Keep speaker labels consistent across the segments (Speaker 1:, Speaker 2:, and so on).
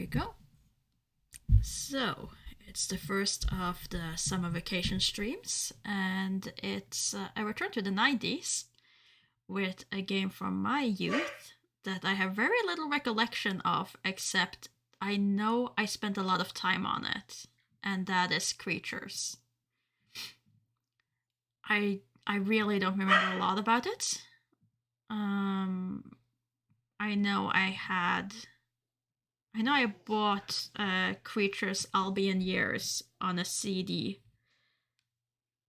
Speaker 1: we go. So, it's the first of the summer vacation streams, and it's a return to the 90s with a game from my youth that I have very little recollection of, except I know I spent a lot of time on it, and that is Creatures. I really don't remember a lot about it. I know I bought Creatures Albion Years on a CD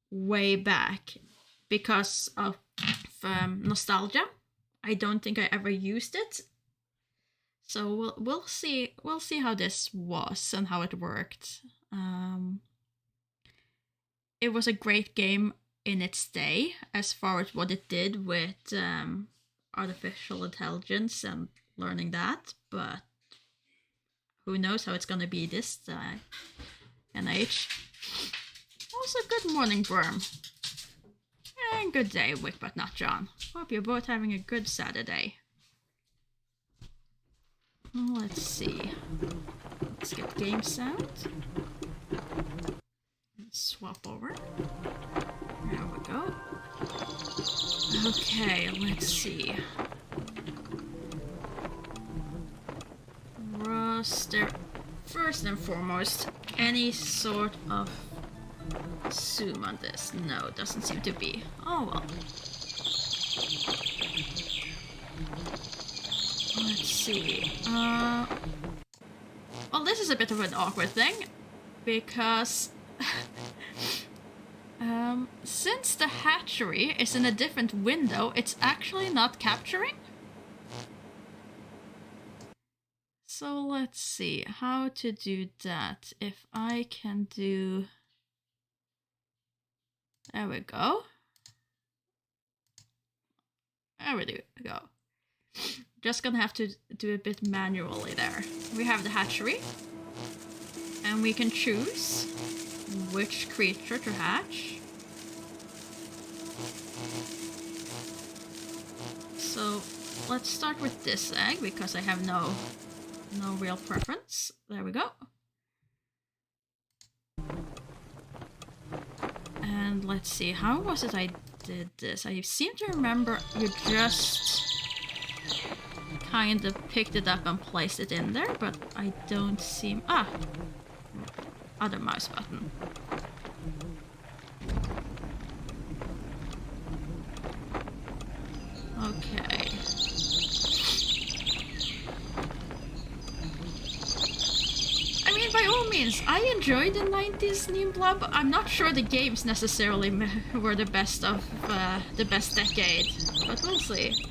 Speaker 1: way back because of nostalgia. I don't think I ever used it, so we'll see how this was and how it worked. It was a great game in its day as far as what it did with artificial intelligence and learning that, but who knows how it's gonna be this age. Also, good morning, Worm. And good day, Wick, but not John. Hope you're both having a good Saturday. Let's see. Let's get game sound. Swap over. There we go. Okay, let's see. Roster. First and foremost, any sort of zoom on this? No, doesn't seem to be. Oh well. Let's see. Well, this is a bit of an awkward thing because since the hatchery is in a different window, it's actually not capturing. So let's see how to do that. If I can do... There we go. There we go. Just gonna have to do a bit manually there. We have the hatchery. And we can choose which creature to hatch. So let's start with this egg because I have no real preference. There we go. And let's see, how was it I did this? I seem to remember you just kind of picked it up and placed it in there, but I don't seem... other mouse button. Okay. I mean, by all means, I enjoyed the 90s Neon Blob. I'm not sure the games necessarily were the best of the best decade, but we'll see.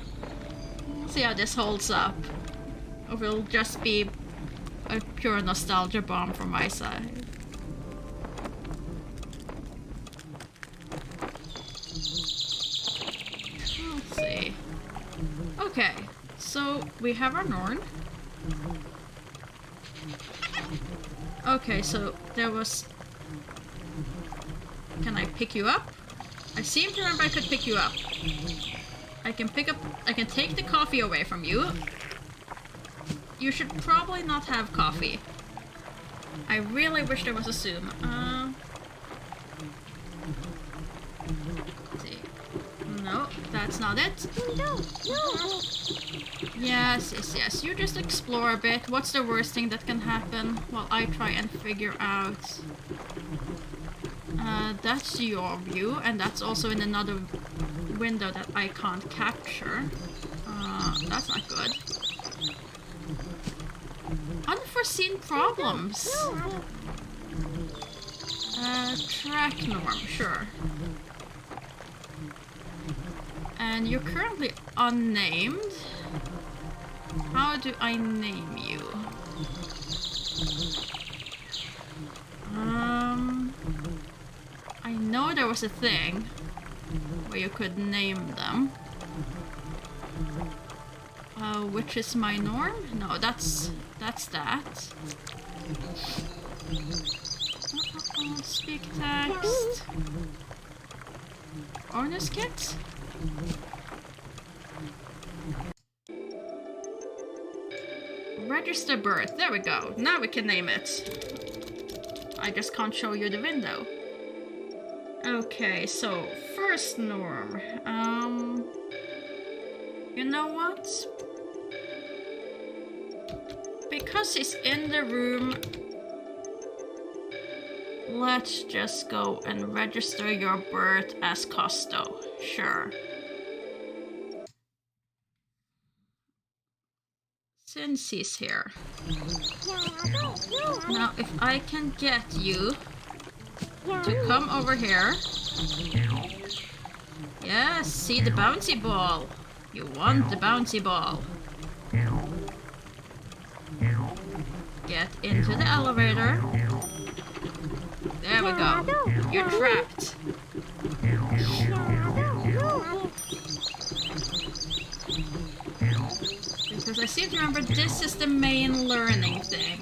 Speaker 1: We'll see how this holds up. Or will just be a pure nostalgia bomb from my side. Let's see. Okay, so we have our Norn. Okay, so there was... Can I pick you up? I seem to remember I could pick you up. I can take the coffee away from you. You should probably not have coffee. I really wish there was a zoom. Let's see. No, that's not it.
Speaker 2: No.
Speaker 1: Yes. You just explore a bit. What's the worst thing that can happen? Well, I try and figure out. That's your view, and that's also in another window that I can't capture. That's not good. Unforeseen problems. Track norm, sure. And you're currently unnamed. How do I name you? I know there was a thing where you could name them. Which is my norm? No, that's that. Speak text. Ornus kit? Register birth. There we go. Now we can name it. I just can't show you the window. Okay, so first norm. You know what? Because he's in the room, let's just go and register your birth as Costo. Sure. Since he's here. Now, if I can get you to come over here. Yes, see the bouncy ball. You want the bouncy ball. Get into the elevator. There we go. You're trapped. Because I seem to remember this is the main learning thing.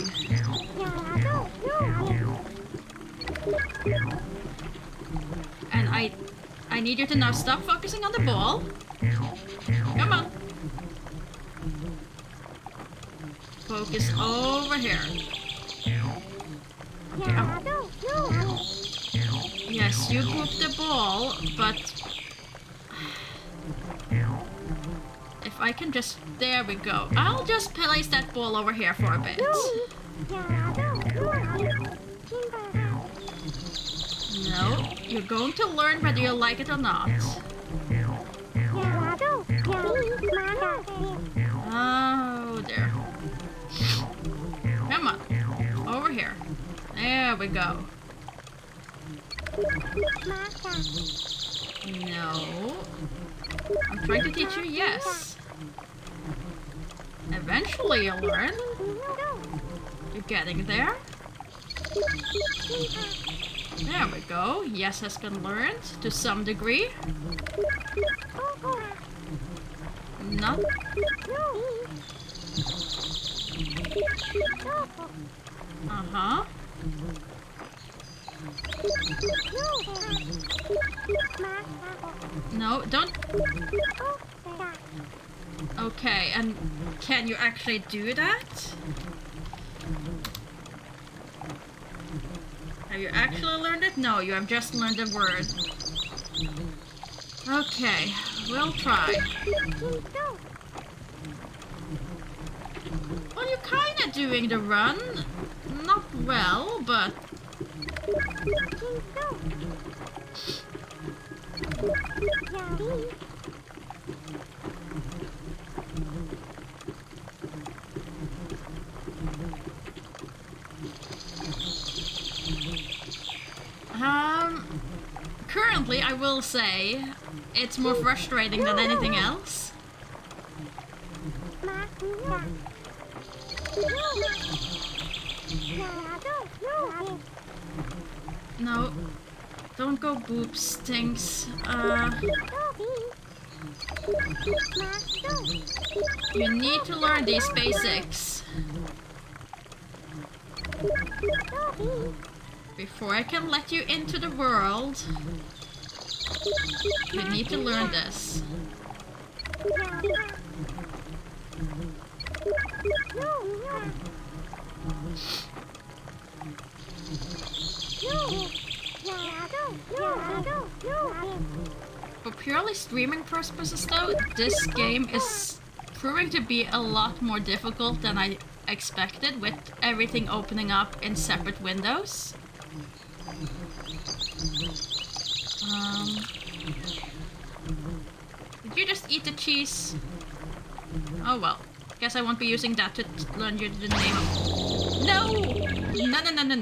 Speaker 1: And I need you to now stop focusing on the ball. Come on. Focus over here. Okay, yes, you pooped the ball, but if I can just... There we go. I'll just place that ball over here for a bit. No, you're going to learn whether you like it or not. Oh, there. Come on, over here. There we go. No. I'm trying to teach you yes. Eventually you'll learn. You're getting there. There we go. Yes has been learned to some degree. Not. Uh-huh. No, don't. Okay, and can you actually do that? Have you actually learned it? No, you have just learned the word. Okay, we'll try. Well, you're kinda doing the run. Not well, but... Currently, I will say, it's more frustrating than anything else. No, don't go boop stinks. You need to learn these basics before I can let you into the world. You need to learn this. For purely streaming purposes though, this game is proving to be a lot more difficult than I expected, with everything opening up in separate windows. Did you just eat the cheese? Oh well. Guess I won't be using that to learn you the name of... No!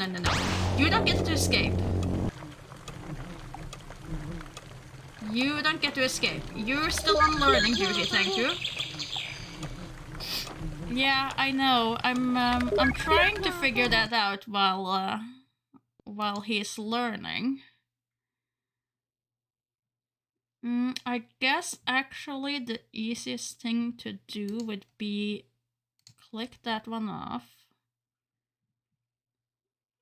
Speaker 1: No. You don't get to escape. You don't get to escape. You're still on learning duty, thank you. Yeah, I know. I'm trying to figure that out while he's learning. I guess actually the easiest thing to do would be click that one off.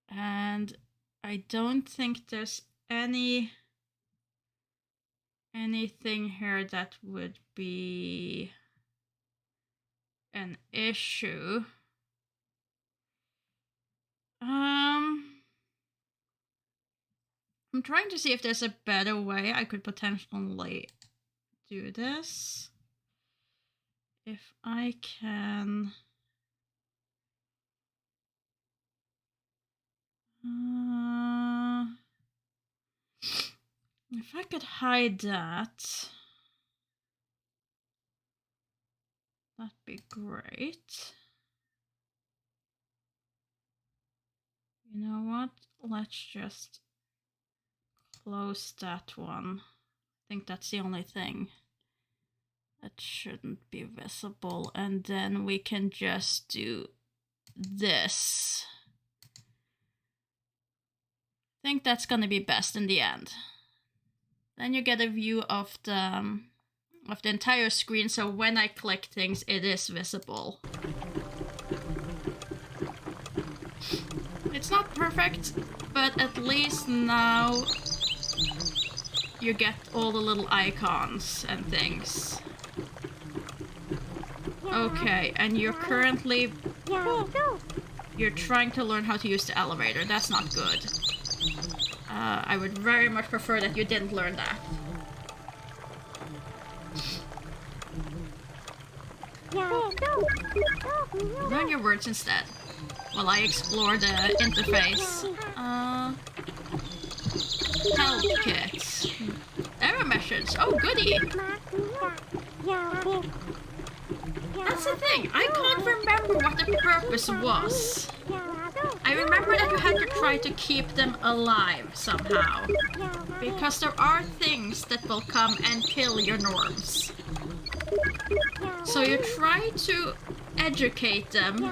Speaker 1: And I don't think there's anything here that would be an issue. I'm trying to see if there's a better way I could potentially do this. If I can... if I could hide that, that'd be great. You know what? Let's just close that one. I think that's the only thing that shouldn't be visible. And then we can just do this. I think that's gonna be best in the end. Then you get a view of the entire screen, so when I click things, it is visible. It's not perfect, but at least now you get all the little icons and things. Okay, and you're currently... you're trying to learn how to use the elevator. That's not good. I would very much prefer that you didn't learn that. Learn your words instead, while I explore the interface. Health kits. Error message. Oh, goody! That's the thing, I can't remember what the purpose was. I remember that you had to try to keep them alive somehow. Because there are things that will come and kill your norms. So you try to educate them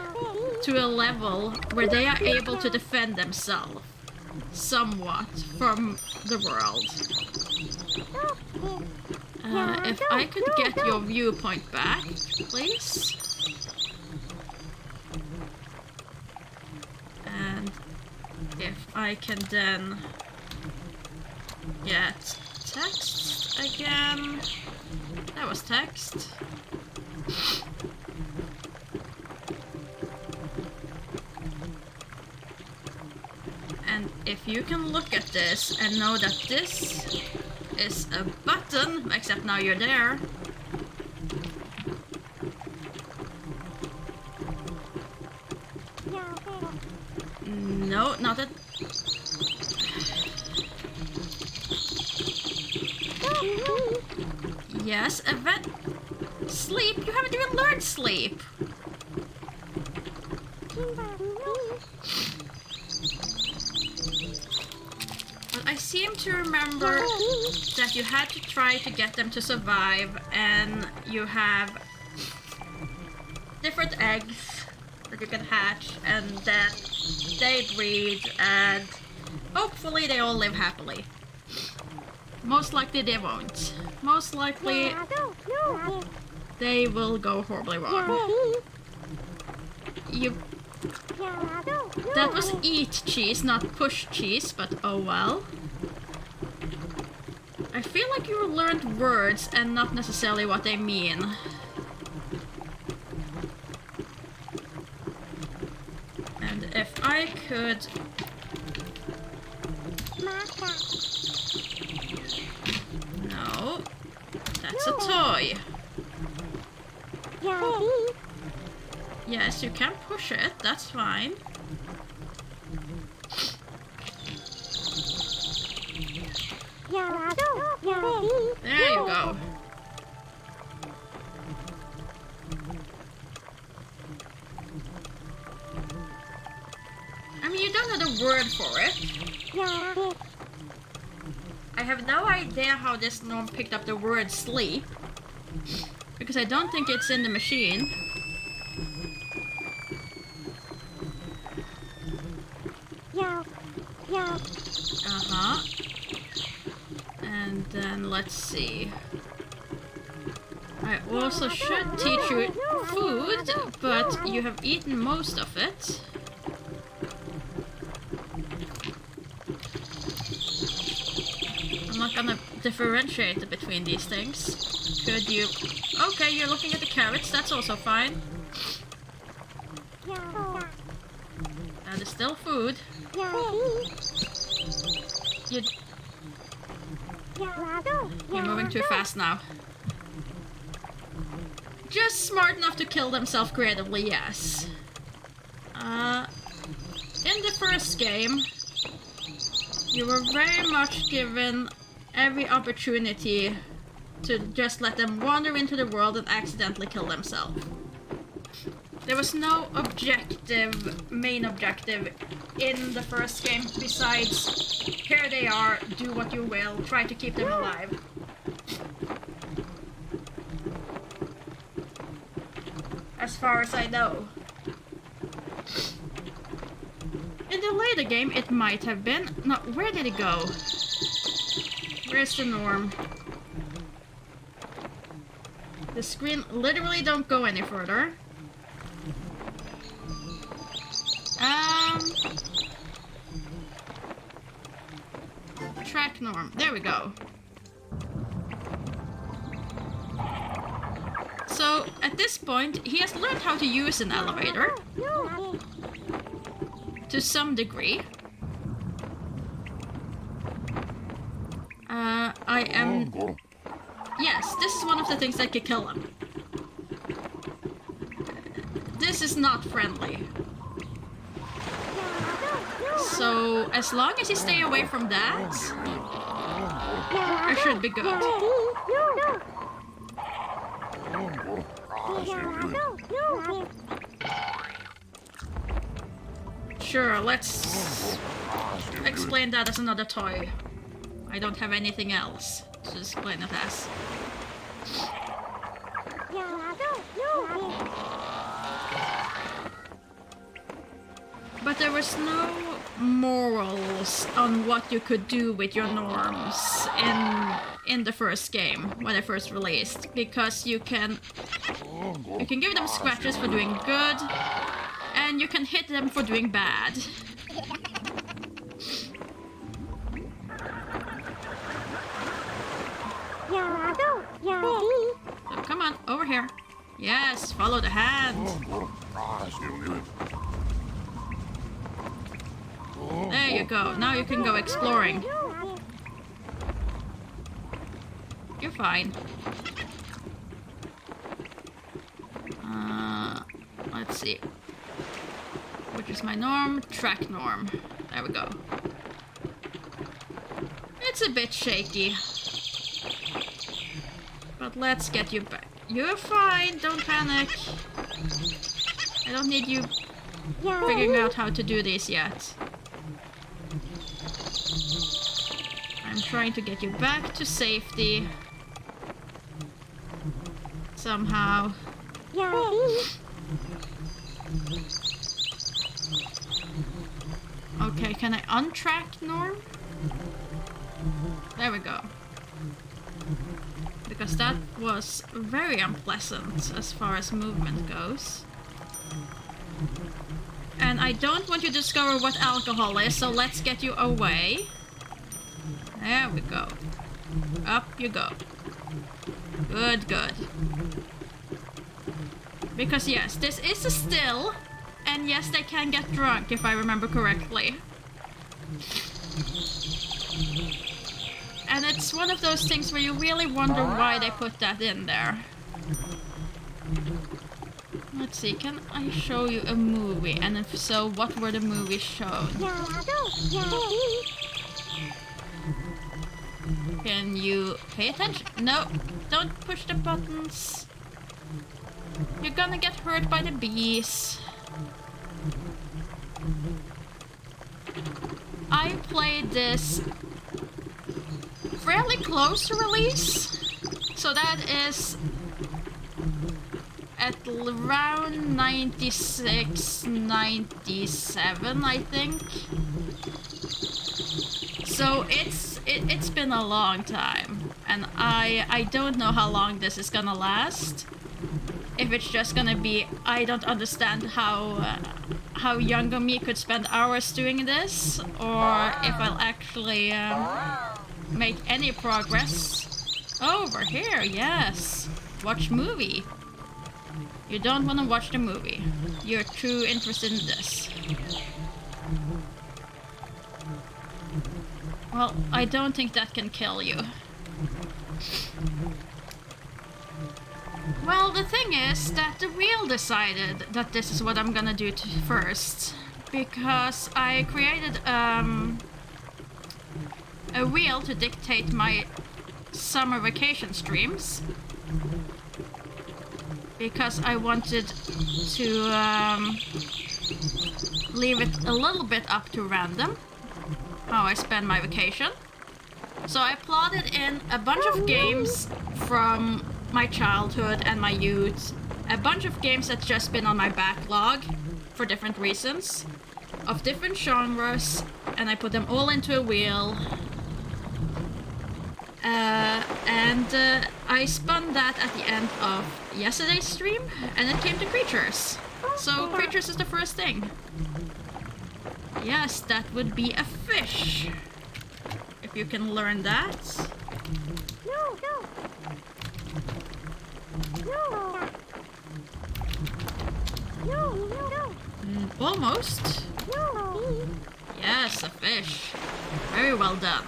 Speaker 1: to a level where they are able to defend themselves somewhat from the world. If I could get your viewpoint back, please. And if I can then get text again. That was text. And if you can look at this and know that this is a button, except now you're there. No, not that. Yes, event. Sleep? You haven't even learned sleep. But I seem to remember that you had to try to get them to survive, and you have different eggs that you can hatch, and that they breed, and hopefully they all live happily. Most likely they won't. Most likely they will go horribly wrong. That was eat cheese, not push cheese, but oh well. I feel like you learned words and not necessarily what they mean. And if I could... No, that's a toy. Yes, you can push it, that's fine. There you go. I mean, you don't know the word for it. I have no idea how this norm picked up the word sleep, because I don't think it's in the machine. Uh-huh. And then let's see. I also should teach you food, but you have eaten most of it. I'm not gonna differentiate between these things. Could you... Okay, you're looking at the carrots, that's also fine. That There's still food. You're moving too fast now. Just smart enough to kill themselves creatively, yes. In the first game, you were very much given every opportunity to just let them wander into the world and accidentally kill themselves. There was no main objective in the first game besides, here they are, do what you will, try to keep them alive. As far as I know. In the later game, it might have been. No, where did it go? Where's the norm? The screen literally don't go any further. Track norm. There we go. So, at this point, he has learned how to use an elevator. To some degree. Yes, this is one of the things that could kill him. This is not friendly. So, as long as you stay away from that, I should be good. Sure, let's explain that as another toy. I don't have anything else to explain it as. But there was no morals on what you could do with your norms in the first game when it first released, because you can give them scratches for doing good, and you can hit them for doing bad. So come on, over here. Yes, follow the hand. There you go. Now you can go exploring. You're fine. Let's see. Which is my norm? Track norm. There we go. It's a bit shaky. But let's get you back. You're fine, don't panic. I don't need you figuring out how to do this yet. I'm trying to get you back to safety. Somehow. Okay, can I untrack norm? There we go. Because that was very unpleasant as far as movement goes. And I don't want you to discover what alcohol is, so let's get you away. There we go. Up you go. Good, good. Because yes, this is a still, and yes, they can get drunk if I remember correctly. And it's one of those things where you really wonder why they put that in there. Let's see, can I show you a movie? And if so, what were the movies shown? Can you pay attention? No, don't push the buttons. You're gonna get hurt by the bees. I played this fairly close to release, so that is at around 96, 97, I think. So it's been a long time, and I don't know how long this is gonna last. If it's just gonna be, I don't understand how younger me could spend hours doing this, or if I'll actually make any progress. Over here, yes. Watch movie. You don't want to watch the movie. You're too interested in this. Well, I don't think that can kill you. Well, the thing is that the wheel decided that this is what I'm gonna do first. Because I created a wheel to dictate my summer vacation streams. Because I wanted to leave it a little bit up to random how I spend my vacation. So I plotted in a bunch of games from my childhood and my youth, a bunch of games that's just been on my backlog for different reasons, of different genres, and I put them all into a wheel. I spun that at the end of yesterday's stream, and it came to creatures. So creatures is the first thing. Yes, that would be a fish. If you can learn that. Almost. Yes, a fish. Very well done.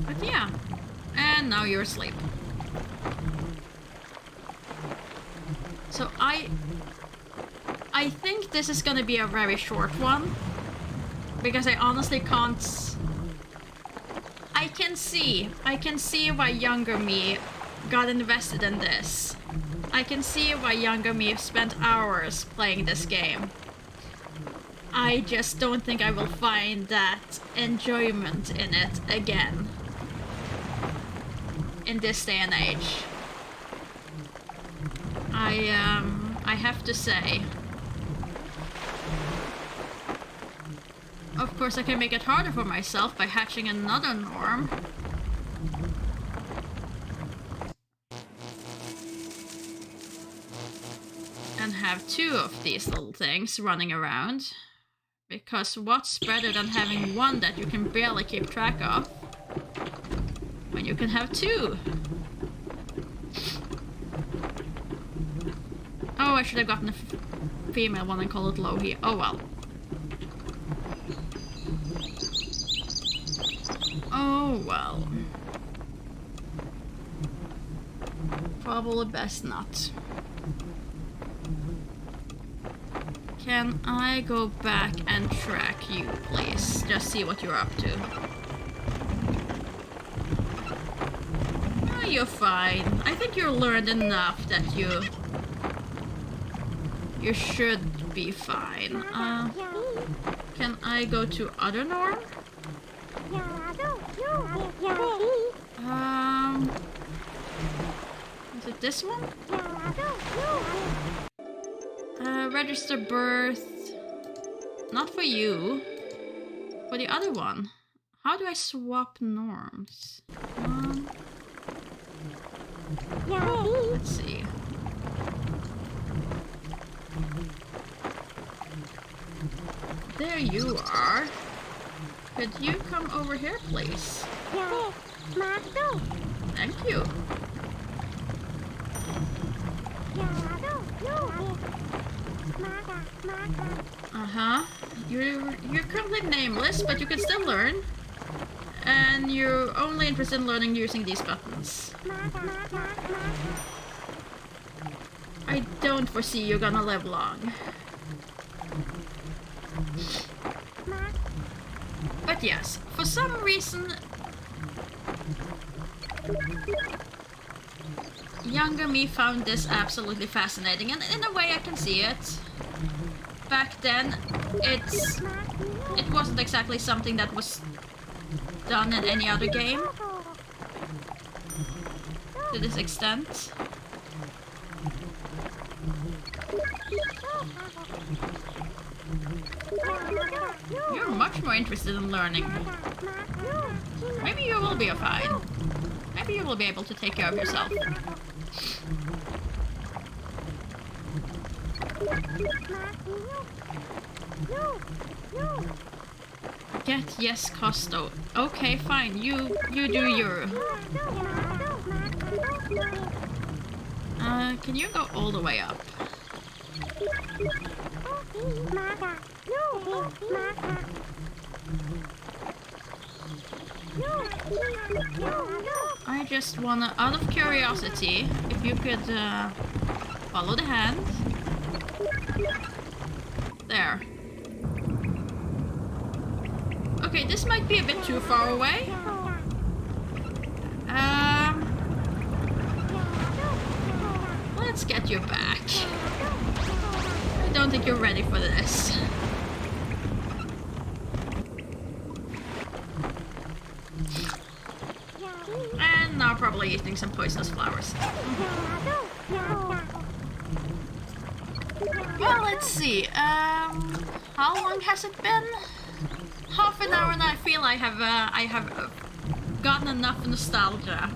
Speaker 1: But yeah. And now you're asleep. So I think this is gonna be a very short one. Because I honestly can't... I can see why younger me got invested in this. I can see why younger me spent hours playing this game. I just don't think I will find that enjoyment in it again. In this day and age. I have to say. Of course I can make it harder for myself by hatching another norm. And have two of these little things running around. Because what's better than having one that you can barely keep track of? When you can have two. Oh, I should have gotten a female one and called it Lohi. Oh well. Oh well. Probably best not. Can I go back and track you, please? Just see what you're up to. Oh, you're fine. I think you learned enough that you should be fine. Can I go to other norm? Is it this one? Register birth. Not for you. For the other one. How do I swap norms? Let's see. There you are. Could you come over here, please? Thank you. Uh-huh. You're currently nameless, but you can still learn. And you're only interested in learning using these buttons. I don't foresee you're gonna live long. But yes, for some reason... younger me found this absolutely fascinating, and in a way I can see it. Back then, it wasn't exactly something that was done in any other game. To this extent. You're much more interested in learning. Maybe you will be fine. Maybe you will be able to take care of yourself. Get yes, Costo. Okay, fine. You do your. Can you go all the way up? I just wanna, out of curiosity, if you could follow the hand. There. Okay, this might be a bit too far away. Let's get you back. I don't think you're ready for this. And now probably eating some poisonous flowers. Well, let's see. How long has it been? Half an hour, and I feel I have gotten enough nostalgia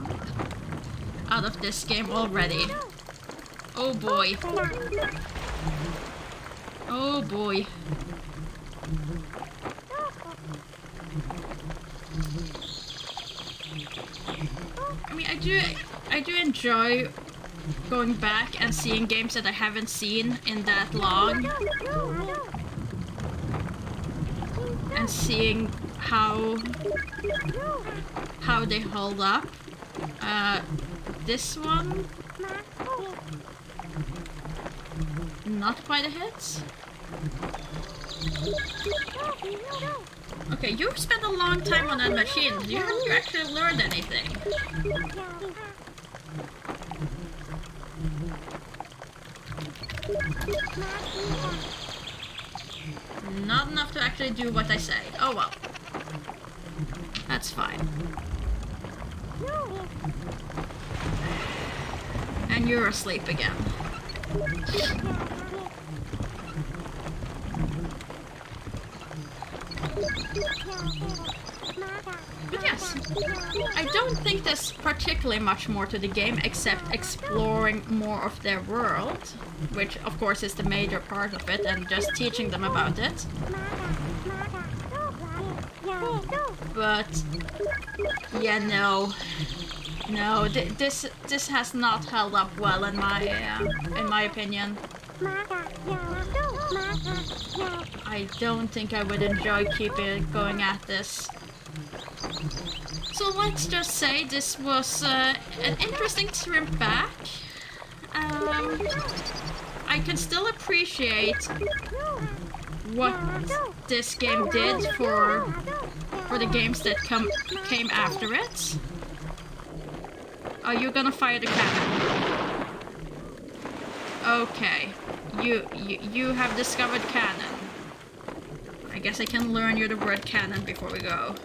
Speaker 1: out of this game already. Oh boy. Oh boy. I mean, I do enjoy going back and seeing games that I haven't seen in that long, and seeing how they hold up. This one, not quite a hit. Okay, you've spent a long time on that machine. Haven't you actually learned anything? Not enough to actually do what I say. Oh well. That's fine. And you're asleep again. But yes, I don't think there's particularly much more to the game except exploring more of their world, which of course is the major part of it, and just teaching them about it. But yeah, no, this has not held up well in my opinion. I don't think I would enjoy keeping going at this. So let's just say this was an interesting trip back. I can still appreciate what this game did for the games that came after it. Are you gonna fire the cannon? Okay, you have discovered cannon. I guess I can learn you the word cannon before we go.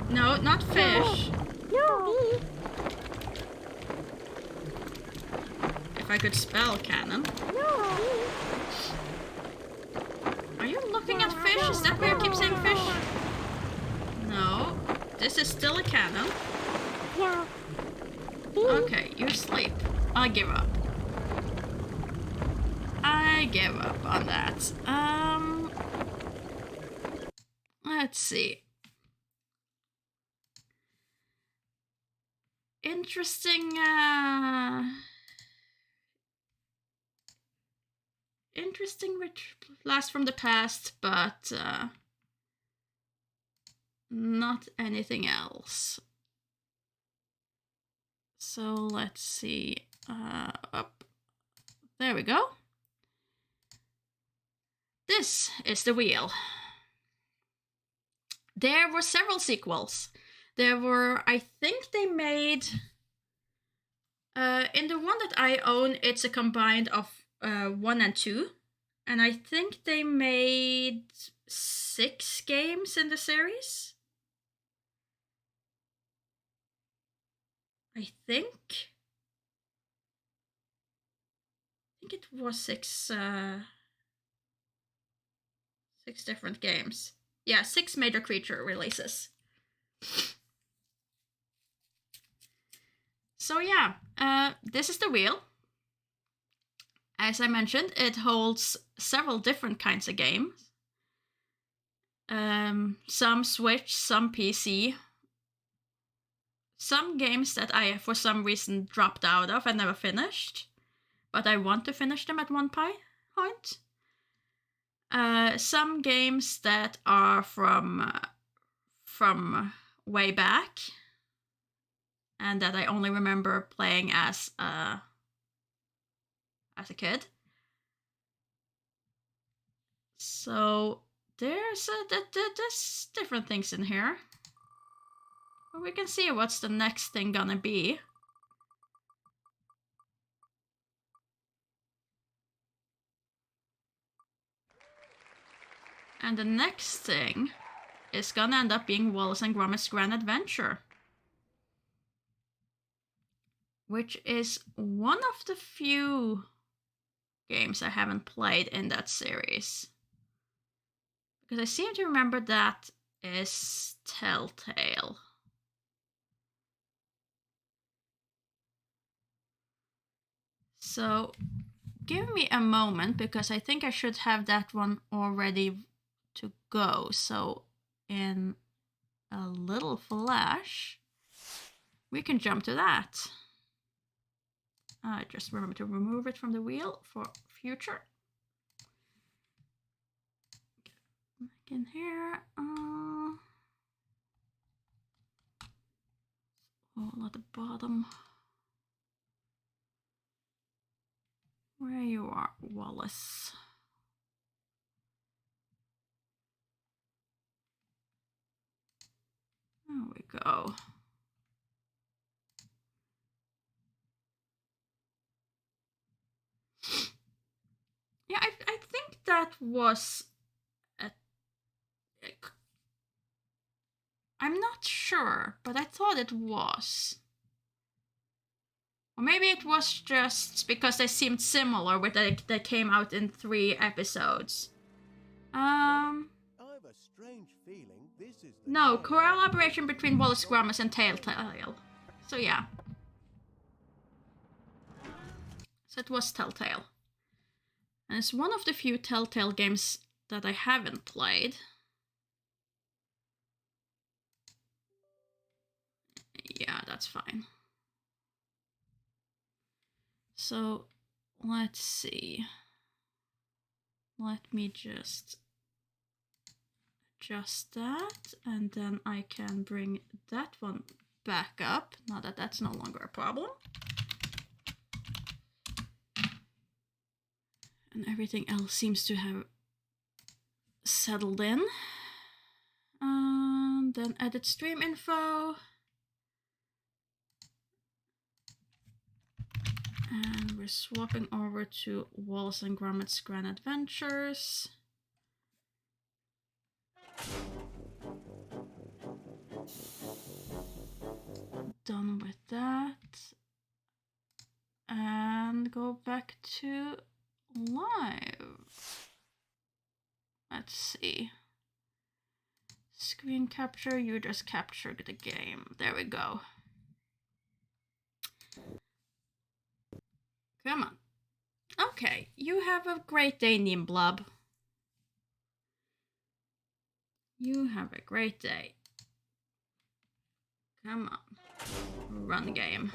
Speaker 1: No, not fish. If I could spell cannon. Are you looking at fish? Is that why you keep saying fish? No, this is still a cannon. Okay, you sleep. I give up. I give up on that. Let's see. Interesting, interesting blast from the past, but not anything else. So let's see. Up. There we go. This is the wheel. There were several sequels. There were, I think they made, in the one that I own, it's a combined of 1 and 2. And I think they made 6 games in the series. I think it was 6 different games. Yeah, 6 major creature releases. So yeah, this is the wheel. As I mentioned, it holds several different kinds of games. Some Switch, some PC, some games that I, for some reason, dropped out of and never finished, but I want to finish them at one point. Some games that are from way back, and that I only remember playing as a kid. So there's different things in here. But we can see what's the next thing gonna be. And the next thing is gonna end up being Wallace and Gromit's Grand Adventure, which is one of the few games I haven't played in that series. Because I seem to remember that is Telltale. So give me a moment, because I think I should have that one already to go. So in a little flash, we can jump to that. Just remember to remove it from the wheel for future. Back in here. All at the bottom. Where you are, Wallace. There we go. Yeah, I think that was I'm not sure, but I thought it was. Or maybe it was just because they seemed similar with they came out in 3 episodes. I have a strange feeling this is no, collaboration between Wallace Gromit and Telltale. So yeah. So it was Telltale. And it's one of the few Telltale games that I haven't played. Yeah, that's fine. So, let's see. Let me just adjust that, and then I can bring that one back up, now that that's no longer a problem. And everything else seems to have settled in. And then edit stream info. And we're swapping over to Wallace and Gromit's Grand Adventures. Done with that. And go back to live. Let's see. Screen capture, you just captured the game. There we go. Come on. Okay, you have a great day, Nimblub. You have a great day. Come on. Run the game.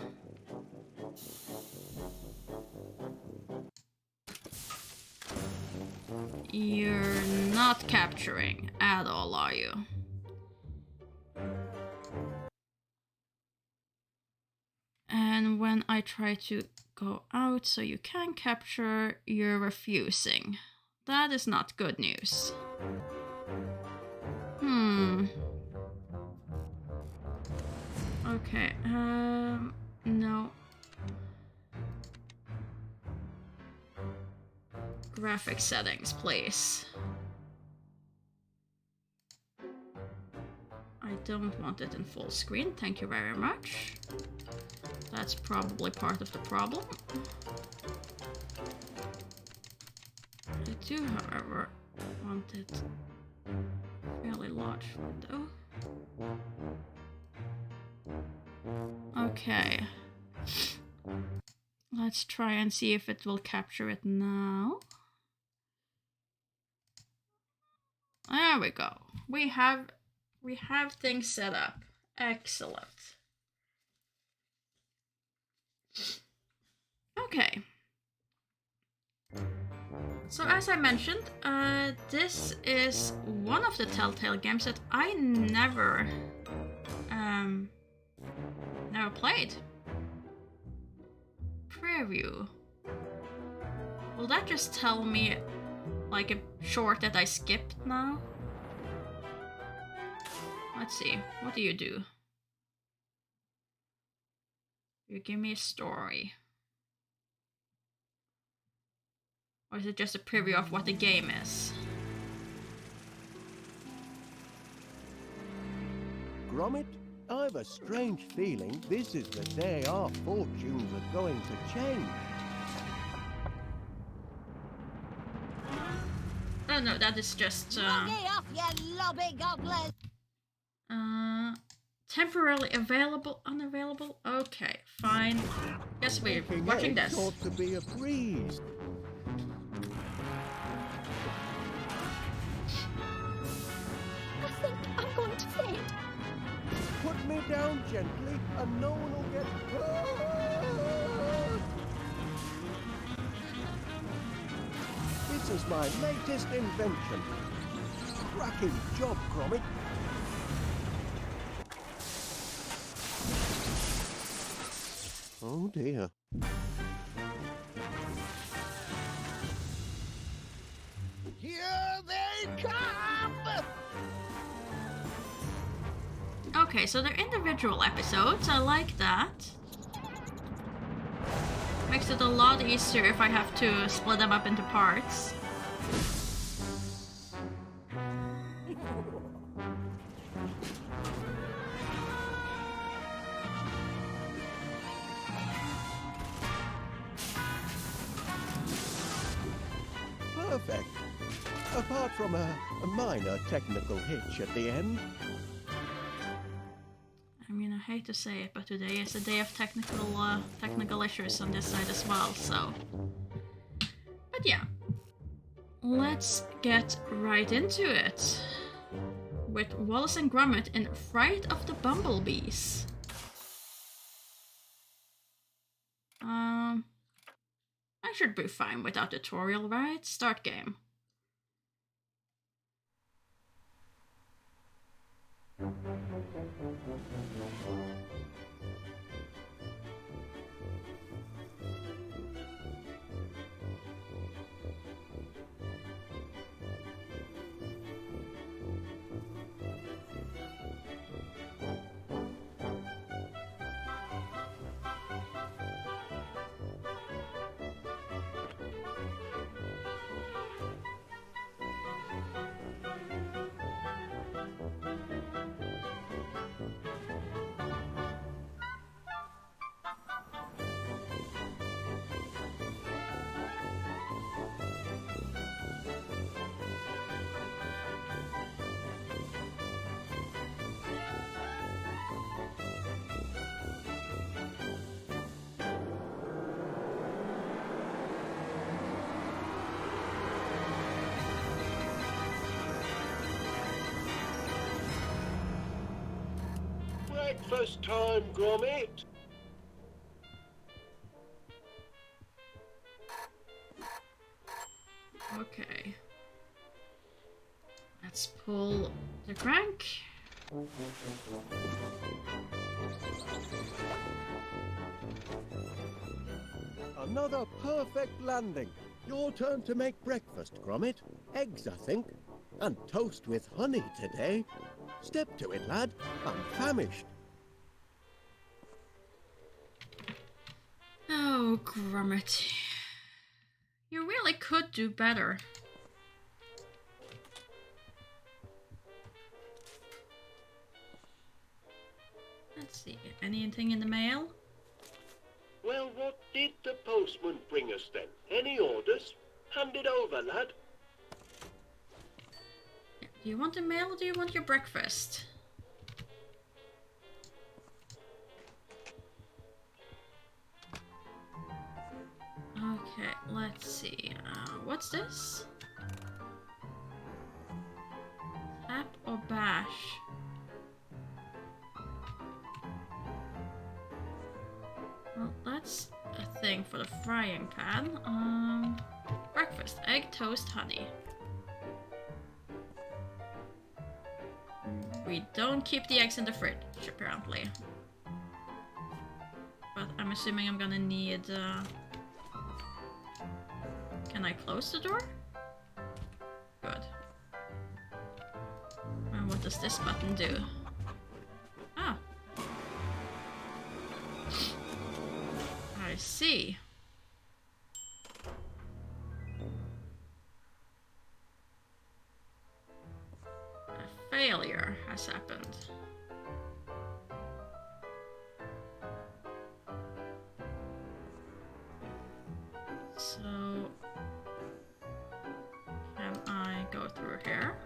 Speaker 1: You're not capturing at all, are you? And when I try to go out so you can capture, you're refusing. That is not good news. Okay, no. Graphic settings, please. I don't want it in full screen, thank you very much. That's probably part of the problem. I do, however, want it fairly large window. Okay. Let's try and see if it will capture it now. There we go. We have things set up. Excellent. Okay. So as I mentioned, this is one of the Telltale games that I never played. Preview. Will that just tell me like a short that I skipped now? Let's see. What do? You give me a story. Or is it just a preview of what the game is?
Speaker 2: Gromit, I've a strange feeling this is the day our fortunes are going to change.
Speaker 1: Oh no, that is just
Speaker 3: off, you lobby gobblers!
Speaker 1: Temporarily available, unavailable? Okay, fine. Guess we're watching this.
Speaker 2: Ought to be a breeze.
Speaker 3: I think I'm going to faint.
Speaker 2: Put me down gently and no one will get hurt. This is my latest invention. Cracking job, Gromit. Oh dear. Here they come!
Speaker 1: Okay, so they're individual episodes. I like that. Makes it a lot easier if I have to split them up into parts.
Speaker 2: Perfect. Apart from a minor technical hitch at the end.
Speaker 1: I mean, I hate to say it, but today is a day of technical issues on this side as well, so... But yeah. Let's get right into it. With Wallace and Gromit in Fright of the Bumblebees. I should be fine without tutorial, right? Start game.
Speaker 2: Breakfast time, Gromit.
Speaker 1: Okay. Let's pull the crank.
Speaker 2: Another perfect landing. Your turn to make breakfast, Gromit. Eggs, I think. And toast with honey today. Step to it, lad. I'm famished.
Speaker 1: Oh, Gromit. You really could do better. Let's see, anything in the mail?
Speaker 4: Well, what did the postman bring us then? Any orders? Hand it over, lad.
Speaker 1: Do you want the mail or do you want your breakfast? Okay, let's see. What's this? Tap or bash? Well, that's a thing for the frying pan. Breakfast, egg, toast, honey. We don't keep the eggs in the fridge, apparently. But I'm assuming I'm gonna need... Can I close the door? Good. And what does this button do? Ah. I see. A failure has happened. So, can I go through here?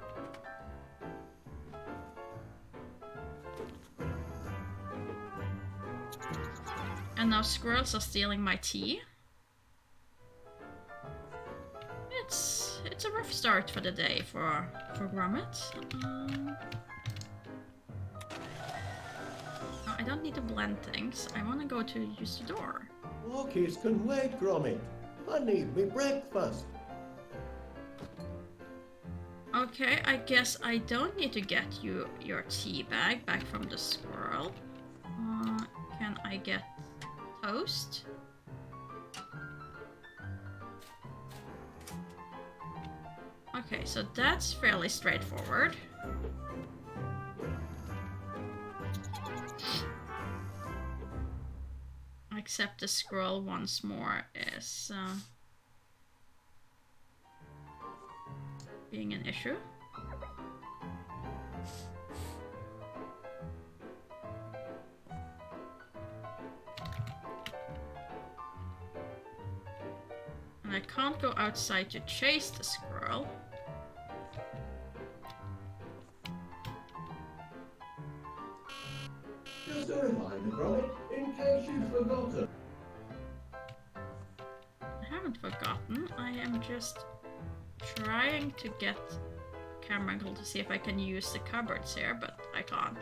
Speaker 1: And now squirrels are stealing my tea. It's a rough start for the day for Gromit. I don't need to blend things. I want to go to use the door.
Speaker 2: Walkies can wait, Gromit. I need me breakfast.
Speaker 1: Okay, I guess I don't need to get you your tea bag back from the squirrel. Can I get toast? Okay, so that's fairly straightforward. Except the squirrel once more is being an issue. And I can't go outside to chase the squirrel.
Speaker 2: Just a reminder, Gromit, in case you've forgotten.
Speaker 1: I haven't forgotten. I am just trying to get camera angle to see if I can use the cupboards here, but I can't.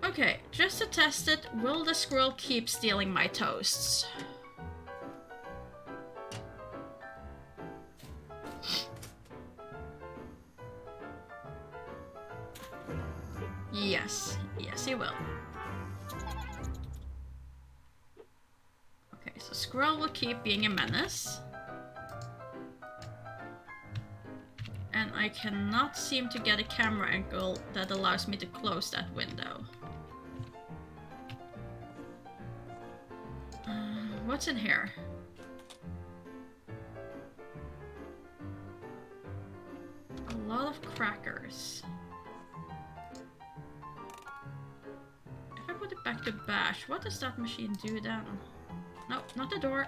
Speaker 1: Okay, just to test it, will the squirrel keep stealing my toasts? Yes, yes he will. Okay, so squirrel will keep being a menace. And I cannot seem to get a camera angle that allows me to close that window. What's in here? A lot of crackers. If I put it back to bash, what does that machine do then? No, not the door.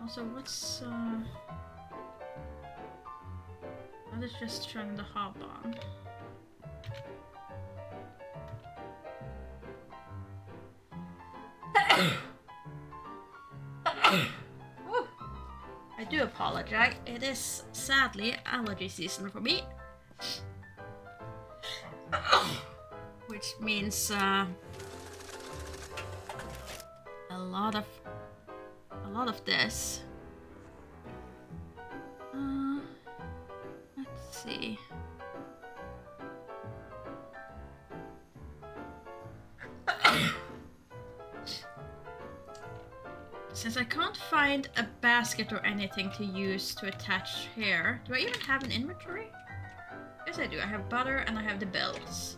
Speaker 1: Also, what's that is just turning the hob on. I do apologize. It is sadly allergy season for me. Which means a lot of this. Let's see. Since I can't find a basket or anything to use to attach here, do I even have an inventory? Yes, I do. I have butter and I have the bills.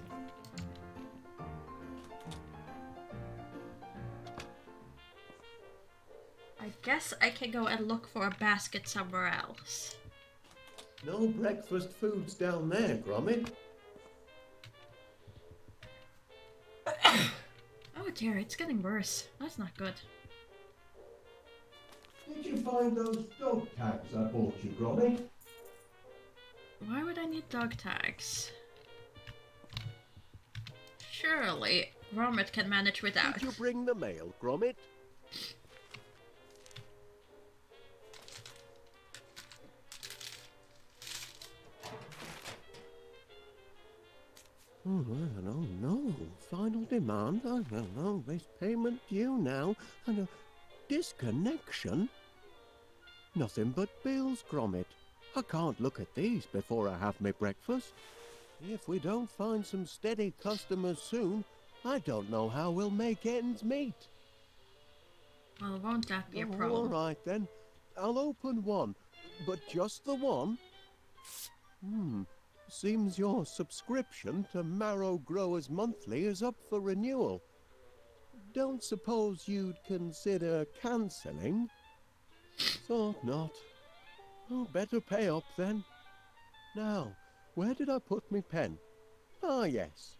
Speaker 1: I guess I can go and look for a basket somewhere else.
Speaker 2: No breakfast foods down there, Gromit.
Speaker 1: Oh dear, it's getting worse. That's not good.
Speaker 2: Did you find those dog tags I bought you, Gromit?
Speaker 1: Why would I need dog tags? Surely Gromit can manage without.
Speaker 2: Did you bring the mail, Gromit? Oh, I don't know. Final demand? I don't know. There's payment due now. And a disconnection? Nothing but bills, Gromit. I can't look at these before I have my breakfast. If we don't find some steady customers soon, I don't know how we'll make ends meet.
Speaker 1: Well, won't that be a
Speaker 2: Oh, all
Speaker 1: problem?
Speaker 2: right then. I'll open one, but just the one. Seems your subscription to Marrow Growers Monthly is up for renewal. Don't suppose you'd consider cancelling? Thought not. Oh, better pay up then. Now, where did I put my pen? Ah, yes.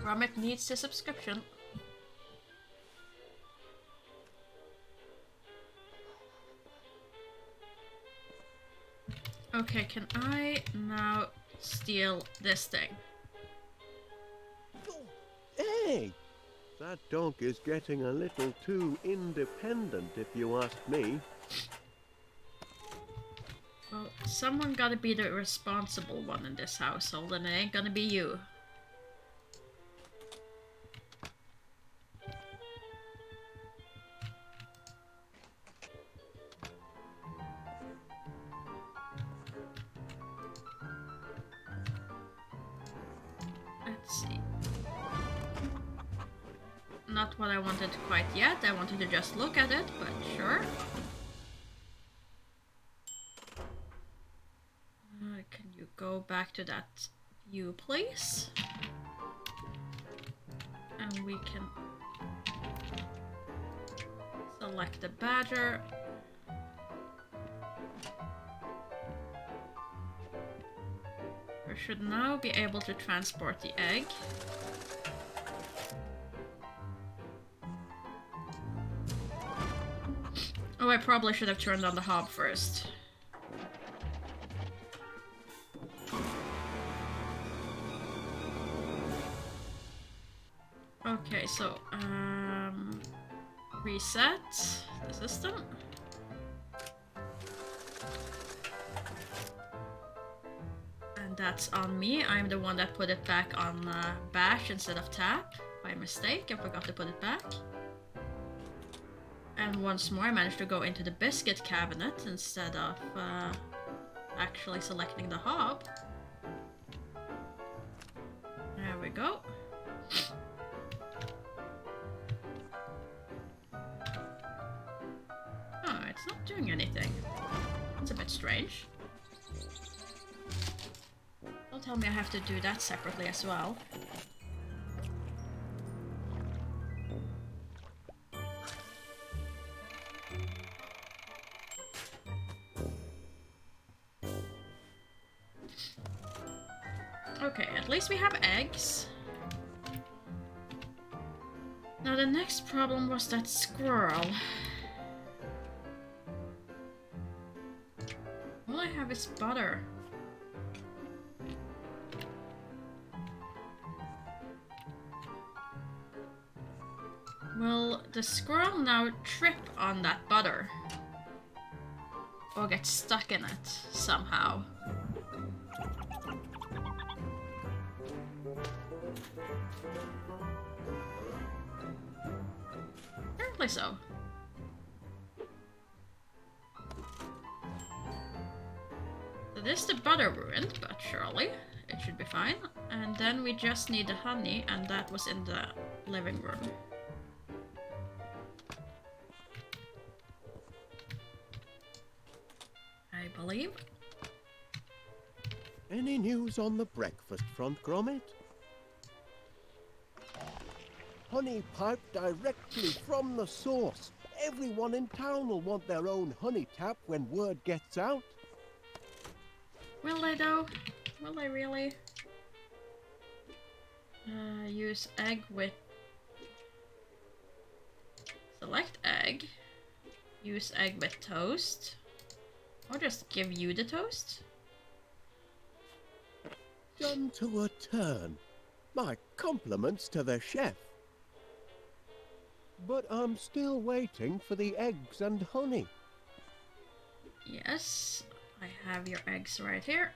Speaker 1: Gromit needs a subscription. Okay, can I now steal this thing?
Speaker 2: Oh, hey! That dog is getting a little too independent, if you ask me.
Speaker 1: Well, someone gotta be the responsible one in this household, and it ain't gonna be you. Let's see. Not what I wanted quite yet. I wanted to just look at it, but sure. Can you go back to that view, please? And we can select the badger. We should now be able to transport the egg. Oh, I probably should have turned on the hob first. Okay, so, reset the system. And that's on me. I'm the one that put it back on bash instead of tap by mistake. I forgot to put it back. And once more, I managed to go into the biscuit cabinet instead of actually selecting the hob. There we go. Oh, it's not doing anything. It's a bit strange. Don't tell me I have to do that separately as well. Okay, at least we have eggs. Now the next problem was that squirrel. All I have is butter. Will the squirrel now trip on that butter? Or get stuck in it somehow? Apparently so. So this the butter ruined, but surely it should be fine. And then we just need the honey, and that was in the living room. I believe.
Speaker 2: Any news on the breakfast front, Gromit? Honey piped directly from the source. Everyone in town will want their own honey tap when word gets out.
Speaker 1: Will they though? Will they really? Use egg with... Select egg. Use egg with toast. Or just give you the toast?
Speaker 2: Done to a turn. My compliments to the chef. But I'm still waiting for the eggs and honey.
Speaker 1: Yes, I have your eggs right here.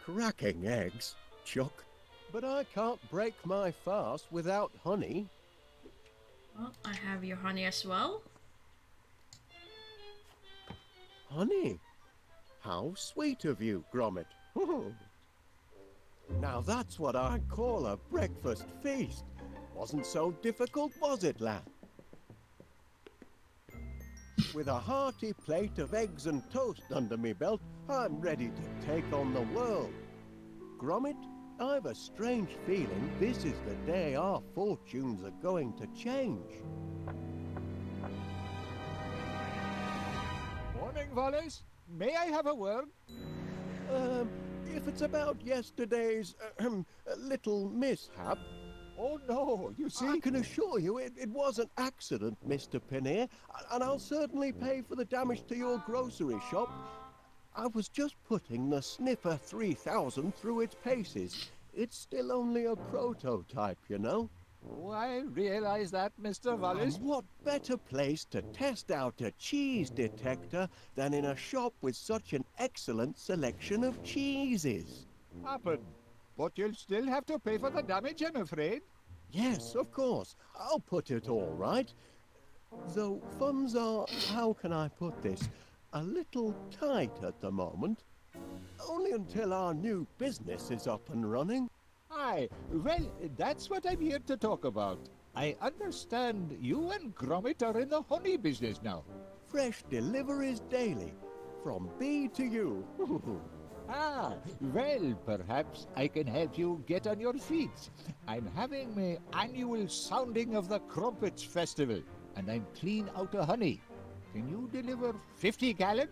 Speaker 2: Cracking eggs, Chuck. But I can't break my fast without honey.
Speaker 1: Well, I have your honey as well.
Speaker 2: Honey? How sweet of you, Gromit. Now that's what I call a breakfast feast. Wasn't so difficult, was it, lad? With a hearty plate of eggs and toast under me belt, I'm ready to take on the world. Gromit, I've a strange feeling this is the day our fortunes are going to change.
Speaker 5: Morning, Wallace. May I have a word?
Speaker 2: If it's about yesterday's little mishap,
Speaker 5: Oh, no, you see...
Speaker 2: I can assure you it was an accident, Mr. Pinnear, and I'll certainly pay for the damage to your grocery shop. I was just putting the Sniffer 3000 through its paces. It's still only a prototype, you know.
Speaker 5: Oh, I realize that, Mr. Wallace.
Speaker 2: And what better place to test out a cheese detector than in a shop with such an excellent selection of cheeses?
Speaker 5: Happen. But you'll still have to pay for the damage, I'm afraid.
Speaker 2: Yes, of course. I'll put it all right. Though funds are, how can I put this, a little tight at the moment. Only until our new business is up and running.
Speaker 5: Aye, well, that's what I'm here to talk about. I understand you and Gromit are in the honey business now.
Speaker 2: Fresh deliveries daily, from bee to you.
Speaker 5: Ah, well, perhaps I can help you get on your feet. I'm having my annual sounding of the Crumpets Festival, and I'm clean out of honey. Can you deliver 50 gallons?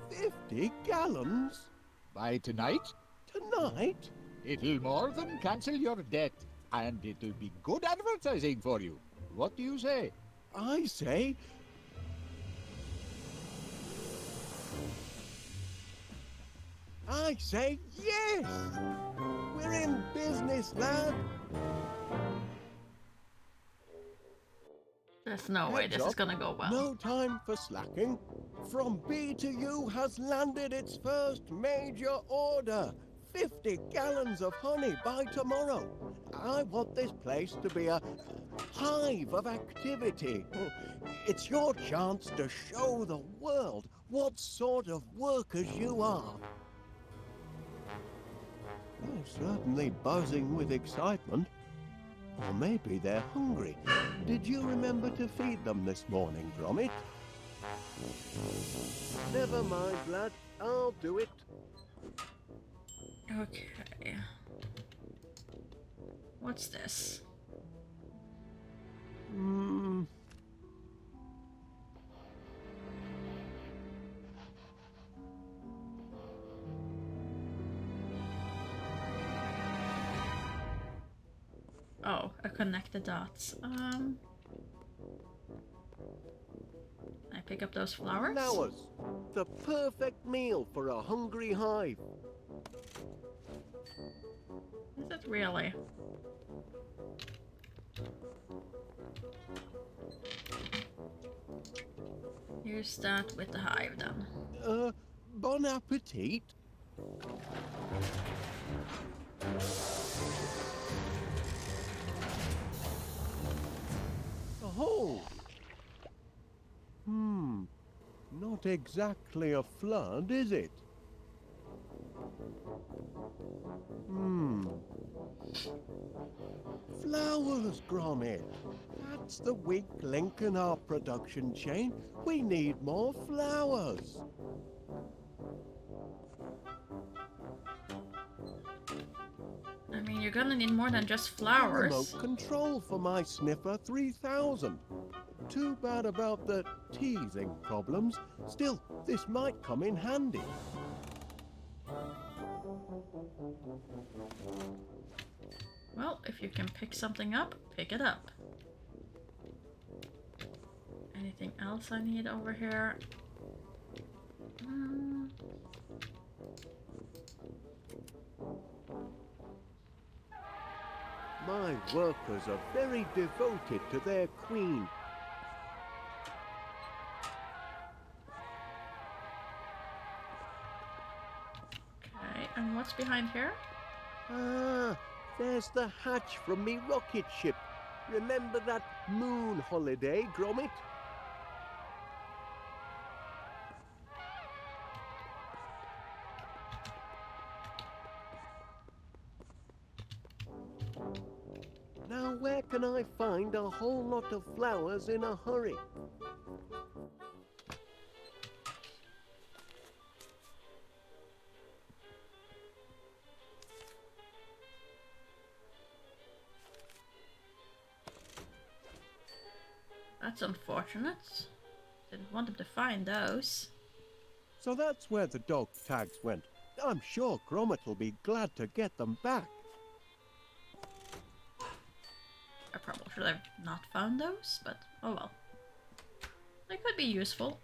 Speaker 2: 50 gallons?
Speaker 5: By tonight?
Speaker 2: Tonight?
Speaker 5: It'll more than cancel your debt, and it'll be good advertising for you. What do you say?
Speaker 2: I say... yes! We're in business, lad!
Speaker 1: There's no way this is gonna go well.
Speaker 2: No time for slacking. From B to U has landed its first major order. 50 gallons of honey by tomorrow. I want this place to be a hive of activity. It's your chance to show the world what sort of workers you are. They're certainly buzzing with excitement. Or maybe they're hungry. Did you remember to feed them this morning, Gromit? Never mind, lad. I'll do it.
Speaker 1: Okay. What's this? Oh, I connect the dots. I pick up those flowers?
Speaker 2: Flowers. The perfect meal for a hungry hive.
Speaker 1: Is it really? You start with the hive then.
Speaker 2: Bon appetit. Oh! Not exactly a flood, is it? Flowers, Gromit. That's the weak link in our production chain. We need more flowers.
Speaker 1: I mean, you're gonna need more than just flowers.
Speaker 2: Remote control for my Sniffer 3000. Too bad about the teething problems. Still, this might come in handy.
Speaker 1: Well, if you can pick something up, pick it up. Anything else I need over here?
Speaker 2: My workers are very devoted to their queen.
Speaker 1: And what's behind here?
Speaker 2: Ah, there's the hatch from me rocket ship. Remember that moon holiday, Gromit? Now where can I find a whole lot of flowers in a hurry?
Speaker 1: That's unfortunate. Didn't want him to find those.
Speaker 2: So that's where the dog tags went. I'm sure Gromit will be glad to get them back.
Speaker 1: I probably should have not found those, but oh well. They could be useful.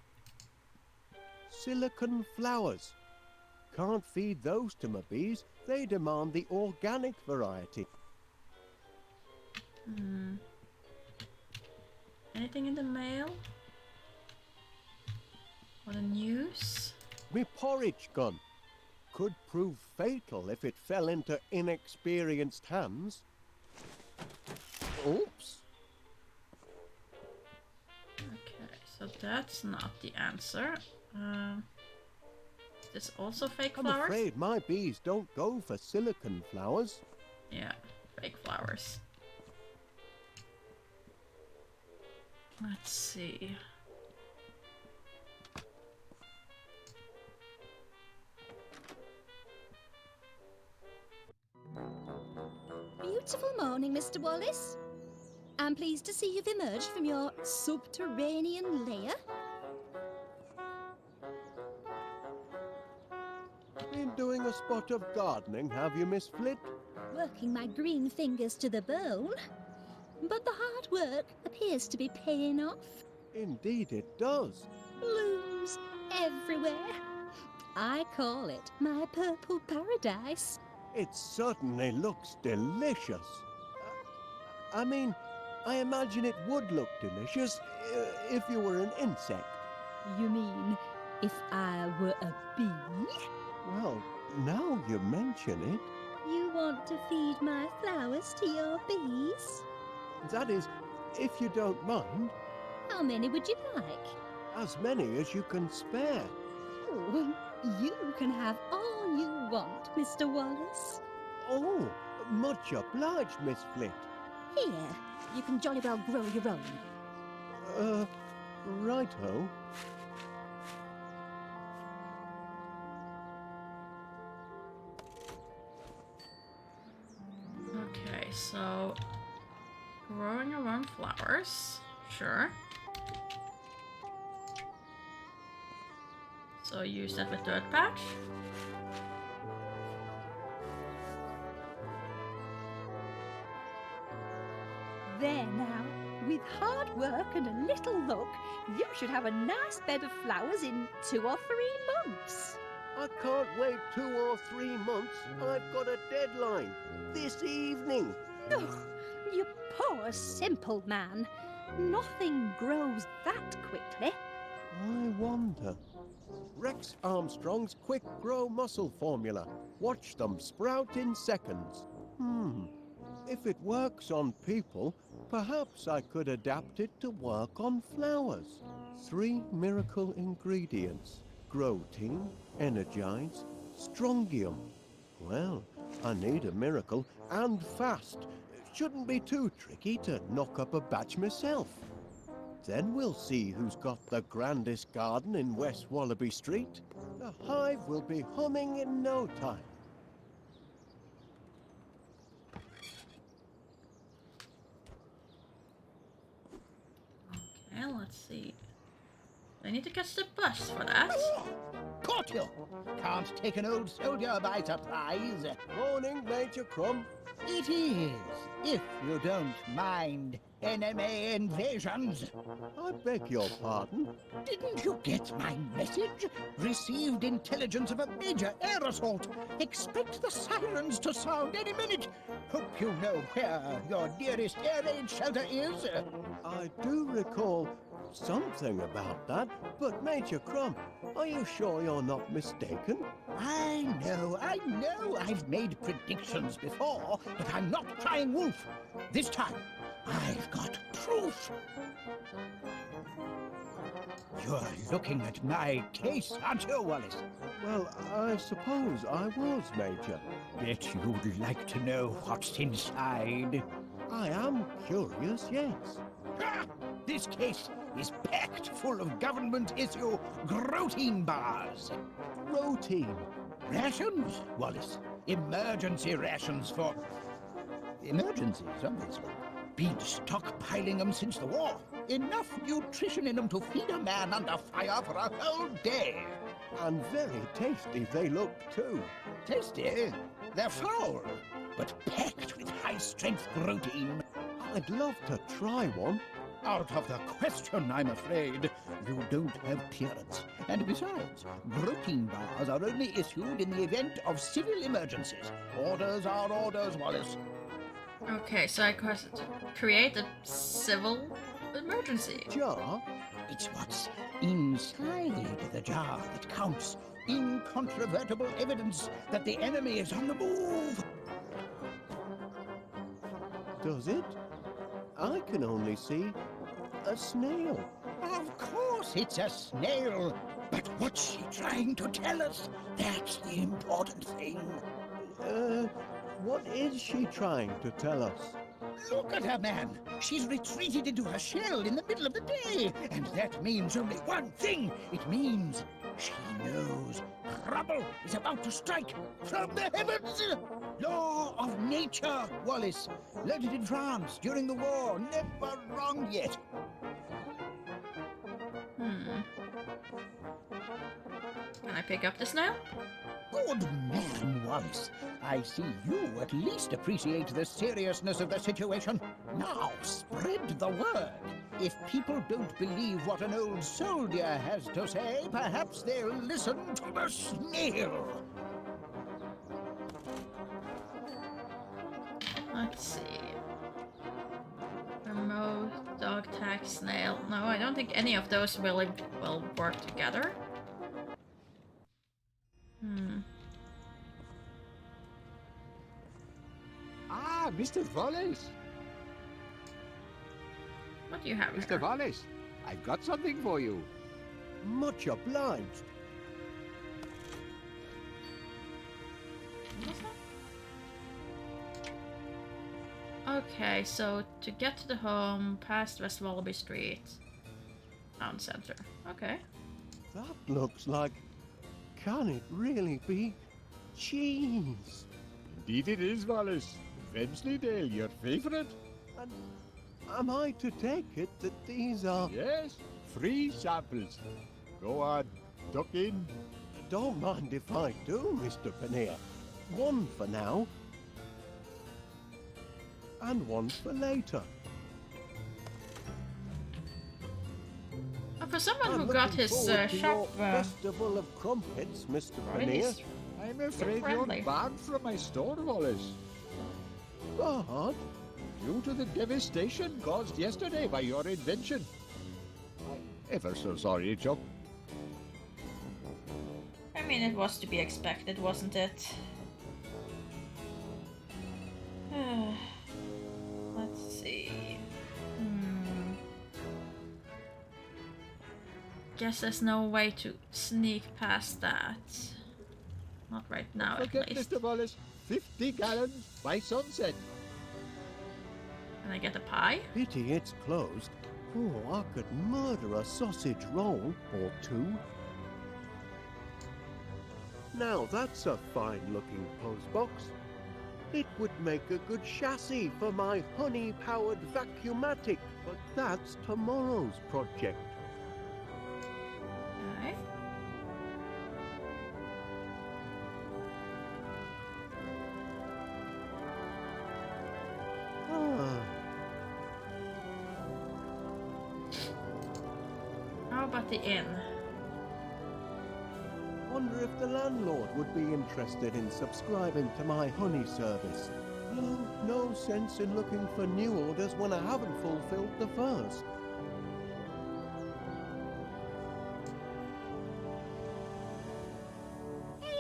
Speaker 2: Silicon flowers. Can't feed those to my bees. They demand the organic variety.
Speaker 1: Anything in the mail? Or the news?
Speaker 2: Me porridge gun. Could prove fatal if it fell into inexperienced hands. Oops.
Speaker 1: Okay, so that's not the answer. Is this also fake
Speaker 2: I'm
Speaker 1: flowers?
Speaker 2: afraid my bees don't go for silicon flowers.
Speaker 1: Yeah, fake flowers. Let's see.
Speaker 3: Beautiful morning, Mr. Wallace. I'm pleased to see you've emerged from your subterranean lair.
Speaker 2: Been doing a spot of gardening, have you, Miss Flit?
Speaker 3: Working my green fingers to the bone. But the hard work appears to be paying off.
Speaker 2: Indeed it does.
Speaker 3: Blooms everywhere. I call it my purple paradise.
Speaker 2: It certainly looks delicious. I mean, I imagine it would look delicious if you were an insect.
Speaker 3: You mean if I were a bee?
Speaker 2: Well, now you mention it,
Speaker 3: You want to feed my flowers to your bees?
Speaker 2: that is, if you don't mind,
Speaker 3: How many would you like?
Speaker 2: as many as you can spare.
Speaker 3: Oh, you can have all you want, Mr. Wallace.
Speaker 2: Oh, much obliged, Miss Flit.
Speaker 3: Here, you can jolly well grow your own.
Speaker 2: Righto.
Speaker 1: Okay, so growing your own flowers, sure. So use that with dirt patch.
Speaker 3: There now, with hard work and a little luck, you should have a nice bed of flowers in 2 or 3 months.
Speaker 2: I can't wait 2 or 3 months. I've got a deadline. This evening.
Speaker 3: Ugh, you poor simple man. Nothing grows that quickly.
Speaker 2: I wonder. Rex Armstrong's quick grow muscle formula. Watch them sprout in seconds. If it works on people, perhaps I could adapt it to work on flowers. 3 miracle ingredients. Grow-team, Energize, Strongium. Well, I need a miracle, and fast. Shouldn't be too tricky to knock up a batch myself. Then we'll see who's got the grandest garden in West Wallaby Street. The hive will be humming in no time.
Speaker 1: Okay, let's see. I need to catch the bus for that.
Speaker 5: Caught you! Can't take an old soldier by surprise.
Speaker 2: Morning, Major Crumb.
Speaker 5: It is, if you don't mind enemy invasions.
Speaker 2: I beg your pardon.
Speaker 5: Didn't you get my message? Received intelligence of a major air assault. Expect the sirens to sound any minute. Hope you know where your nearest air raid shelter is.
Speaker 2: I do recall something about that, but Major Crumb, are you sure you're not mistaken?
Speaker 5: I know. I've made predictions before, but I'm not crying wolf. This time, I've got proof. You're looking at my case, aren't you, Wallace?
Speaker 2: Well, I suppose I was, Major.
Speaker 5: Bet you'd like to know what's inside.
Speaker 2: I am curious, yes.
Speaker 5: Ha! This case is packed full of government-issue protein bars.
Speaker 2: Protein.
Speaker 5: Rations, Wallace. Emergency rations for... emergencies, obviously. Been stockpiling them since the war. Enough nutrition in them to feed a man under fire for a whole day.
Speaker 2: And very tasty they look, too.
Speaker 5: Tasty? They're foul, but packed with high-strength protein.
Speaker 2: I'd love to try one.
Speaker 5: Out of the question, I'm afraid. You don't have clearance. And besides, protein bars are only issued in the event of civil emergencies. Orders are orders, Wallace.
Speaker 1: Okay, so I could create a civil emergency.
Speaker 2: Jar?
Speaker 5: It's what's inside the jar that counts. Incontrovertible evidence that the enemy is on the move.
Speaker 2: Does it? I can only see a snail.
Speaker 5: Of course it's a snail. But what's she trying to tell us? That's the important thing.
Speaker 2: What is she trying to tell us?
Speaker 5: Look at her, man. She's retreated into her shell in the middle of the day. And that means only one thing. It means she knows trouble is about to strike from the heavens. Law of nature, Wallace. Learned it in France during the war. Never wrong yet.
Speaker 1: Can I pick up the snail?
Speaker 5: Good man, Wallace. I see you at least appreciate the seriousness of the situation. Now, spread the word. If people don't believe what an old soldier has to say, perhaps they'll listen to the snail.
Speaker 1: Let's see. Remote, dog tag, snail. No, I don't think any of those really will work together.
Speaker 6: Ah, Mr. Wallace.
Speaker 1: What do you have
Speaker 6: Mr.
Speaker 1: here?
Speaker 6: Wallace, I've got something for you.
Speaker 2: Much obliged.
Speaker 1: What's that? Okay, so to get to the home, past West Wallaby Street, town center. Okay.
Speaker 2: That looks like... Can it really be cheese?
Speaker 6: Indeed it is, Wallace. Wensleydale, your favorite?
Speaker 2: And am I to take it that these are...
Speaker 6: Yes, free samples. Go on, duck in.
Speaker 2: Don't mind if I do, Mr. Paneer. One for now. And one for later.
Speaker 1: Oh, for someone
Speaker 2: I'm
Speaker 1: who got
Speaker 2: looking
Speaker 1: his
Speaker 2: forward to
Speaker 1: shop
Speaker 2: your Festival of Crumpets, Mr.
Speaker 1: really
Speaker 2: Paneer.
Speaker 6: I'm afraid
Speaker 1: friendly.
Speaker 6: you're banned from my store, Wallace.
Speaker 2: But
Speaker 6: Due to the devastation caused yesterday by your invention. I'm ever so sorry, Chuck.
Speaker 1: I mean, it was to be expected, wasn't it? Let's see. Guess there's no way to sneak past that. Not right now, at
Speaker 6: Forget,
Speaker 1: least.
Speaker 6: Mr. Wallace. 50 gallons by sunset.
Speaker 1: Can I get a pie?
Speaker 2: pity it's closed. Oh, I could murder a sausage roll or two. Now that's a fine-looking postbox. It would make a good chassis for my honey-powered vacuumatic, but that's tomorrow's project.
Speaker 1: Alright.
Speaker 2: Ah,
Speaker 1: How about the inn?
Speaker 2: wonder if the landlord would be interested in subscribing to my honey service. No sense in looking for new orders when I haven't fulfilled the first.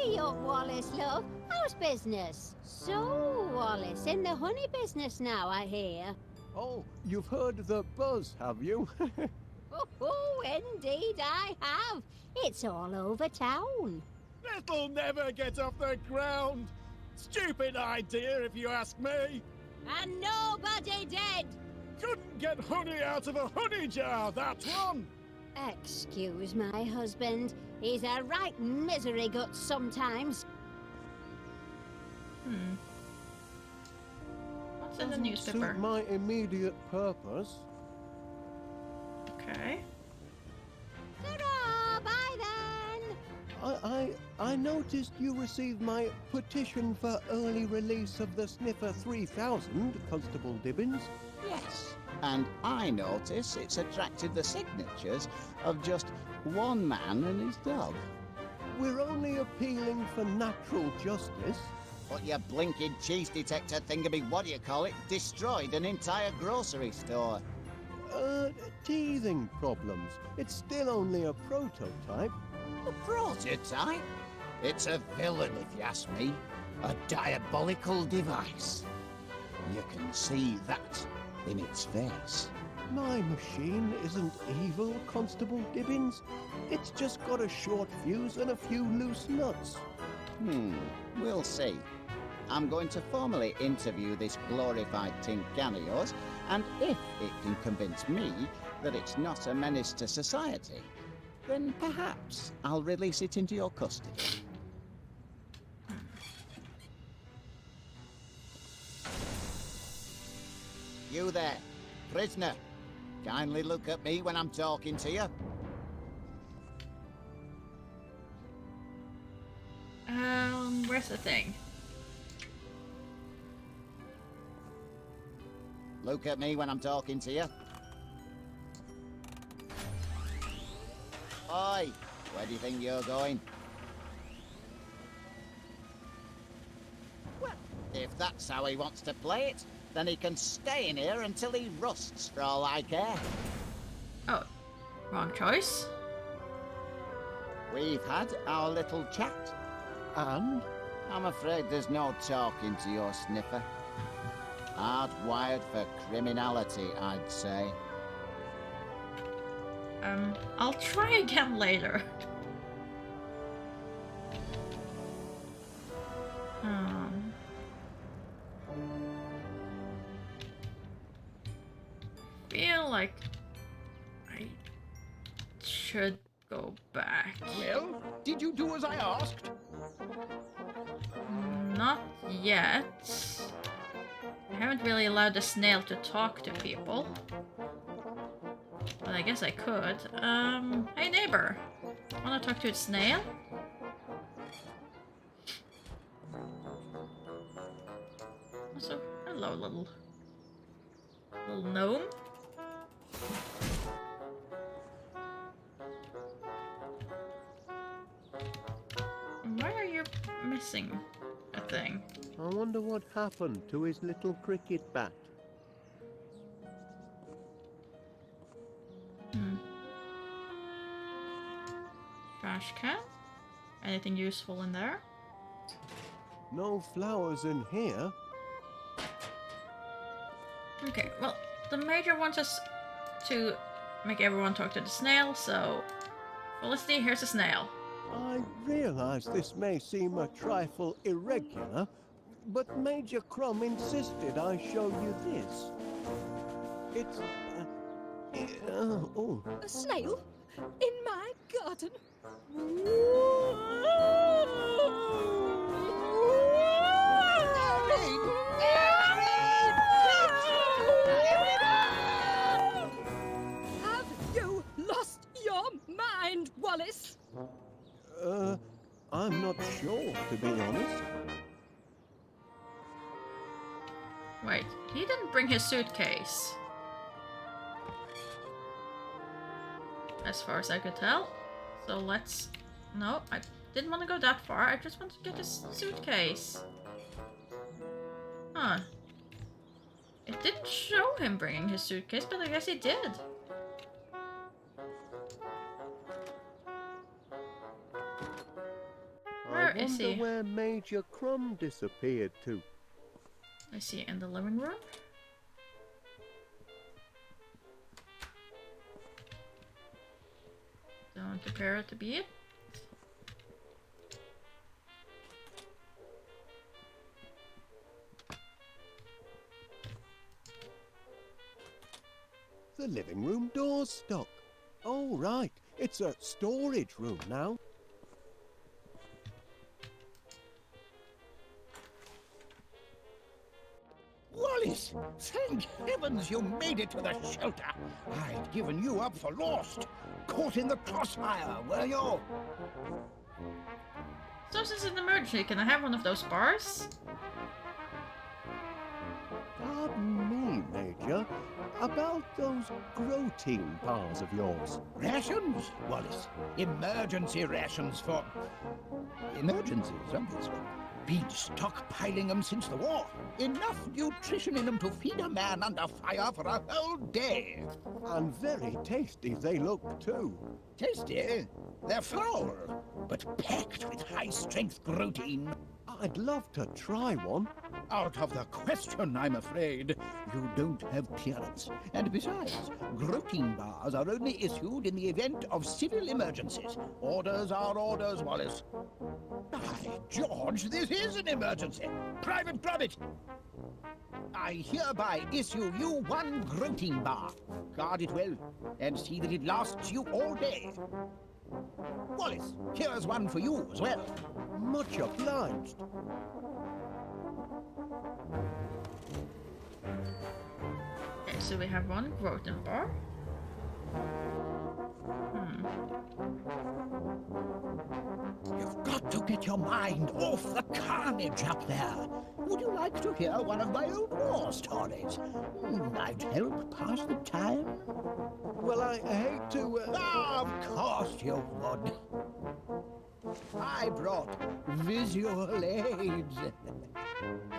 Speaker 7: Giddy up, Wallace, love. How's business? So, Wallace, in the honey business now, I hear.
Speaker 2: Oh, you've heard the buzz, have you?
Speaker 7: Oh, indeed I have. It's all over town.
Speaker 6: That'll never get off the ground. Stupid idea, if you ask me.
Speaker 7: And nobody dead.
Speaker 6: Couldn't get honey out of a honey jar, that one.
Speaker 7: Excuse my husband. He's a right misery gut sometimes.
Speaker 1: What's in the
Speaker 2: Doesn't
Speaker 1: newspaper?
Speaker 2: suit my immediate purpose.
Speaker 1: Okay.
Speaker 7: Ta-ra, bye then.
Speaker 2: I noticed you received my petition for early release of the Sniffer 3000, Constable Dibbins.
Speaker 8: Yes, and I notice it's attracted the signatures of just one man and his dog.
Speaker 2: We're only appealing for natural justice.
Speaker 8: But your blinking cheese detector thingamy, what do you call it, destroyed an entire grocery store.
Speaker 2: Teething problems. It's still only a prototype.
Speaker 8: A prototype? It's a villain, if you ask me. A diabolical device. You can see that in its face.
Speaker 2: My machine isn't evil, Constable Dibbins. It's just got a short fuse and a few loose nuts.
Speaker 8: We'll see. I'm going to formally interview this glorified tin can of yours, and if it can convince me that it's not a menace to society, then perhaps I'll release it into your custody. You there, prisoner. Kindly look at me when I'm talking to you.
Speaker 1: Where's the thing?
Speaker 8: Look at me when I'm talking to you. Oi, where do you think you're going? Well, if that's how he wants to play it, then he can stay in here until he rusts, for all I care.
Speaker 1: Oh, wrong choice.
Speaker 8: We've had our little chat.
Speaker 2: And?
Speaker 8: I'm afraid there's no talking to your sniffer. Hardwired for criminality, I'd say.
Speaker 1: I'll try again later. Feel like I should go back.
Speaker 6: Well, did you do as I asked?
Speaker 1: Not yet. I haven't really allowed the snail to talk to people. But I guess I could. Hey neighbor. Wanna talk to a snail? Also, hello little gnome. Why are you missing a thing?
Speaker 2: I wonder what happened to his little cricket bat.
Speaker 1: Trash can? Anything useful in there?
Speaker 2: No flowers in here.
Speaker 1: Okay, well, the major wants us to make everyone talk to the snail, so Felicity, here's a snail.
Speaker 2: I realize this may seem a trifle irregular, but Major Crumb insisted I show you this. It's... oh.
Speaker 3: A snail? In my garden? Have you lost your mind, Wallace?
Speaker 2: I'm not sure, to be honest.
Speaker 1: Wait, he didn't bring his suitcase. As far as I could tell. So let's... No, I didn't want to go that far. I just want to get his suitcase. Huh. It didn't show him bringing his suitcase, but I guess he did. Where
Speaker 2: I
Speaker 1: is
Speaker 2: wonder
Speaker 1: he?
Speaker 2: where Major Crumb disappeared to.
Speaker 1: Is he in the living room? Don't appear to be it.
Speaker 2: The living room door's stuck. Oh, right. It's a storage room now.
Speaker 6: Wallace! Thank heavens you made it to the shelter! I'd given you up for lost. Caught in the crossfire, were you?
Speaker 1: So this is an emergency. Can I have one of those bars?
Speaker 2: Pardon me, Major. About those protein bars of yours.
Speaker 6: Rations, Wallace. Emergency rations for... emergencies, obviously. Been stockpiling them since the war. Enough nutrition in them to feed a man under fire for a whole day.
Speaker 2: And very tasty they look, too.
Speaker 6: Tasty? They're foul, but packed with high-strength protein.
Speaker 2: I'd love to try one.
Speaker 6: Out of the question, I'm afraid. You don't have clearance. And besides, protein bars are only issued in the event of civil emergencies. Orders are orders, Wallace. By George, this is an emergency. Private Gromit! I hereby issue you one protein bar. Guard it well, and see that it lasts you all day. Wallace, here's one for you as well.
Speaker 2: Much obliged.
Speaker 1: Okay, so we have one protein bar.
Speaker 6: You've got to get your mind off the carnage up there. Would you like to hear one of my old war stories? Might help pass the time.
Speaker 2: Well, I hate to...
Speaker 6: Of course you would. I brought visual aids.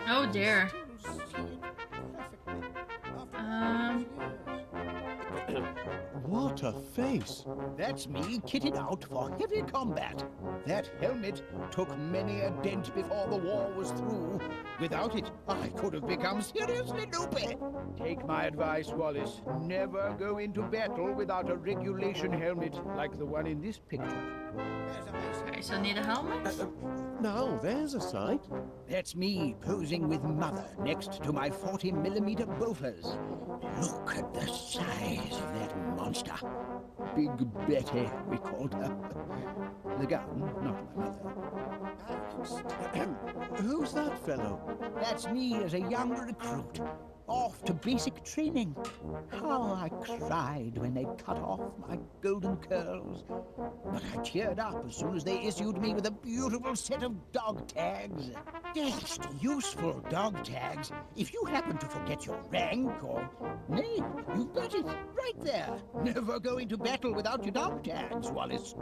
Speaker 1: Oh dear.
Speaker 2: What a face.
Speaker 6: That's me kitted out for heavy combat. That helmet took many a dent before the war was through. Without it, I could have become seriously loopy. Take my advice, Wallace. Never go into battle without a regulation helmet like the one in this picture.
Speaker 1: Okay, so need a helmet?
Speaker 2: Now, there's a sight.
Speaker 6: That's me posing with Mother next to my 40mm Bofors. Look at the size of that monster. Big Betty, we called her. The gun, not my mother.
Speaker 2: Who's that fellow?
Speaker 6: That's me as a young recruit, off to basic training. How I cried when they cut off my golden curls. But I cheered up as soon as they issued me with a beautiful set of dog tags. Dashed useful dog tags if you happen to forget your rank or... Nay, you've got it, right there. Never go into battle without your dog tags, Wallace.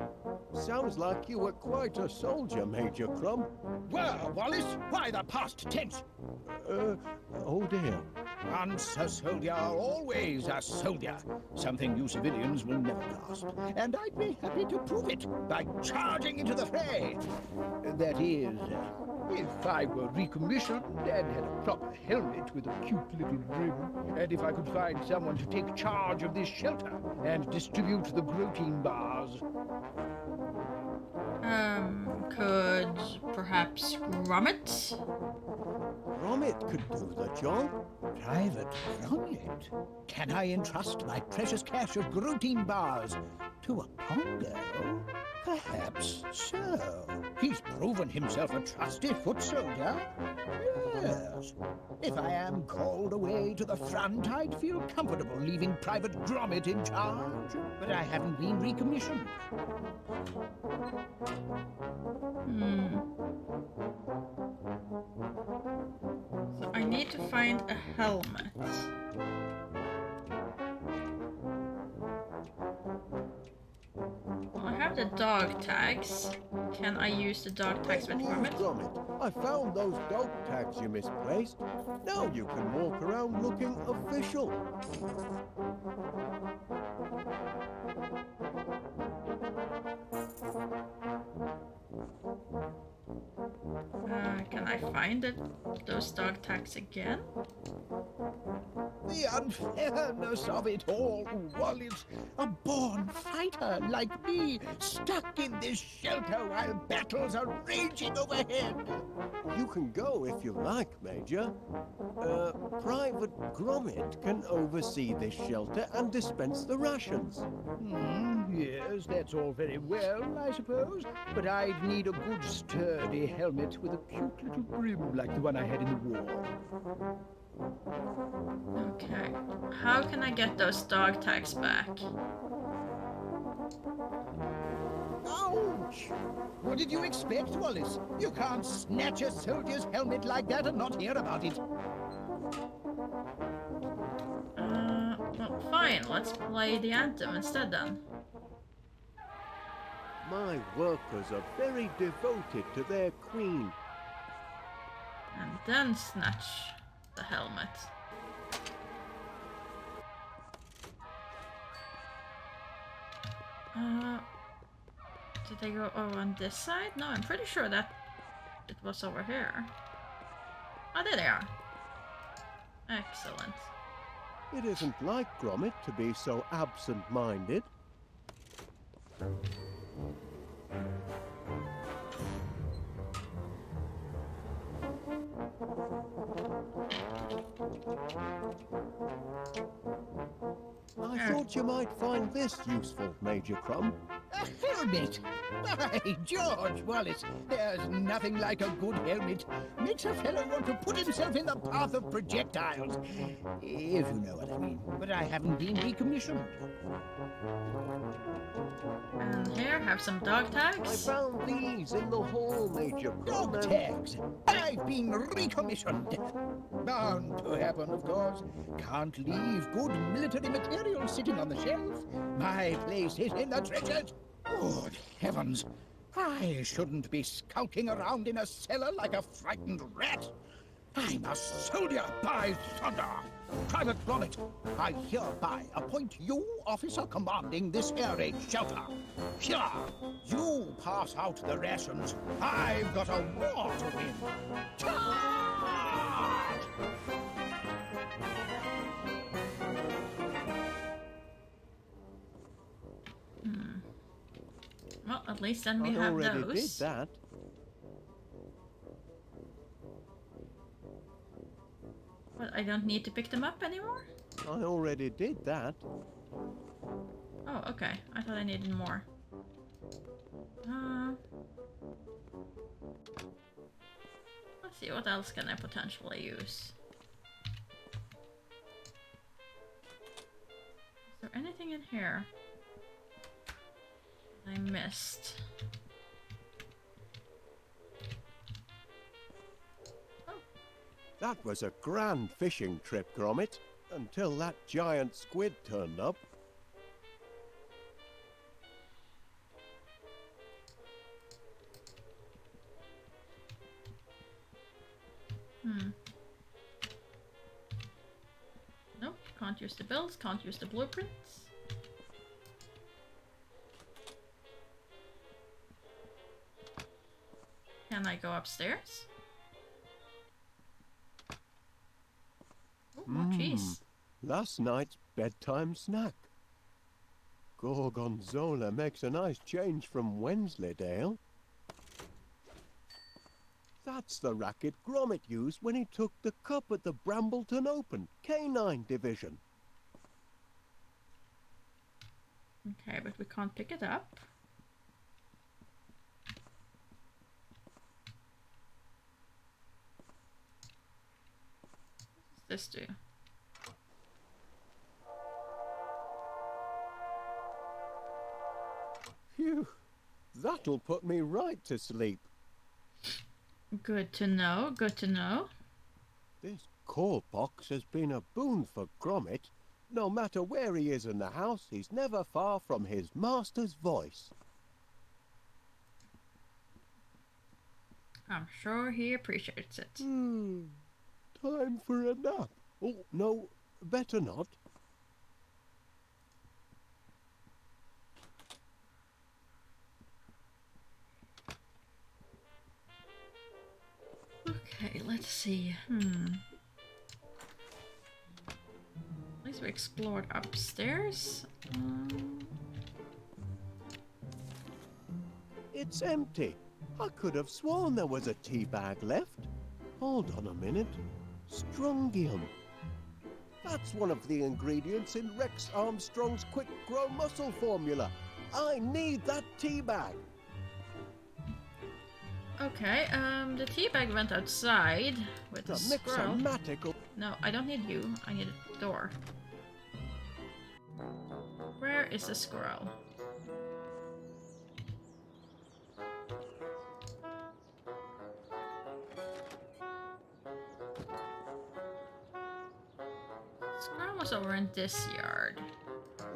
Speaker 2: Sounds like you were quite a soldier, Major Crumb.
Speaker 6: Well, Wallace, why the past tense?
Speaker 2: Oh dear.
Speaker 6: Once a soldier, always a soldier. Something you civilians will never grasp. And I'd be happy to prove it by charging into the fray. That is, if I were recommissioned and had a proper helmet with a cute little brim, and if I could find someone to take charge of this shelter and distribute the protein bars.
Speaker 1: Could perhaps Gromit?
Speaker 2: Gromit could do the job.
Speaker 6: Private Gromit? Can I entrust my precious cache of protein bars to a Pongo? Perhaps so. He's proven himself a trusty foot soldier. Yes. If I am called away to the front, I'd feel comfortable leaving Private Gromit in charge. But I haven't been recommissioned.
Speaker 1: So I need to find a helmet. Well, I have the dog tags. Can I use the dog tags with Gromit?
Speaker 2: Gromit, I found those dog tags you misplaced. Now you can walk around looking official.
Speaker 1: find those dog tags again?
Speaker 6: The unfairness of it all, Wallace. A born fighter like me, stuck in this shelter while battles are raging overhead.
Speaker 2: You can go if you like, Major. Private Gromit can oversee this shelter and dispense the rations.
Speaker 6: Yes, that's all very well, I suppose. But I'd need a good sturdy helmet with a cute little brim like the one I had in the war.
Speaker 1: Okay. How can I get those dog tags back?
Speaker 6: Ouch! What did you expect, Wallace? You can't snatch a soldier's helmet like that and not hear about it.
Speaker 1: Well, fine. Let's play the anthem instead then.
Speaker 2: My workers are very devoted to their queen.
Speaker 1: And then snatch the helmet. Did they go over on this side? No, I'm pretty sure that it was over here. Oh, there they are. Excellent.
Speaker 2: It isn't like Gromit to be so absent-minded. I thought you might find this useful, Major Crumb.
Speaker 6: A helmet! By George, Wallace, there's nothing like a good helmet. Makes a fellow want to put himself in the path of projectiles. If you know what I mean. But I haven't been recommissioned.
Speaker 1: And here, have some dog
Speaker 2: I
Speaker 1: tags.
Speaker 2: found these in the hall, Major Crumb.
Speaker 6: Dog tags! I've been recommissioned. Bound to happen, of course. Can't leave good military material sitting on the shelf. My place is in the trenches. Good heavens! I shouldn't be skulking around in a cellar like a frightened rat. I'm a soldier, by thunder! Private Gromit, I hereby appoint you officer commanding this air raid shelter. Here, you pass out the rations. I've got a war to win. Charge!
Speaker 1: Well, at least then we
Speaker 2: I
Speaker 1: have
Speaker 2: already
Speaker 1: those.
Speaker 2: did that.
Speaker 1: But I don't need to pick them up anymore?
Speaker 2: I already did that.
Speaker 1: Oh, okay. I thought I needed more. Let's see, what else can I potentially use? Is there anything in here I missed?
Speaker 2: That was a grand fishing trip, Gromit, until that giant squid turned up.
Speaker 1: Nope, can't use the bills, can't use the blueprints. Can I go upstairs? Oh, more cheese.
Speaker 2: Last night's bedtime snack. Gorgonzola makes a nice change from Wensleydale. That's the racket Gromit used when he took the cup at the Brambleton Open, Canine Division.
Speaker 1: Okay, but we can't pick it up. What does this do?
Speaker 2: Phew, that'll put me right to sleep.
Speaker 1: Good to know, good to know.
Speaker 2: This call box has been a boon for Gromit. No matter where he is in the house, he's never far from his master's voice.
Speaker 1: I'm sure he appreciates it.
Speaker 2: Time for a nap. Oh, no, better not.
Speaker 1: Okay. Let's see. At least we explored upstairs.
Speaker 2: It's empty. I could have sworn there was a tea bag left. Hold on a minute. Strongium. That's one of the ingredients in Rex Armstrong's Quick Grow Muscle formula. I need that tea bag.
Speaker 1: Okay, the tea bag went outside with the
Speaker 2: The
Speaker 1: squirrel.
Speaker 2: mixomatical.
Speaker 1: No, I don't need you. I need a door. Where is the squirrel? Squirrel was over in this yard.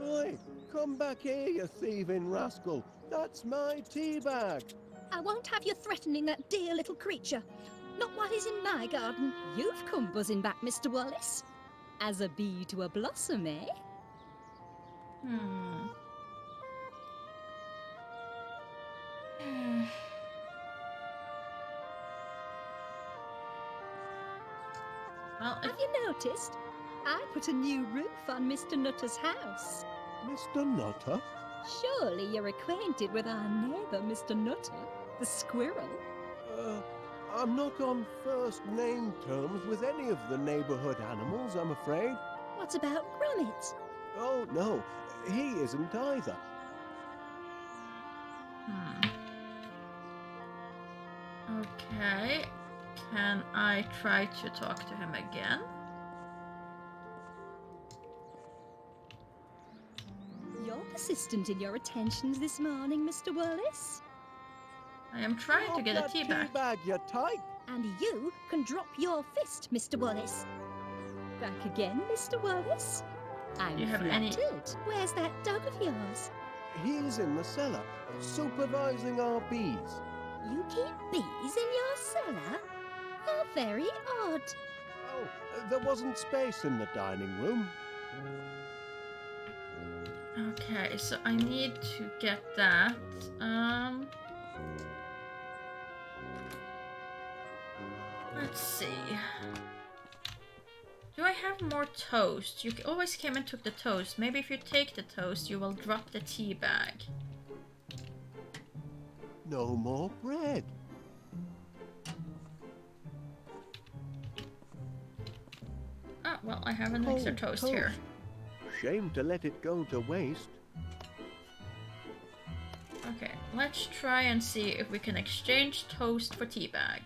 Speaker 2: Right, come back here, you thieving rascal. That's my tea bag.
Speaker 3: I won't have you threatening that dear little creature. Not while he's in my garden. You've come buzzing back, Mr. Wallace. As a bee to a blossom, eh?
Speaker 1: Well,
Speaker 3: Have you noticed? I put a new roof on Mr. Nutter's house.
Speaker 2: Mr. Nutter?
Speaker 3: Surely you're acquainted with our neighbour, Mr. Nutter, the squirrel.
Speaker 2: I'm not on first name terms with any of the neighborhood animals, I'm afraid.
Speaker 3: What about Gromit?
Speaker 2: Oh, no, he isn't either.
Speaker 1: Okay. Can I try to talk to him again?
Speaker 3: You're persistent in your attentions this morning, Mr. Wallace.
Speaker 1: I am trying to get a tea bag.
Speaker 2: Tea bag, you tyke.
Speaker 3: And you can drop your fist, Mr. Wallace. Back again, Mr. Wallace? I'm
Speaker 1: Do you have any-
Speaker 3: flattered. Where's that dog of yours?
Speaker 2: He's in the cellar, supervising our bees.
Speaker 3: You keep bees in your cellar? How very odd.
Speaker 2: Oh, there wasn't space in the dining room.
Speaker 1: Okay, so I need to get that. Let's see. Do I have more toast? You always came and took the toast. Maybe if you take the toast, you will drop the tea bag.
Speaker 2: No more bread.
Speaker 1: Ah, well, I have an extra toast here.
Speaker 2: Shame to let it go to waste.
Speaker 1: Okay, let's try and see if we can exchange toast for tea bag.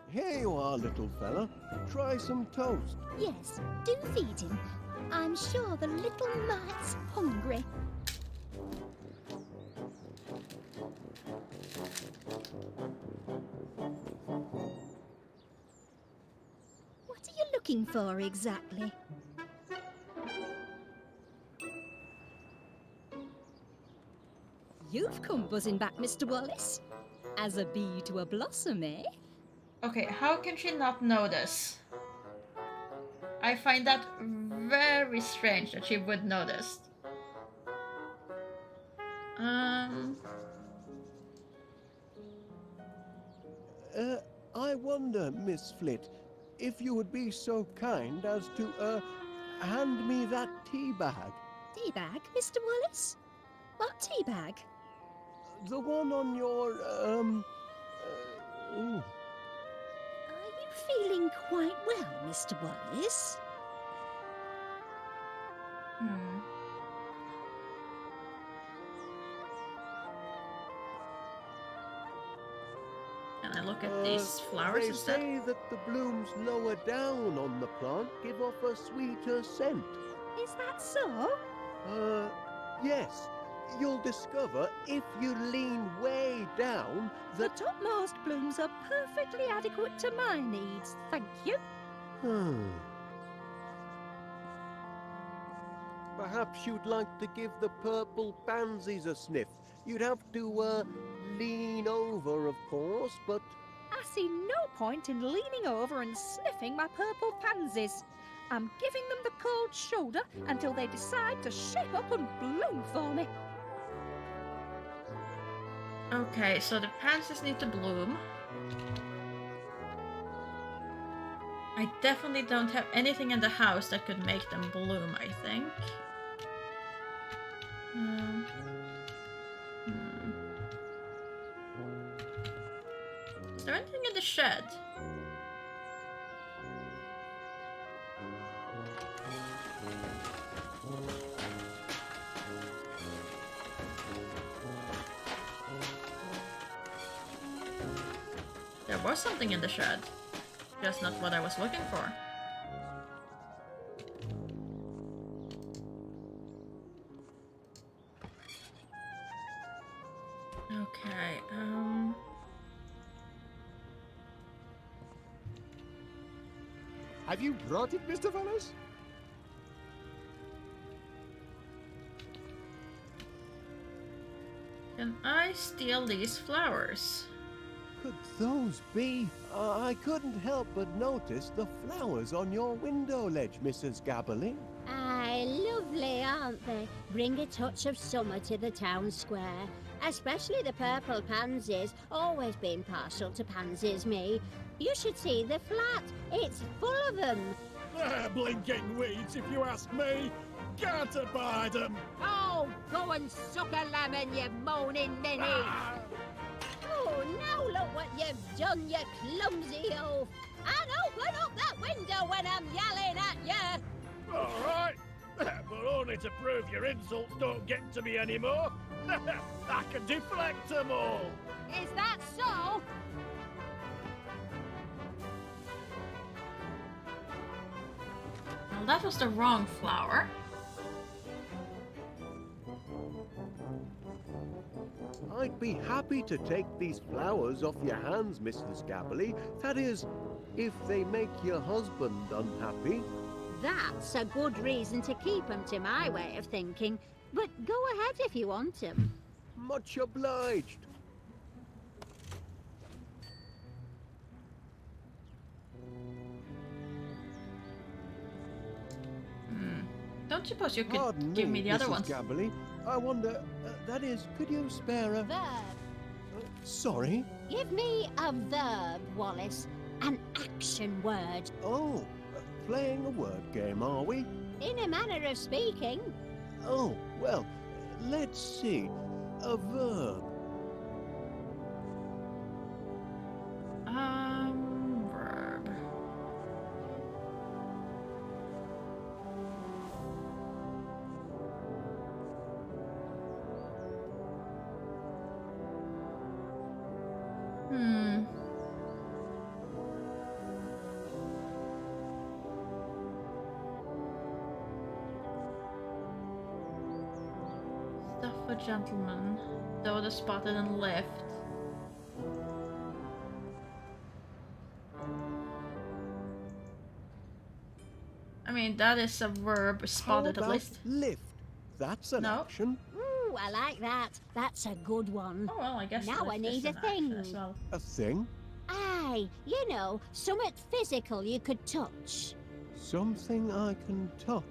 Speaker 2: Here you are, little fella. Try some toast.
Speaker 3: Yes, do feed him. I'm sure the little mite's hungry. What are you looking for exactly? You've come buzzing back, Mr. Wallace. As a bee to a blossom, eh?
Speaker 1: Okay, how can she not know this? I find that very strange that she would know this.
Speaker 2: I wonder, Miss Flit, if you would be so kind as to, hand me that tea bag.
Speaker 3: Tea bag, Mr. Wallace? What tea bag?
Speaker 2: The one on your, ooh.
Speaker 3: Are you feeling quite well, Mr. Wallace?
Speaker 1: Can I look at these flowers
Speaker 2: They
Speaker 1: instead?
Speaker 2: say that the blooms lower down on the plant give off a sweeter scent.
Speaker 3: Is that so?
Speaker 2: Yes. You'll discover if you lean way down
Speaker 3: The
Speaker 2: that...
Speaker 3: topmost blooms are perfectly adequate to my needs, thank you.
Speaker 2: Perhaps you'd like to give the purple pansies a sniff. You'd have to, lean over, of course, but...
Speaker 3: I see no point in leaning over and sniffing my purple pansies. I'm giving them the cold shoulder until they decide to shape up and bloom for me.
Speaker 1: Okay, so the pansies need to bloom. I definitely don't have anything in the house that could make them bloom, I think. Is there anything in the shed? There was something in the shed. Just not what I was looking for. Okay,
Speaker 5: Have you brought it, Mr. Wallace?
Speaker 1: can I steal these flowers?
Speaker 2: Could those be? I couldn't help but notice the flowers on your window ledge, Mrs. Gabberly.
Speaker 7: Aye, lovely, aren't they? Bring a touch of summer to the town square. Especially the purple pansies. Always been partial to pansies, me. You should see the flat. It's full of them.
Speaker 9: They're blinking weeds, if you ask me. Can't abide them.
Speaker 7: Oh, go and suck a lemon, you moaning ninny. Oh, now look what you've done, you clumsy oaf. And open up that window when I'm yelling at you.
Speaker 9: All right, but only to prove your insults don't get to me anymore. I can deflect them all.
Speaker 7: Is that so?
Speaker 1: Well, that was the wrong flower.
Speaker 2: I'd be happy to take these flowers off your hands, Mrs. Gabberly. That is, if they make your husband unhappy.
Speaker 7: That's a good reason to keep 'em, to my way of thinking. But go ahead if you want 'em.
Speaker 2: Much obliged.
Speaker 1: Don't suppose you could
Speaker 2: Pardon
Speaker 1: give me the other
Speaker 2: Mrs.
Speaker 1: ones?
Speaker 2: Gabberly. I wonder, that is, could you spare a...
Speaker 7: Verb.
Speaker 2: Sorry?
Speaker 7: Give me a verb, Wallace. An action word.
Speaker 2: Oh, playing a word game, are we?
Speaker 7: In a manner of speaking.
Speaker 2: Oh, well, let's see. A verb.
Speaker 1: Verb. Stuff for gentlemen. Though the spotted and left. I mean, that is a verb, spotted
Speaker 2: How
Speaker 1: at
Speaker 2: about
Speaker 1: least.
Speaker 2: lift? That's an
Speaker 1: No.
Speaker 2: action.
Speaker 7: Ooh, I like that. That's a good one.
Speaker 1: Oh, well, I guess
Speaker 7: Now
Speaker 1: lift
Speaker 7: I
Speaker 1: is
Speaker 7: need a
Speaker 1: an action as
Speaker 7: thing.
Speaker 1: well.
Speaker 2: A thing?
Speaker 7: Aye, you know, something physical you could touch.
Speaker 2: Something I can touch.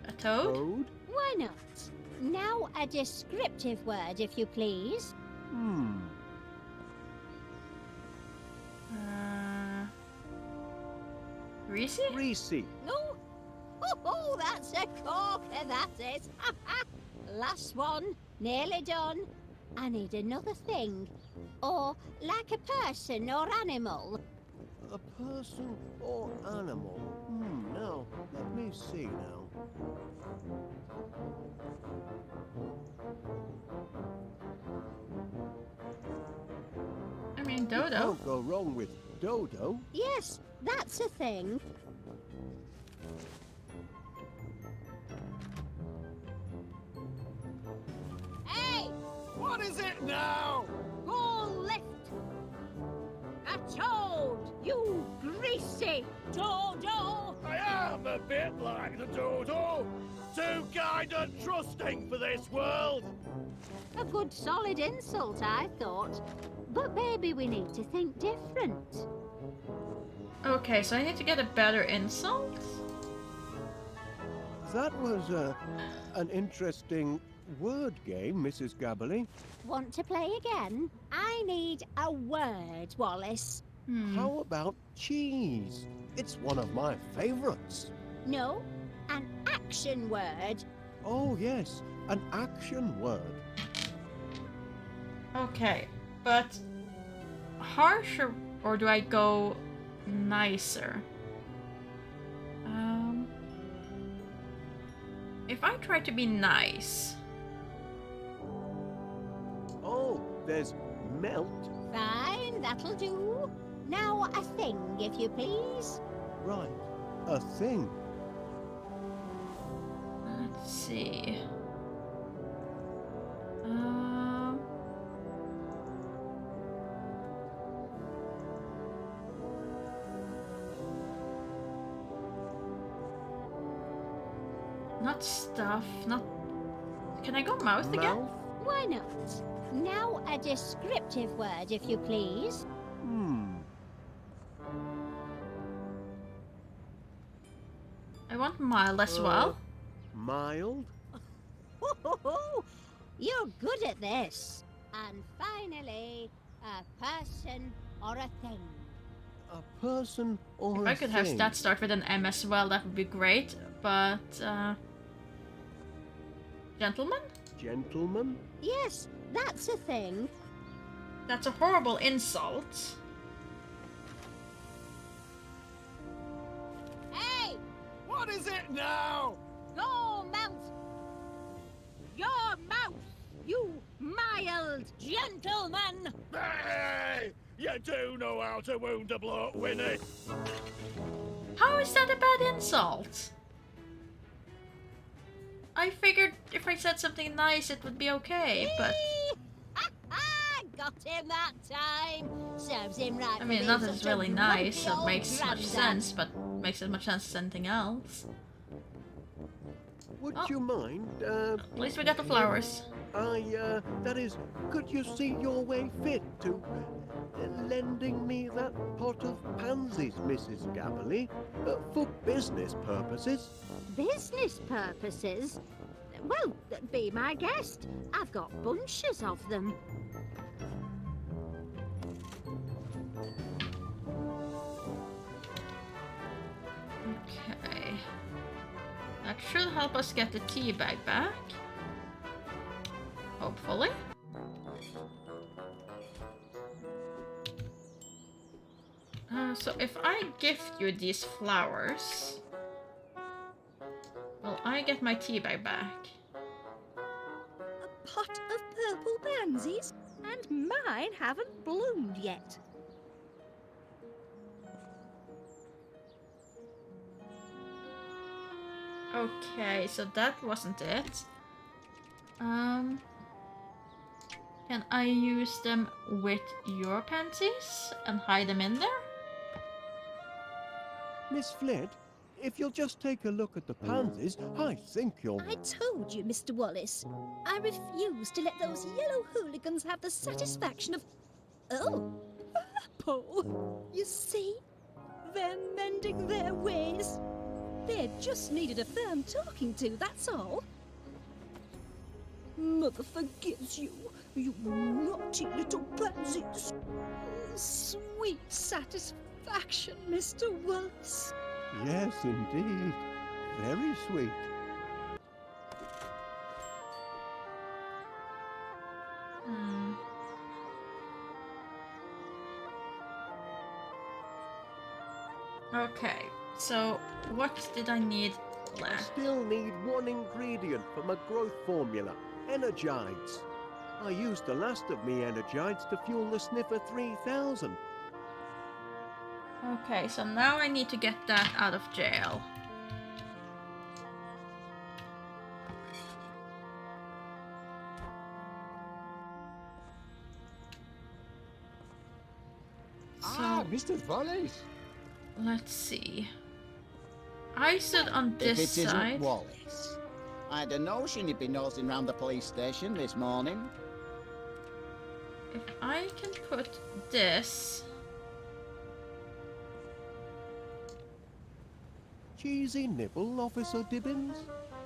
Speaker 1: A toad?
Speaker 2: Toad?
Speaker 7: Why not? Now a descriptive word, if you please.
Speaker 1: Greasy?
Speaker 2: Greasy.
Speaker 7: Oh, that's a corker, that is. Last one, nearly done. I need another thing. Or like a person or animal.
Speaker 2: A person or animal? Now, let me see now.
Speaker 1: I mean,
Speaker 2: You
Speaker 1: dodo.
Speaker 2: can't go wrong with dodo.
Speaker 7: Yes, that's a thing. Hey!
Speaker 9: What is it now?
Speaker 7: Go lift! A toad! You greasy dodo!
Speaker 9: I am a bit like the dodo. Too kind and trusting for this world.
Speaker 7: A good solid insult, I thought. But maybe we need to think different.
Speaker 1: Okay, so I need to get a better insult?
Speaker 2: That was an interesting word game, Mrs. Gabberly.
Speaker 7: Want to play again? I need a word, Wallace.
Speaker 2: How about cheese? It's one of my favorites.
Speaker 7: No, an action word.
Speaker 2: Oh, yes, an action word.
Speaker 1: Okay, but harsher, or do I go nicer? If I try to be nice.
Speaker 2: Oh, there's melt.
Speaker 7: Fine, that'll do. Now a thing, if you please.
Speaker 2: Right, a thing.
Speaker 1: Let's see. Not stuff, not... Can I go mouth again?
Speaker 7: Why not? Now a descriptive word, if you please.
Speaker 1: I want mild as well.
Speaker 2: Mild?
Speaker 7: You're good at this. And finally, a person or a thing.
Speaker 2: A person or
Speaker 1: If
Speaker 2: a
Speaker 1: I could have
Speaker 2: thing?
Speaker 1: that start with an M as well, that would be great. But, gentleman?
Speaker 2: Gentleman?
Speaker 7: Yes, that's a thing.
Speaker 1: That's a horrible insult.
Speaker 7: Hey!
Speaker 9: What is it now?
Speaker 7: Your mouth! Your mouth! You mild gentleman!
Speaker 9: Hey! You do know how to wound a bloke, Winnie.
Speaker 1: How is that a bad insult? I figured if I said something nice it would be okay, but...
Speaker 7: Got him that time! Serves him right.
Speaker 1: I mean, nothing is really nice, so it makes much sense, but makes as much sense as anything else.
Speaker 2: Would you mind,
Speaker 1: At least we got the flowers.
Speaker 2: that is, could you see your way fit to lending me that pot of pansies, Mrs. Gabberly, for business purposes?
Speaker 7: Business purposes? Well, be my guest. I've got bunches of them.
Speaker 1: Okay. That should help us get the tea bag back. Hopefully. So if I gift you these flowers, will I get my tea bag back?
Speaker 3: A pot of purple pansies? And mine haven't bloomed yet.
Speaker 1: Okay, so that wasn't it. Can I use them with your pansies and hide them in there?
Speaker 2: Miss Flint, if you'll just take a look at the pansies, I think you'll...
Speaker 3: I told you, Mr. Wallace. I refuse to let those yellow hooligans have the satisfaction of... Oh, purple. You see? They're mending their ways. They just needed a firm talking to, that's all. Mother forgives you, you naughty little pansies. Sweet satisfaction, Mr. Wallace.
Speaker 2: Yes, indeed. Very sweet.
Speaker 1: Okay, so what did I need
Speaker 2: I
Speaker 1: left?
Speaker 2: still need one ingredient for my growth formula, Energides. I used the last of me Energides to fuel the Sniffer 3000.
Speaker 1: Okay, so now I need to get that out of jail. So,
Speaker 5: Mr. Wallace.
Speaker 1: let's see. I stood on
Speaker 8: If
Speaker 1: this
Speaker 8: it
Speaker 1: side.
Speaker 8: isn't Wallace. I had a notion he'd be nosing round the police station this morning.
Speaker 1: If I can put this
Speaker 2: cheesy nibble, Officer Dibbins?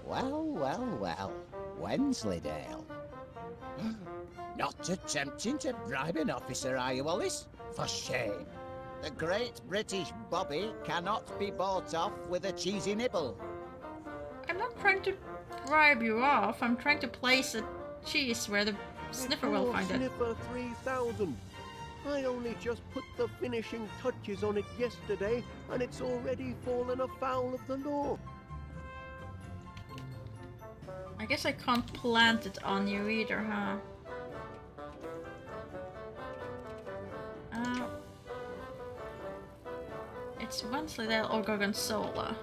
Speaker 8: Well, well, well. Wensleydale. Not attempting to bribe an officer, are you, Wallace? For shame. The great British Bobby cannot be bought off with a cheesy nibble.
Speaker 1: I'm not trying to bribe you off. I'm trying to place a cheese where the sniffer will find it.
Speaker 2: Sniffer 3000. I only just put the finishing touches on it yesterday, and it's already fallen afoul of the law.
Speaker 1: I guess I can't plant it on you either, huh? It's Wensleydale or Gorgonzola.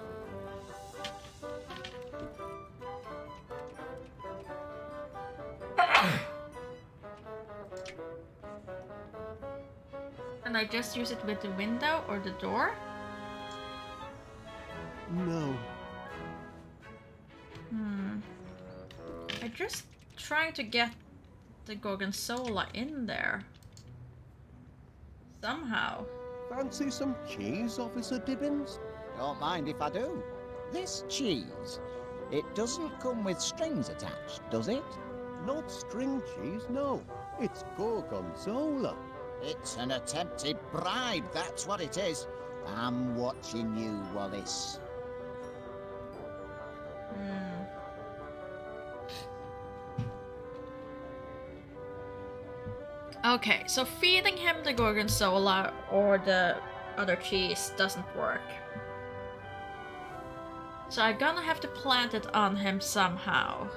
Speaker 1: And I just use it with the window or the door?
Speaker 2: No.
Speaker 1: I'm just trying to get the Gorgonzola in there. Somehow.
Speaker 2: Fancy some cheese, Officer Dibbins?
Speaker 8: Don't mind if I do. This cheese, it doesn't come with strings attached, does it?
Speaker 2: Not string cheese, no. It's Gorgonzola.
Speaker 8: It's an attempted bribe, that's what it is. I'm watching you, Wallace.
Speaker 1: Okay, so feeding him the Gorgonzola or the other cheese doesn't work. So I'm gonna have to plant it on him somehow.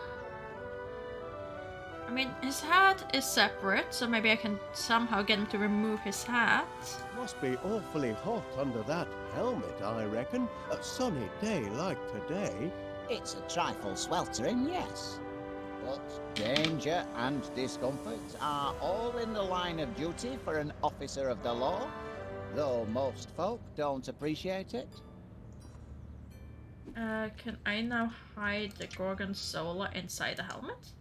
Speaker 1: I mean, his hat is separate, so maybe I can somehow get him to remove his hat.
Speaker 2: Must be awfully hot under that helmet, I reckon. A sunny day like today.
Speaker 8: It's a trifle sweltering, yes. But danger and discomfort are all in the line of duty for an officer of the law, though most folk don't appreciate it.
Speaker 1: Can I now hide the Gorgonzola inside the helmet?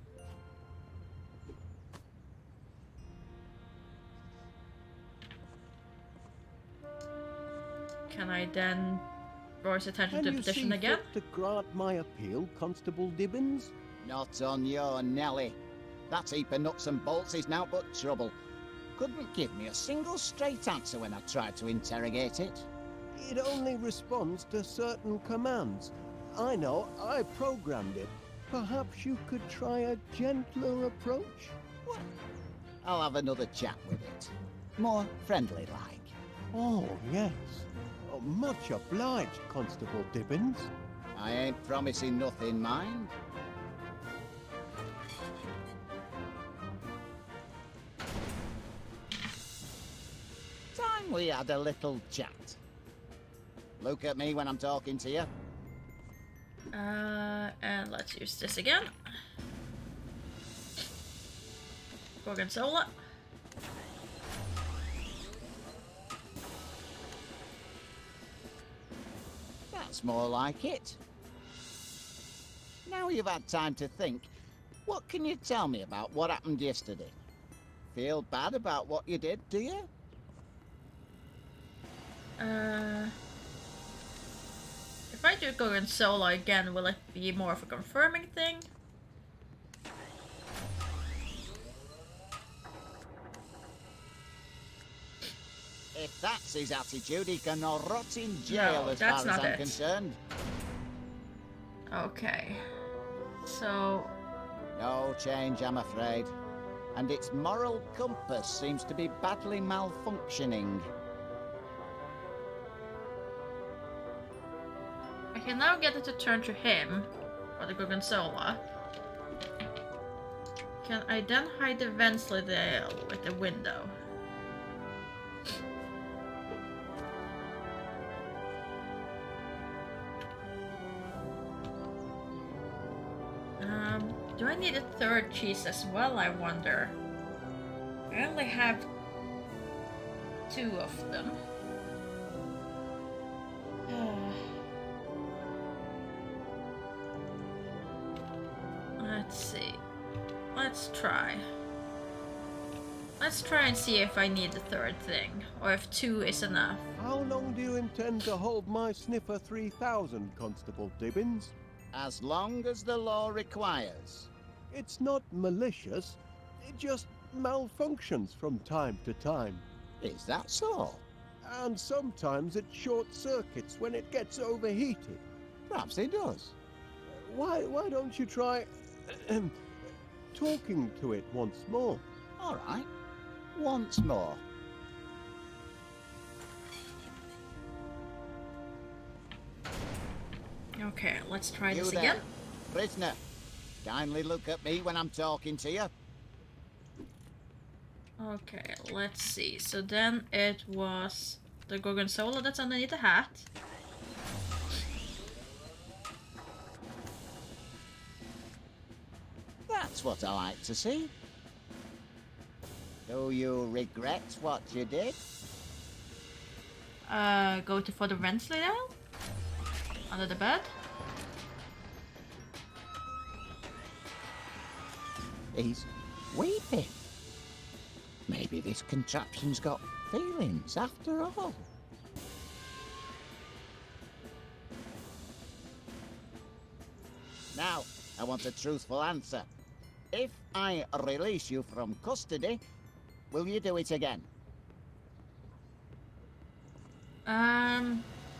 Speaker 1: Can I then draw his attention to the petition again?
Speaker 2: To grant my appeal, Constable Dibbins?
Speaker 8: Not on your Nelly. That heap of nuts and bolts is now but trouble. Couldn't give me a single straight answer when I tried to interrogate it.
Speaker 2: It only responds to certain commands. I know, I programmed it. Perhaps you could try a gentler approach?
Speaker 8: What? I'll have another chat with it. More friendly-like.
Speaker 2: Oh, yes. Oh, much obliged, Constable Dibbins.
Speaker 8: I ain't promising nothing, mind. Time we had a little chat. Look at me when I'm talking to you.
Speaker 1: And let's use this again. Gorgonzola.
Speaker 8: That's more like it. Now you've had time to think, what can you tell me about what happened yesterday? Feel bad about what you did, do you?
Speaker 1: If I do Gorgonzola again, will it be more of a confirming thing?
Speaker 8: If that's his attitude, he can rot in jail
Speaker 1: No,
Speaker 8: as far as
Speaker 1: that's not
Speaker 8: I'm
Speaker 1: it.
Speaker 8: concerned.
Speaker 1: Okay. So...
Speaker 8: No change, I'm afraid. And its moral compass seems to be badly malfunctioning.
Speaker 1: I can now get it to turn to him, or the Gorgonzola. Can I then hide the Wensleydale with the window? Do I need a third cheese as well, I wonder? I only have 2 of them. Let's see. Let's try. Let's try and see if I need the third thing, or if 2 is enough.
Speaker 2: How long do you intend to hold my Sniffer 3000, Constable Dibbins?
Speaker 8: As long as the law requires.
Speaker 2: It's not malicious. It just malfunctions from time to time.
Speaker 8: Is that so?
Speaker 2: And sometimes it short circuits when it gets overheated.
Speaker 8: Perhaps it does.
Speaker 2: Why don't you try talking to it once more?
Speaker 8: All right. Once more.
Speaker 1: Okay, let's try
Speaker 8: You
Speaker 1: this
Speaker 8: there,
Speaker 1: again.
Speaker 8: prisoner. Kindly look at me when I'm talking to you.
Speaker 1: Okay, let's see. So then it was the Gorgonzola that's underneath the hat.
Speaker 8: That's what I like to see. Do you regret what you did?
Speaker 1: Go to for the ventilator? Under the bed?
Speaker 8: He's weeping. Maybe this contraption's got feelings after all. Now, I want a truthful answer. If I release you from custody, will you do it again?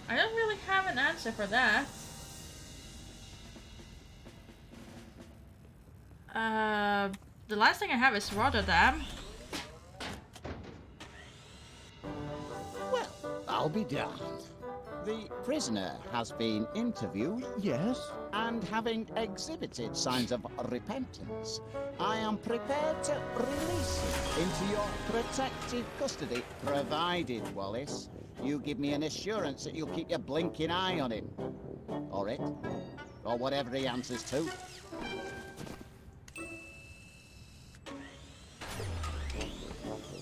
Speaker 1: I don't really have an answer for that. The last thing I have is Rotterdam.
Speaker 8: Well, I'll be damned. The prisoner has been interviewed.
Speaker 2: Yes?
Speaker 8: And having exhibited signs of repentance, I am prepared to release him into your protective custody, provided, Wallace, you give me an assurance that you'll keep your blinking eye on him. Or it. Or whatever he answers to.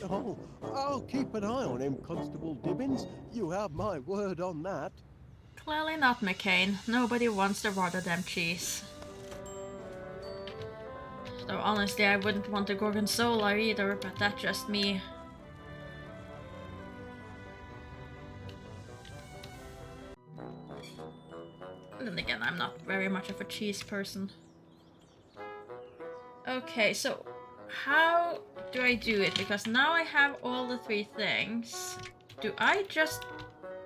Speaker 2: Oh, I'll keep an eye on him, Constable Dibbins. You have my word on that.
Speaker 1: Clearly not, McCain. Nobody wants the Rotterdam cheese. Though honestly, I wouldn't want the Gorgonzola either, but that's just me. And then again, I'm not very much of a cheese person. Okay, so how do I do it? Because now I have all the 3 things. Do I just...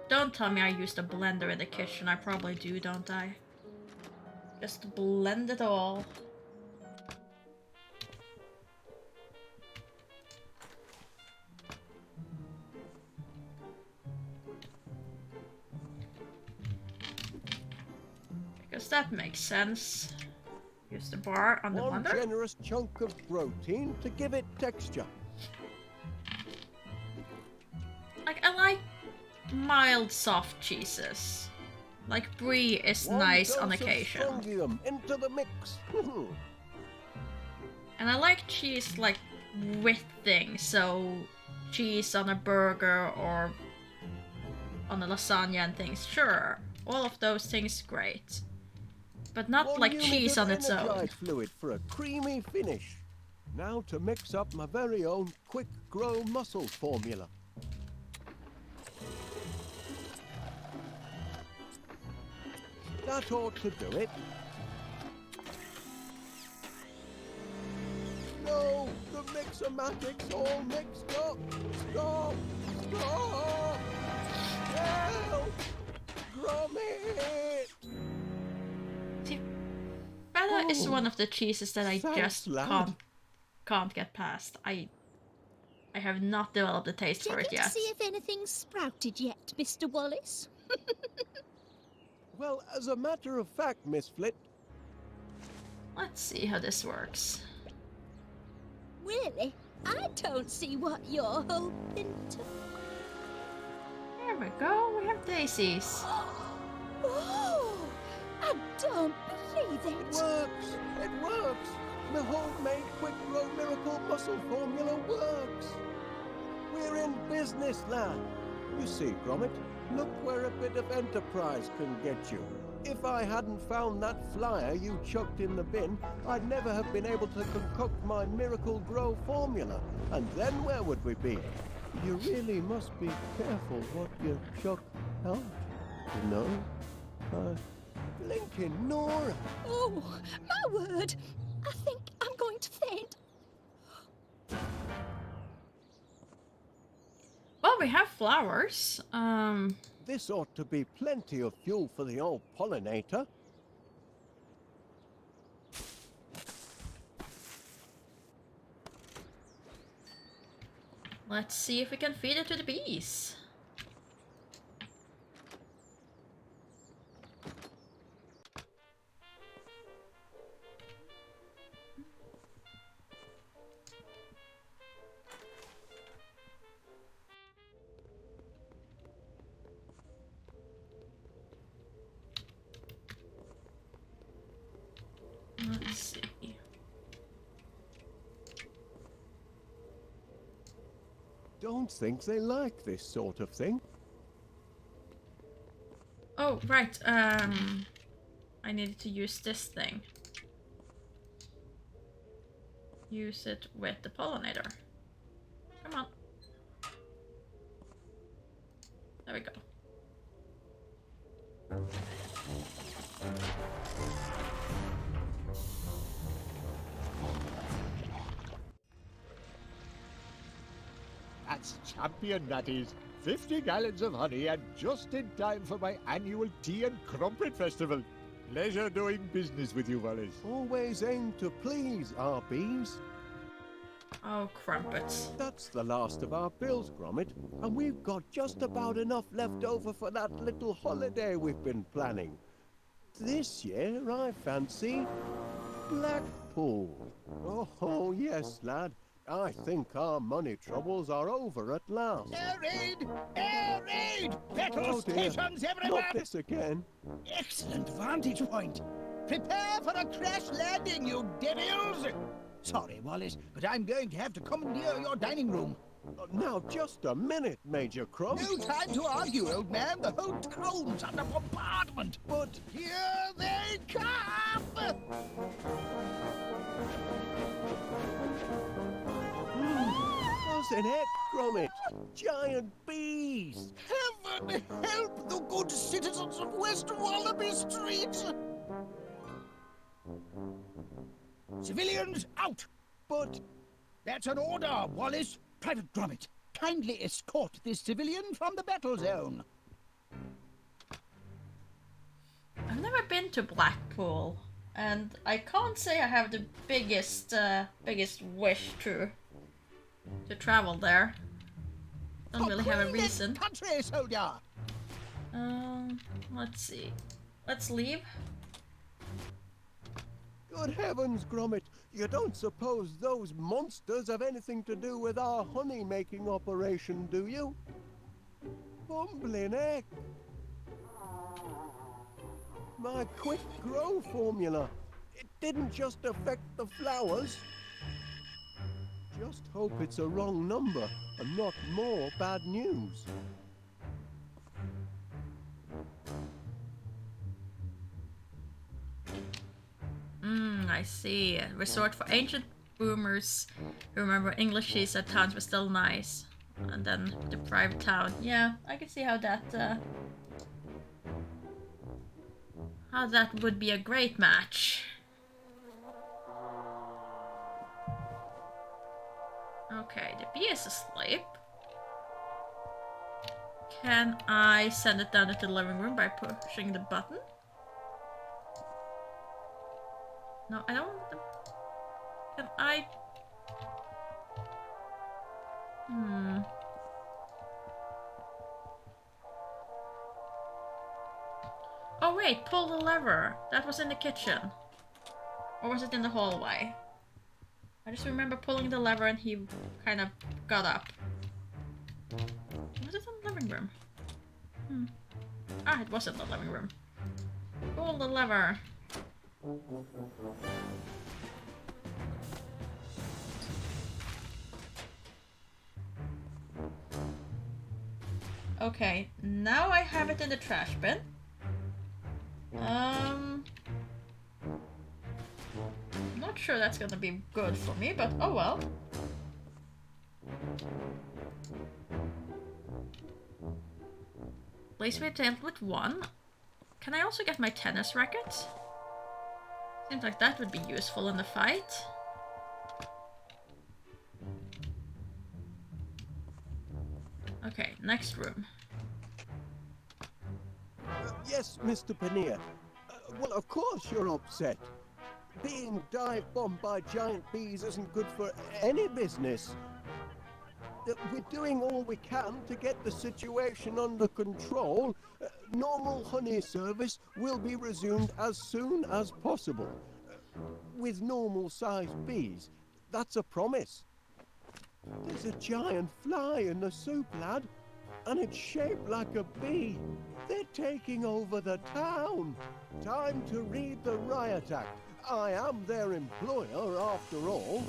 Speaker 1: Don't tell me I used a blender in the kitchen. I probably do, don't I? Just blend it all. Because that makes sense. Use the bar on the
Speaker 2: One
Speaker 1: blender.
Speaker 2: generous chunk of protein to give it texture.
Speaker 1: Like, I like mild soft cheeses. Like brie is nice on occasion.
Speaker 2: Strontium into the mix.
Speaker 1: And I like cheese like with things, so cheese on a burger or on a lasagna and things. Sure, all of those things great. But not
Speaker 2: One
Speaker 1: like
Speaker 2: unit
Speaker 1: cheese
Speaker 2: of
Speaker 1: on its own.
Speaker 2: energized fluid for a creamy finish. Now to mix up my very own quick grow muscle formula. That ought to do it. No, the mixomatic's all mixed up. Stop! Stop! Help! Gromit!
Speaker 1: See, feta is one of the cheeses that I
Speaker 2: thanks,
Speaker 1: just
Speaker 2: lad.
Speaker 1: can't get past. I have not developed a taste for it
Speaker 3: Checking to
Speaker 1: yet.
Speaker 3: see if anything's sprouted yet, Mr. Wallace.
Speaker 2: Well, as a matter of fact, Miss Flit,
Speaker 1: Let's see how this works.
Speaker 3: Really? I don't see what you're hoping to...
Speaker 1: There we go, we have daisies.
Speaker 3: Oh! I don't believe
Speaker 2: it
Speaker 3: it!
Speaker 2: works! It works! The homemade quick grow miracle muscle formula works! We're in business, lad. You see, Gromit, look where a bit of enterprise can get you. If I hadn't found that flyer you chucked in the bin, I'd never have been able to concoct my miracle grow formula. And then where would we be? You really must be careful what you chuck out, you know? Blinking Nora!
Speaker 3: Oh, my word! I think I'm going to faint.
Speaker 1: Well, we have flowers.
Speaker 2: This ought to be plenty of fuel for the old pollinator.
Speaker 1: Let's see if we can feed it to the bees. Let's see.
Speaker 2: Don't think they like this sort of thing.
Speaker 1: Oh, right. I needed to use this thing. Use it with the pollinator. Come on. There we go.
Speaker 5: That's champion, that is. 50 gallons of honey and just in time for my annual tea and crumpet festival. Pleasure doing business with you, Wallace.
Speaker 2: Always aim to please our bees.
Speaker 1: Oh, crumpets.
Speaker 2: That's the last of our bills, Gromit, and we've got just about enough left over for that little holiday we've been planning. This year, I fancy Blackpool. Oh, yes, lad. I think our money troubles are over at last.
Speaker 6: Air raid! Air raid! Battle
Speaker 2: Oh, dear.
Speaker 6: stations everywhere!
Speaker 2: Not this again.
Speaker 6: Excellent vantage point. Prepare for a crash landing, you devils! Sorry, Wallace, but I'm going to have to commandeer your dining room.
Speaker 2: Now, just a minute, Major Cross.
Speaker 6: No time to argue, old man. The whole town's under bombardment.
Speaker 2: But
Speaker 6: here they come!
Speaker 2: Wasn't it, Gromit? Giant bees!
Speaker 6: Heaven help the good citizens of West Wallaby Street! Civilians out!
Speaker 2: But
Speaker 6: that's an order, Wallace. Private Gromit, kindly escort this civilian from the battle zone.
Speaker 1: I've never been to Blackpool, and I can't say I have the biggest wish to travel there. Don't really have a reason.
Speaker 6: Country, soldier.
Speaker 1: Let's see. Let's leave.
Speaker 2: good heavens, Gromit, you don't suppose those monsters have anything to do with our honey-making operation, do you? Bumbling heck! My quick grow formula, it didn't just affect the flowers. Just hope it's a wrong number and not more bad news.
Speaker 1: I see. Resort for ancient boomers who remember English cheese at times was still nice. And then the private town. Yeah, I can see how that would be a great match. Okay, the bee is asleep. Can I send it down into the living room by pushing the button? No, I don't want them. Can I? Oh wait, pull the lever. That was in the kitchen. Or was it in the hallway? I just remember pulling the lever and he kind of got up. Was it in the living room? Ah, it was in the living room. Pull the lever. Okay, now I have it in the trash bin. Not sure that's gonna be good for me, but oh well. Place weight table with 1. Can I also get my tennis racket? Seems like that would be useful in the fight. Okay, next room.
Speaker 2: Yes, Mr. Paneer. Well, of course you're upset. Being dive-bombed by giant bees isn't good for any business. We're doing all we can to get the situation under control. Normal honey service will be resumed as soon as possible. With normal-sized bees. That's a promise. There's a giant fly in the soup, lad. And it's shaped like a bee. They're taking over the town. Time to read the riot act. I am their employer, after all.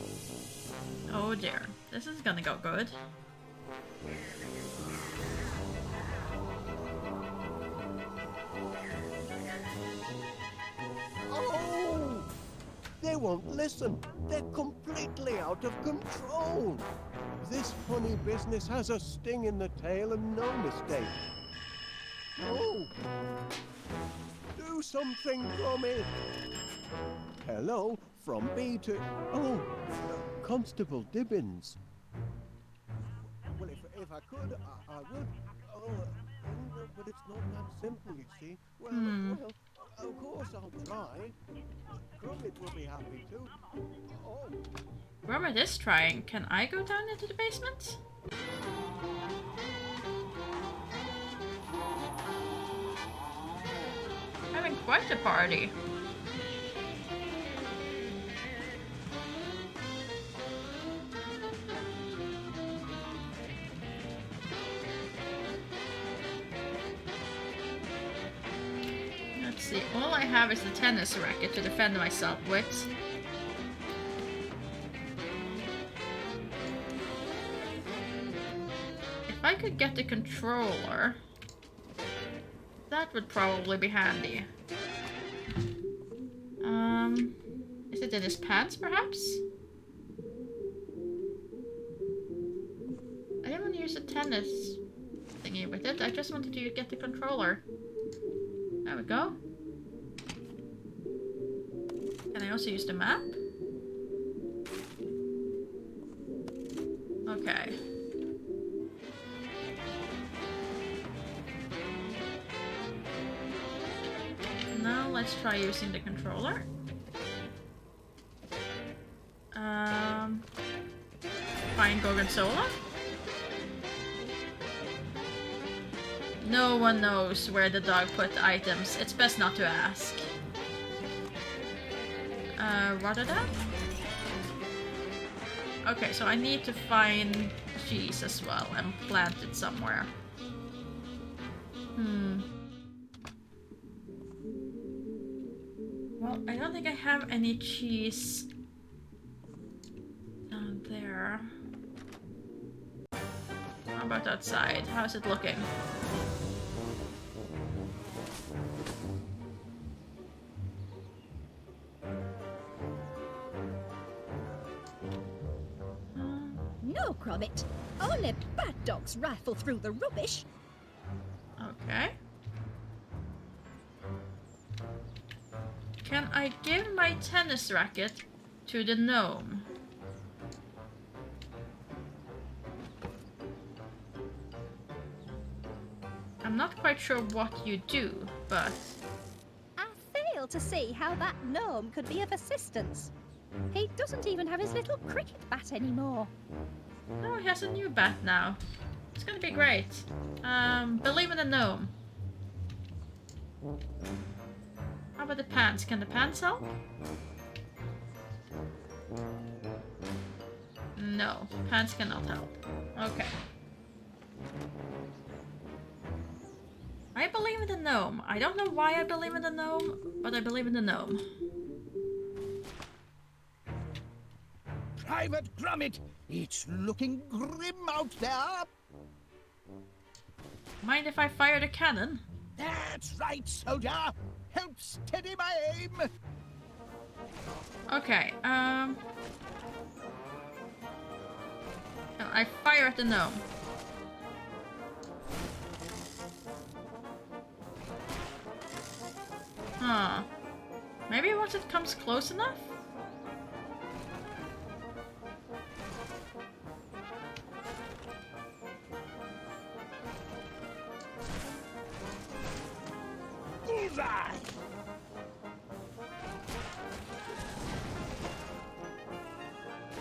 Speaker 1: Oh dear, this is gonna go good.
Speaker 2: Oh! They won't listen. They're completely out of control. This honey business has a sting in the tail and no mistake. Oh! Do something, Gromit! Hello, from B to... Oh, Constable Dibbins. Well, if I could, I would. Oh, but it's not that simple, you see. Well, of course I'll try. Gromit will be happy too. Oh.
Speaker 1: Gromit is trying. Can I go down into the basement? Having quite a party. Let's see, all I have is the tennis racket to defend myself with. If I could get the controller, that would probably be handy. Is it in his pants, perhaps? I didn't want to use a tennis thingy with it, I just wanted to get the controller. There we go. Can I also use the map? Okay. Now let's try using the controller. Find Gorgonzola. No one knows where the dog put items. It's best not to ask. Rotterdam? Okay, so I need to find cheese as well and plant it somewhere. Well, I don't think I have any cheese down there. How about outside? How's it looking?
Speaker 3: No, Gromit. Only bad dogs rifle through the rubbish.
Speaker 1: Okay. Can I give my tennis racket to the gnome? I'm not quite sure what you do, but...
Speaker 3: I fail to see how that gnome could be of assistance. He doesn't even have his little cricket bat anymore.
Speaker 1: Oh, he has a new bat now. It's gonna be great. Believe in the gnome. How about the pants? Can the pants help? No, pants cannot help. Okay. I believe in the gnome. I don't know why I believe in the gnome, but I believe in the gnome.
Speaker 6: Private Gromit, it's looking grim out there.
Speaker 1: Mind if I fire the cannon?
Speaker 6: That's right, soldier. Help steady my aim.
Speaker 1: Okay, I fire at the gnome. Huh. Maybe once it comes close enough?
Speaker 9: Bullseye!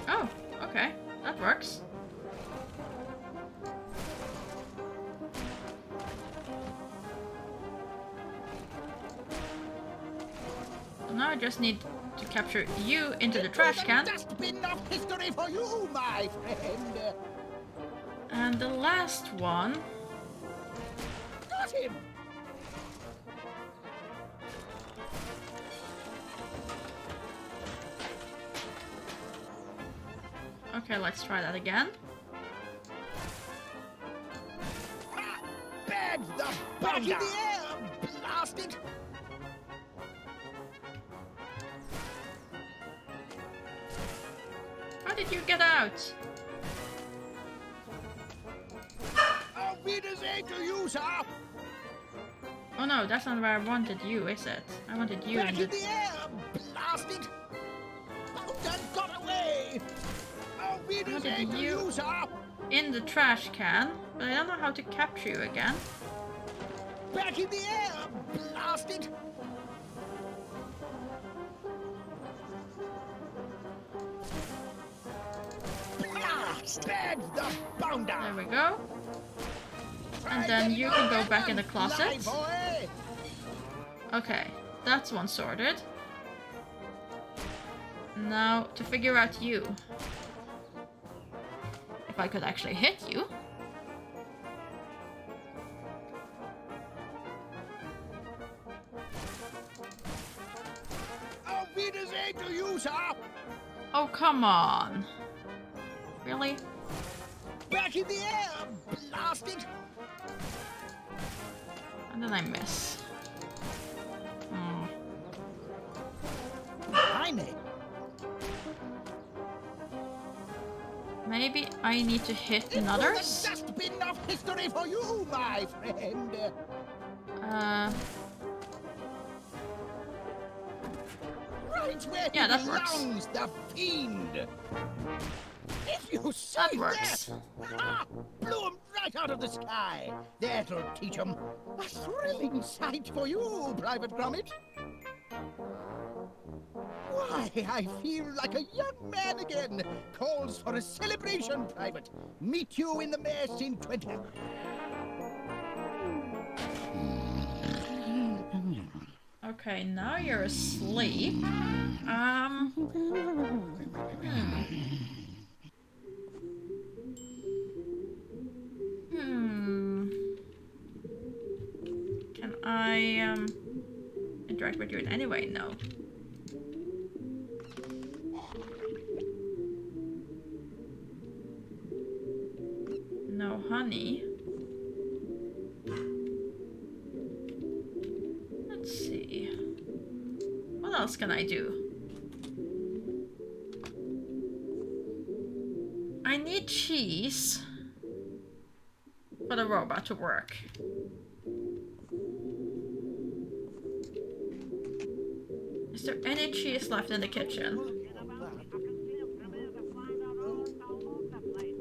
Speaker 1: Oh, okay. That works. So now I just need to capture you into the trash can.
Speaker 6: Dustbin of history for you, my friend.
Speaker 1: And the last one.
Speaker 6: Got him.
Speaker 1: Okay, let's try that again.
Speaker 6: Bag the back in the air. Blast it.
Speaker 1: How did you get out?
Speaker 6: Auf Wiedersehen to you, sir.
Speaker 1: Oh no, that's not where I wanted you, is it? I wanted you
Speaker 6: Back
Speaker 1: in
Speaker 6: in the air. Blast it. Bowden got away. Auf Wiedersehen to you, sir.
Speaker 1: in the trash can, but I don't know how to capture you again.
Speaker 6: Back in the air. Blast it. Bag the bounder.
Speaker 1: There we go. And then you can go back in the closet. Okay, that's one sorted. Now, to figure out you. If I could actually hit you.
Speaker 6: Auf Wiedersehen to you, sir.
Speaker 1: Oh, come on. Really?
Speaker 6: Back in the air. Blast it.
Speaker 1: And then I miss.
Speaker 6: Behind me.
Speaker 1: Maybe I need to hit others?
Speaker 6: The dustbin of history for you, my friend. Right where
Speaker 1: Yeah,
Speaker 6: he
Speaker 1: that works.
Speaker 6: belongs, the fiend. If you see
Speaker 1: That works.
Speaker 6: blew him right out of the sky. That'll teach him. A thrilling sight for you, Private Gromit. Why, I feel like a young man again. Calls for a celebration, Private. Meet you in the mess in 20.
Speaker 1: Okay, now you're asleep. Can I, interact with you in any way? No. No honey. Let's see. What else can I do? I need cheese for the robot to work. Is there any cheese left in the kitchen?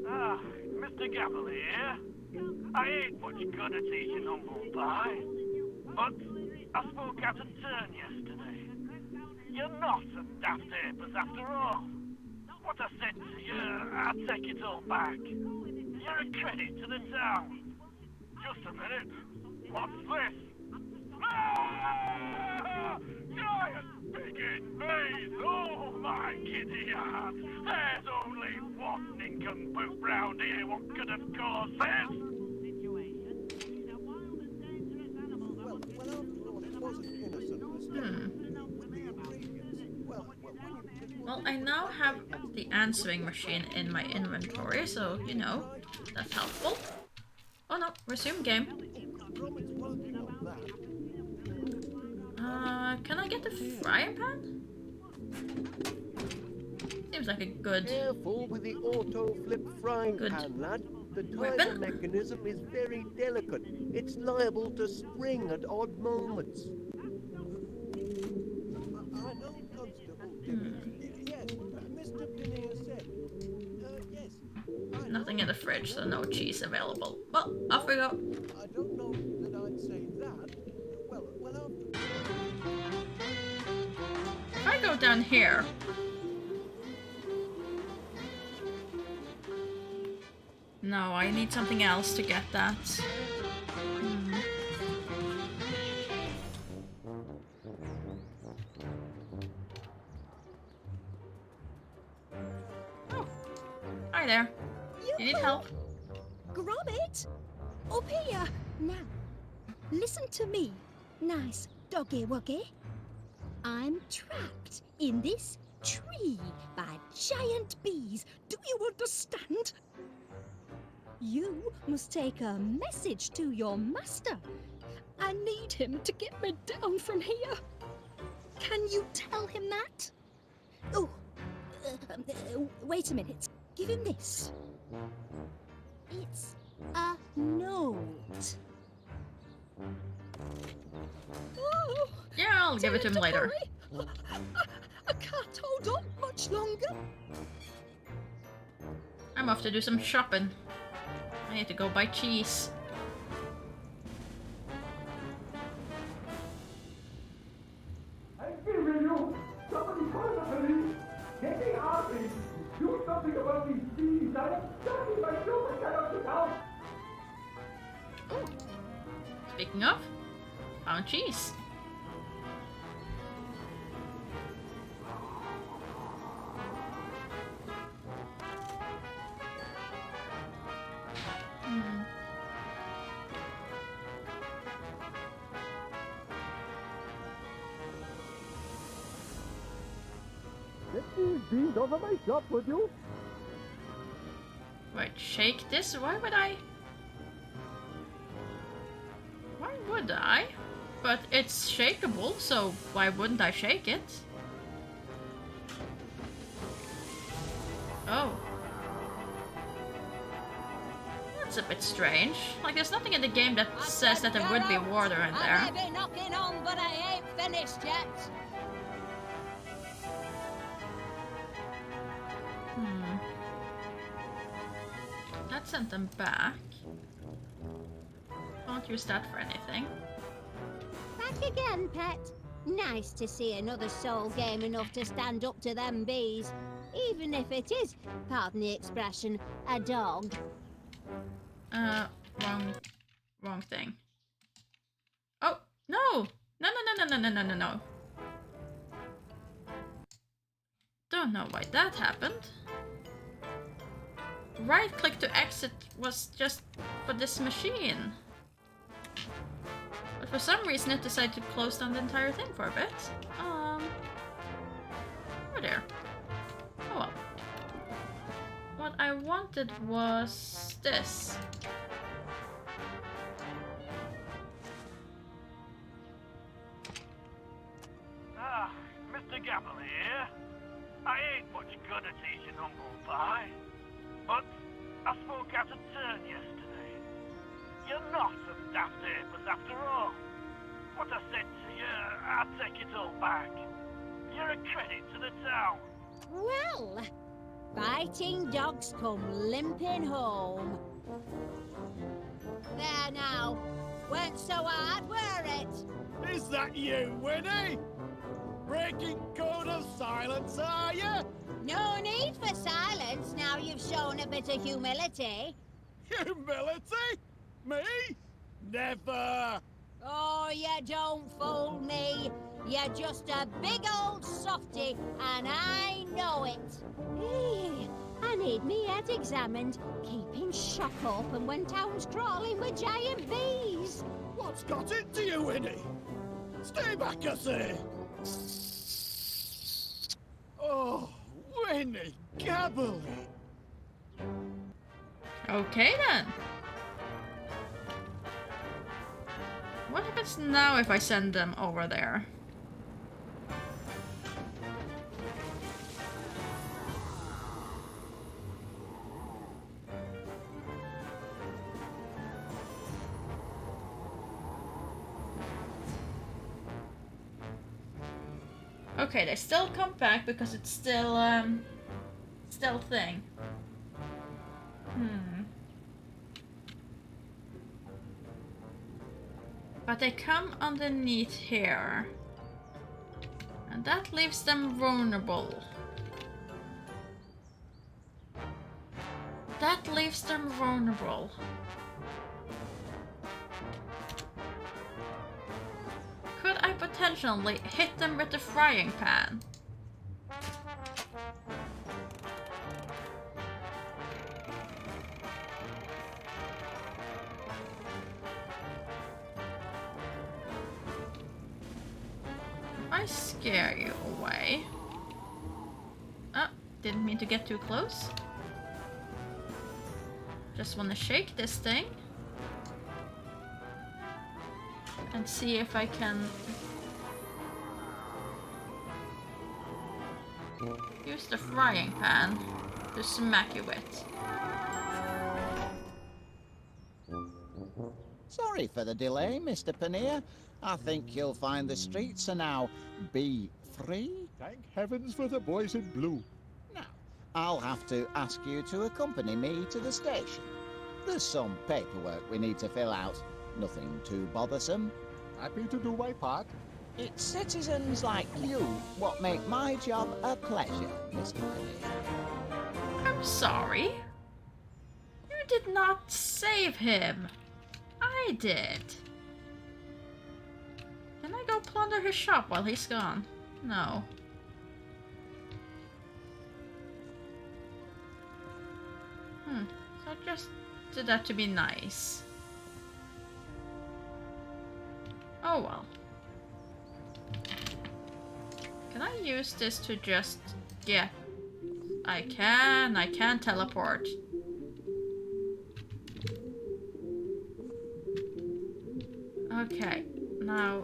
Speaker 9: Ah, Mr. Gavalier. I ain't much good at eating humble pie, but I spoke out of turn yesterday. You're not a daft apers after all. What I said to you, I'll take it all back. You're a credit to the town. Just a minute. What's this? Ah! Giant bigot face! Oh my giddy heart! There's only one nincompoop round here what could have caused this!
Speaker 2: Well, after all, it was an innocent mistake. With the ingredients, well,
Speaker 1: Well, I now have the answering machine in my inventory, so, you know, that's helpful. Oh no, resume game.
Speaker 2: Gromit won't want that.
Speaker 1: Can I get the frying pan? Seems seems like a good...
Speaker 2: Careful with the auto-flip frying
Speaker 1: Good
Speaker 2: pan, lad. The timer
Speaker 1: weapon.
Speaker 2: mechanism is very delicate. It's liable to spring at odd moments. I know, Constable Tibbets. Yes, Mr. Pinnear said. Yes.
Speaker 1: Nothing in the fridge, so no cheese available. Well, off we go.
Speaker 2: I don't know that I'd say that. Well,
Speaker 1: If I go down here... No, I need something else to get that. Oh. Hi there. You need help?
Speaker 3: Gromit! Up here! Now, listen to me, nice doggy wuggy. I'm trapped in this tree by giant bees. Do you understand? You must take a message to your master. I need him to get me down from here. Can you tell him that? Oh, wait a minute. Give him this. It's a note. Oh,
Speaker 1: Yeah, I'll give it to him later.
Speaker 3: I can't hold on much longer.
Speaker 1: I'm off to do some shopping. I need to go buy cheese.
Speaker 9: I'm giving you! Somebody call the police! Get me out of here! Do something about these bees! I am dying! My children cannot get out!
Speaker 1: Speaking of, found cheese.
Speaker 2: get these bees over my shop, would you?
Speaker 1: Wait, shake this? Why would I? Why would I? But it's shakeable, so why wouldn't I shake it? Oh. That's a bit strange. Like, there's nothing in the game that says that there would be water in there.
Speaker 7: I may be knocking on, but I ain't finished yet.
Speaker 1: That sent them back. Won't use that for anything.
Speaker 7: Back again, pet. Nice to see another soul game enough to stand up to them bees. Even if it is, pardon the expression, a dog.
Speaker 1: Wrong thing. Oh, no! No. Don't know why that happened. Right click to exit was just for this machine. But for some reason it decided to close down the entire thing for a bit. Oh dear. Oh well. What I wanted was this.
Speaker 9: Ah, Mr. Gapple here. I ain't much good at teaching humble pie. But I spoke out of turn yesterday. You're not a daft apers after all. What I said to you, I'll take it all back. You're a credit to the town.
Speaker 7: Well, fighting dogs come limping home. There now. Weren't so hard, were it?
Speaker 6: Is that you, Winnie? Breaking code of silence, are you?
Speaker 7: No need for silence now you've shown a bit of humility.
Speaker 6: Humility? Me? Never!
Speaker 7: Oh, you don't fool me. You're just a big old softy, and I know it. Eh, I need me head examined, keeping shop open when town's crawling with giant bees.
Speaker 6: What's got into you, Winnie? Stay back, I say! Oh, Winnie Gabble!
Speaker 1: Okay then. What happens now if I send them over there? Okay, they still come back because it's still thing. But they come underneath here. And that leaves them vulnerable. That leaves them vulnerable. Could I potentially hit them with the frying pan? If I scare you away... Oh, didn't mean to get too close. Just want to shake this thing. And see if I can... use the frying pan to smack you with.
Speaker 8: Sorry for the delay, Mr. Paneer. I think you'll find the streets are now bee-free.
Speaker 5: Thank heavens for the boys in blue.
Speaker 8: Now, I'll have to ask you to accompany me to the station. There's some paperwork we need to fill out. Nothing too bothersome.
Speaker 5: Happy to do my part.
Speaker 8: It's citizens like you what make my job a pleasure, Mr. Paneer.
Speaker 1: I'm sorry. You did not save him. I did. Can I go plunder his shop while he's gone? No. So I just did that to be nice. Oh well. Can I use this to just get... I can teleport. Okay, now...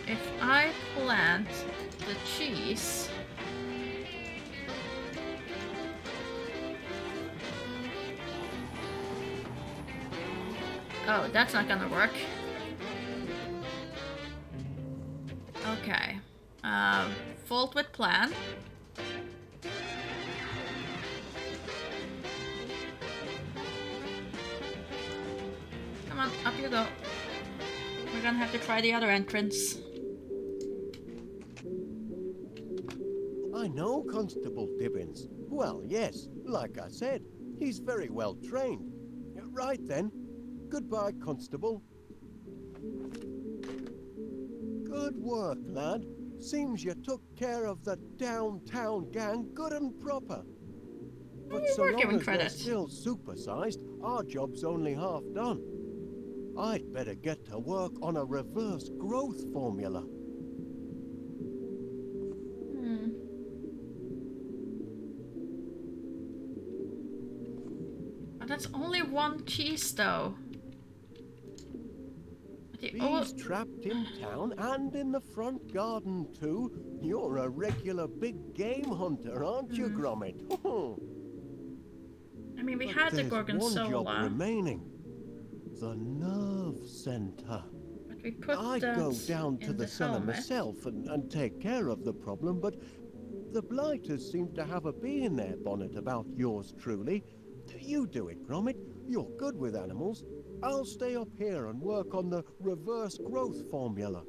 Speaker 1: if I plant the cheese... Oh, that's not gonna work. Okay. Fault with plan. Come on, up you go. We're gonna have to try the other entrance.
Speaker 2: I know Constable Tibbins. Well, yes, like I said, he's very well trained. Right then. Goodbye, Constable. Good work, lad. Seems you took care of the downtown gang good and proper. But so long as they're still supersized, our job's only half done. I'd better get to work on a reverse growth formula.
Speaker 1: But that's only one cheese, though.
Speaker 2: Bees trapped in town and in the front garden too. You're a regular big game hunter, aren't you, Gromit?
Speaker 1: I mean, we had the Gorgonzola.
Speaker 2: One job remaining. The nerve center.
Speaker 1: But we put
Speaker 2: I'd
Speaker 1: that
Speaker 2: go down to
Speaker 1: in
Speaker 2: the cellar
Speaker 1: helmet.
Speaker 2: myself and take care of the problem, but the blighters seem to have a bee in their bonnet about yours truly. You do it, Gromit. You're good with animals. I'll stay up here and work on the reverse growth formula.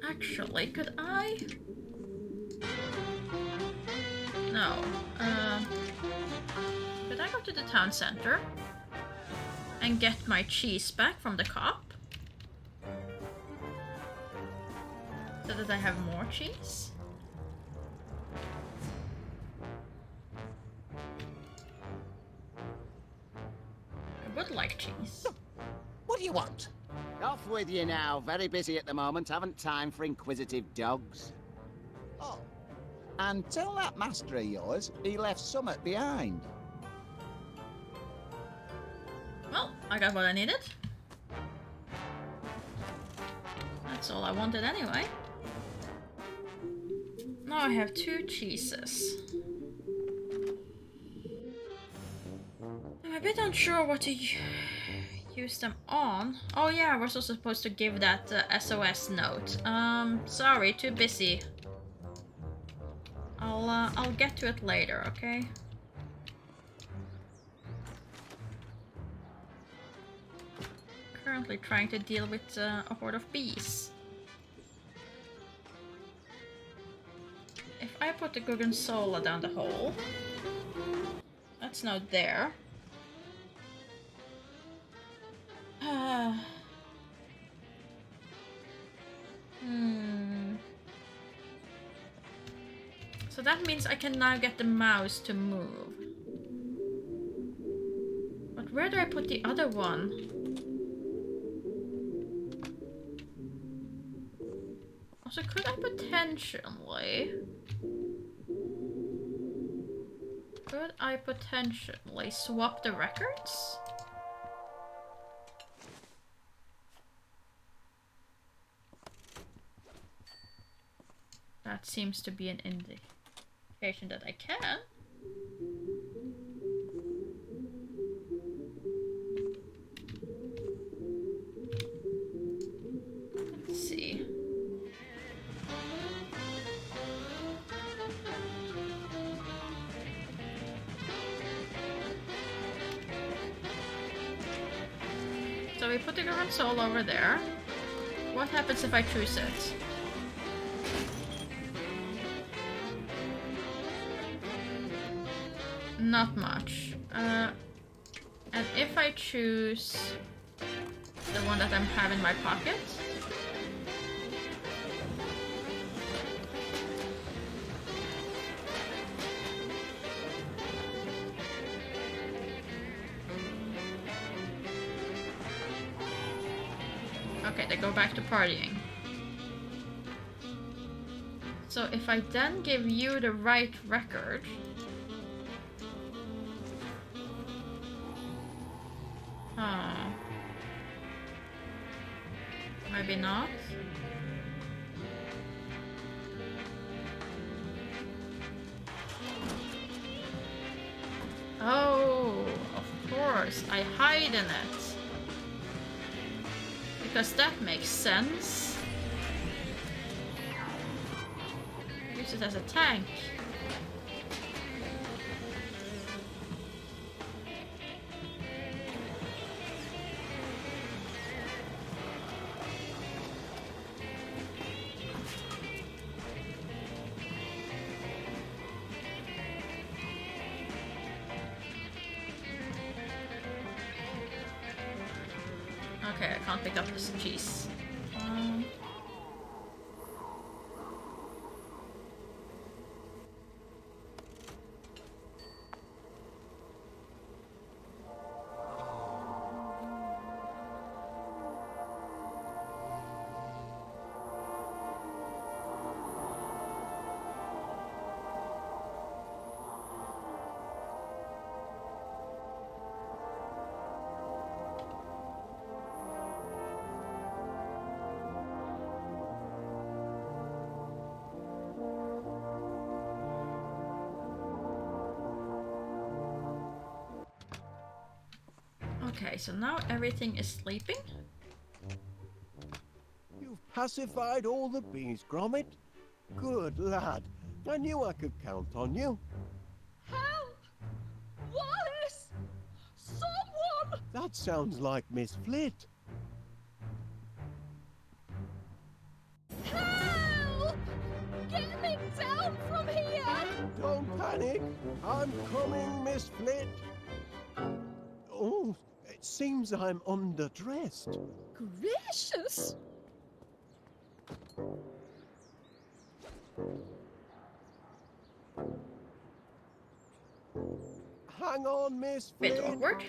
Speaker 1: Actually, could I? No. Could I go to the town center and get my cheese back from the cop? So that I have more cheese? I would like cheese.
Speaker 8: What do you want? Off with you now. Very busy at the moment. Haven't time for inquisitive dogs. Oh. And tell that master of yours he left summit behind.
Speaker 1: Well, I got what I needed. That's all I wanted anyway. Now I have 2 cheeses. I'm a bit unsure what to use them on. Oh yeah, we're also supposed to give that SOS note. Sorry, too busy. I'll get to it later, okay? Currently trying to deal with a horde of bees. If I put the Gorgonzola down the hole, that's now there. So that means I can now get the mouse to move. But where do I put the other one? Also, could I potentially... Could I potentially swap the records? That seems to be an indication that I can. Let's see. So we put the console over there. What happens if I choose it? Not much. And if I choose the one that I have in my pocket, okay, they go back to partying. So if I then give you the right record, maybe not. Oh, of course, I hide in it. Because that makes sense. Use it as a tank. Okay, I can't pick up this cheese. Okay, so now everything is sleeping.
Speaker 2: You've pacified all the bees, Gromit. Good lad. I knew I could count on you.
Speaker 3: Help! Wallace! Someone!
Speaker 2: That sounds like Miss Flit.
Speaker 3: Help! Get me down from here!
Speaker 2: Don't panic. I'm coming, Miss Flit. Oh, it seems I'm underdressed.
Speaker 3: Gracious!
Speaker 2: Hang on, Miss
Speaker 1: Bit
Speaker 2: Flit.
Speaker 1: awkward.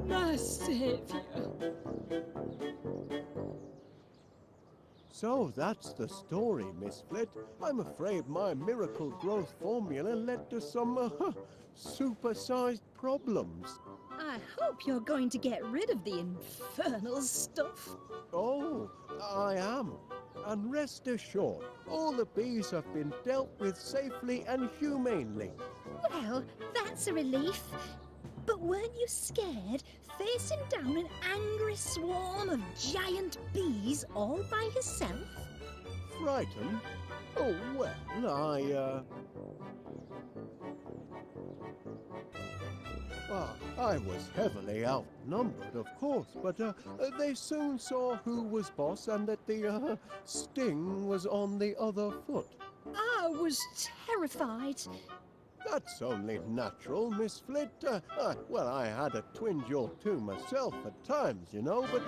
Speaker 3: My savior.
Speaker 2: So that's the story, Miss Flit. I'm afraid my miracle growth formula led to some supersized problems.
Speaker 3: I hope you're going to get rid of the infernal stuff.
Speaker 2: Oh, I am. And rest assured, all the bees have been dealt with safely and humanely.
Speaker 3: Well, that's a relief. But weren't you scared facing down an angry swarm of giant bees all by yourself?
Speaker 2: Frightened? Oh, well, I was heavily outnumbered, of course, but they soon saw who was boss and that the sting was on the other foot.
Speaker 3: I was terrified.
Speaker 2: That's only natural, Miss Flit. Well, I had a twinge or two myself at times, you know, but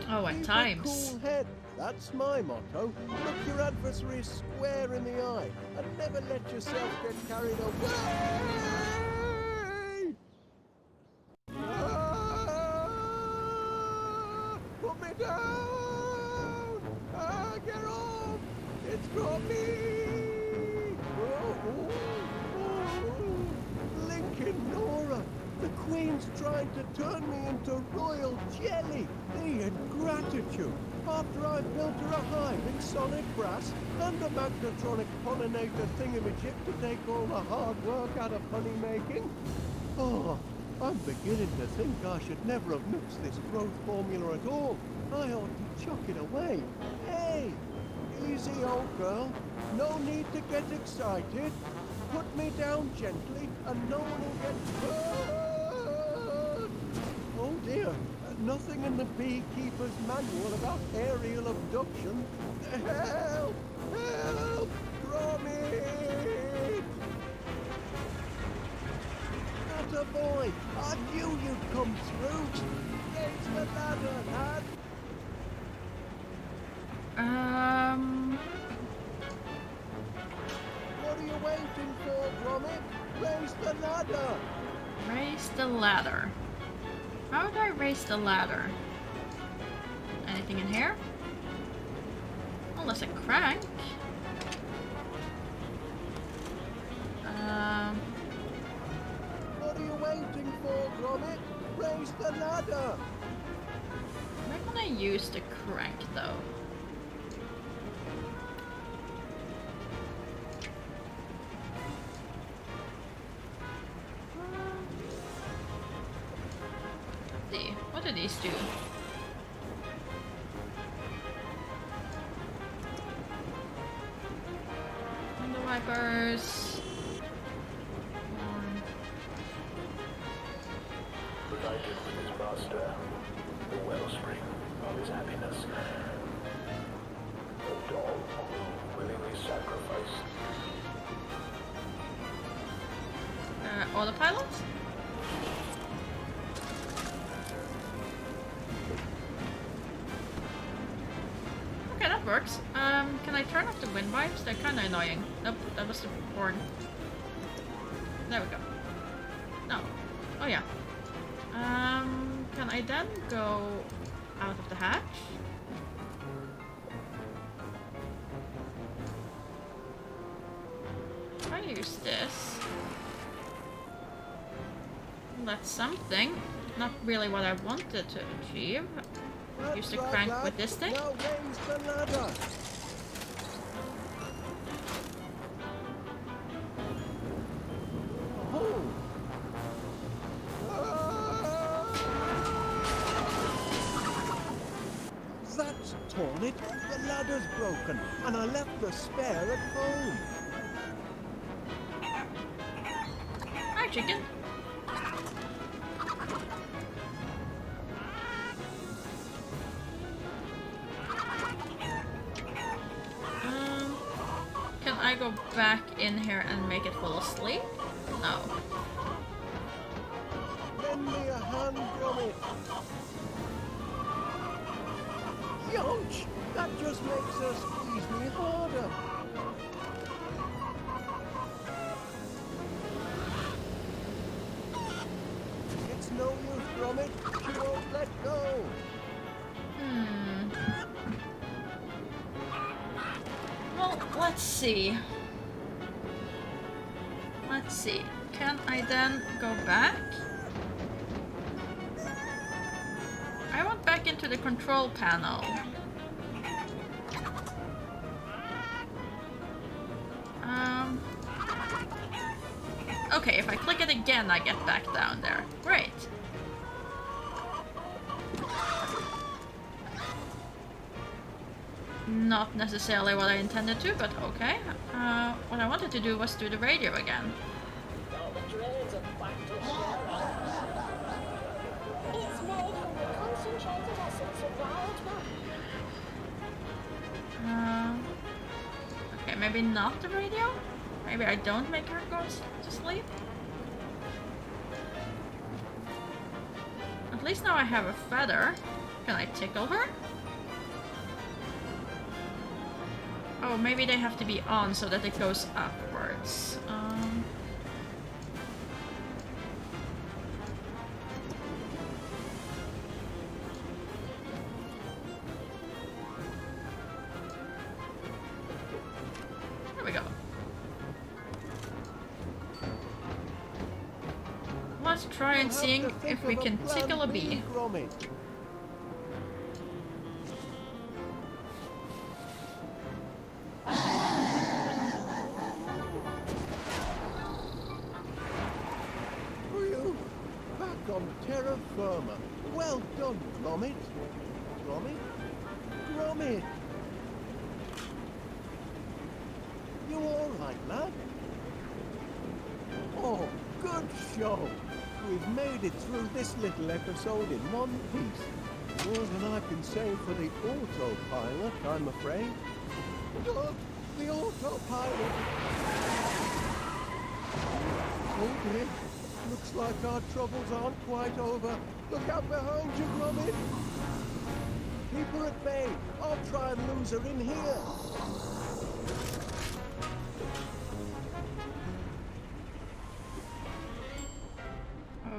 Speaker 1: Oh, at
Speaker 2: keep
Speaker 1: times.
Speaker 2: a cool head. That's my motto. Look your adversary square in the eye and never let yourself get carried away. Put me down! Get off! It's Gromit! Lincoln Nora! The Queen's trying to turn me into royal jelly! The ingratitude! After I've built her a hive in solid brass and a magnetronic pollinator thingamajig to take all the hard work out of honey making. Oh, I'm beginning to think I should never have mixed this growth formula at all. I ought to chuck it away. Hey, easy old girl. No need to get excited. Put me down gently and no one will get hurt. Oh dear, nothing in the beekeeper's manual about aerial abduction. Help! Help! Gromit! Not a boy! I knew you'd come through! Raise the ladder, lad! What are you waiting for, Gromit? Raise the ladder!
Speaker 1: Raise the ladder. How would I raise the ladder? Anything in here? Unless a crank.
Speaker 2: What are you waiting for, Gromit? Raise the ladder!
Speaker 1: Where can I use the crank though? See, what do these do? Window wipers.
Speaker 9: United with his master, the wellspring of his happiness. A dog willingly sacrificed.
Speaker 1: Autopilot? Okay, that works. Can I turn off the wind vibes? They're kinda annoying. Nope, that was the horn. There we go. No. Oh yeah. Can I then go out of the hatch? If I use this, that's something. Not really what I wanted to achieve. Use the crank with this thing.
Speaker 2: Now raise the ladder! Oh. That's torn it. The ladder's broken, and I left the spare at home.
Speaker 1: Hi, chicken. Can I go back in here and make it fall asleep? No.
Speaker 2: Lend me a hand, Gromit. Yonch! That just makes her squeeze me harder. It's no use, Gromit. She won't let go.
Speaker 1: Well, let's see. Let's see. Can I then go back? I want back into the control panel. again I get back down there. Great. Not necessarily what I intended to, but okay. What I wanted to do was do the radio again.
Speaker 7: It's made from the concentrated essence of wild milk.
Speaker 1: Okay, maybe not the radio? Maybe I don't make her go to sleep? At least now I have a feather. Can I tickle her? Oh, maybe they have to be on so that it goes upwards. There we go. Let's try and see if we can tickle a bee.
Speaker 2: Gromit. Terra firma. Well done, Gromit. Gromit? Gromit! You all right, lad? Oh, good show. We've made it through this little episode in one piece. More than I can say for the autopilot, I'm afraid. Look, the autopilot. Oh, dear. Looks like our troubles aren't quite over. Look out behind you, Gromit! Keep her at bay. I'll try and lose her in here.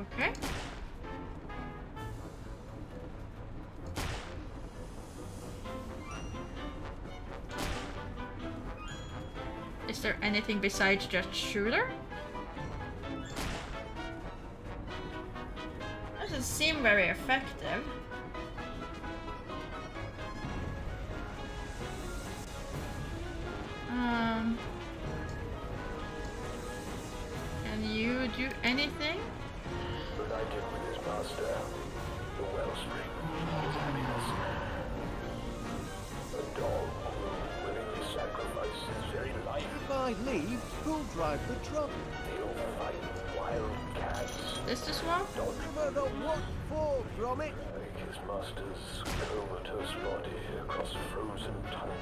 Speaker 1: Okay. Is there anything besides just shooter? Doesn't seem very effective. Can you do anything?
Speaker 4: United with his master, the wellspring is happiness. A dog who willingly sacrifice his very life.
Speaker 2: If I leave, who'll drive the truck?
Speaker 4: He'll fight wild cats.
Speaker 1: This the swamp?
Speaker 2: Don't give her the what for, Gromit?
Speaker 4: Take his master's comatose body across frozen tundra,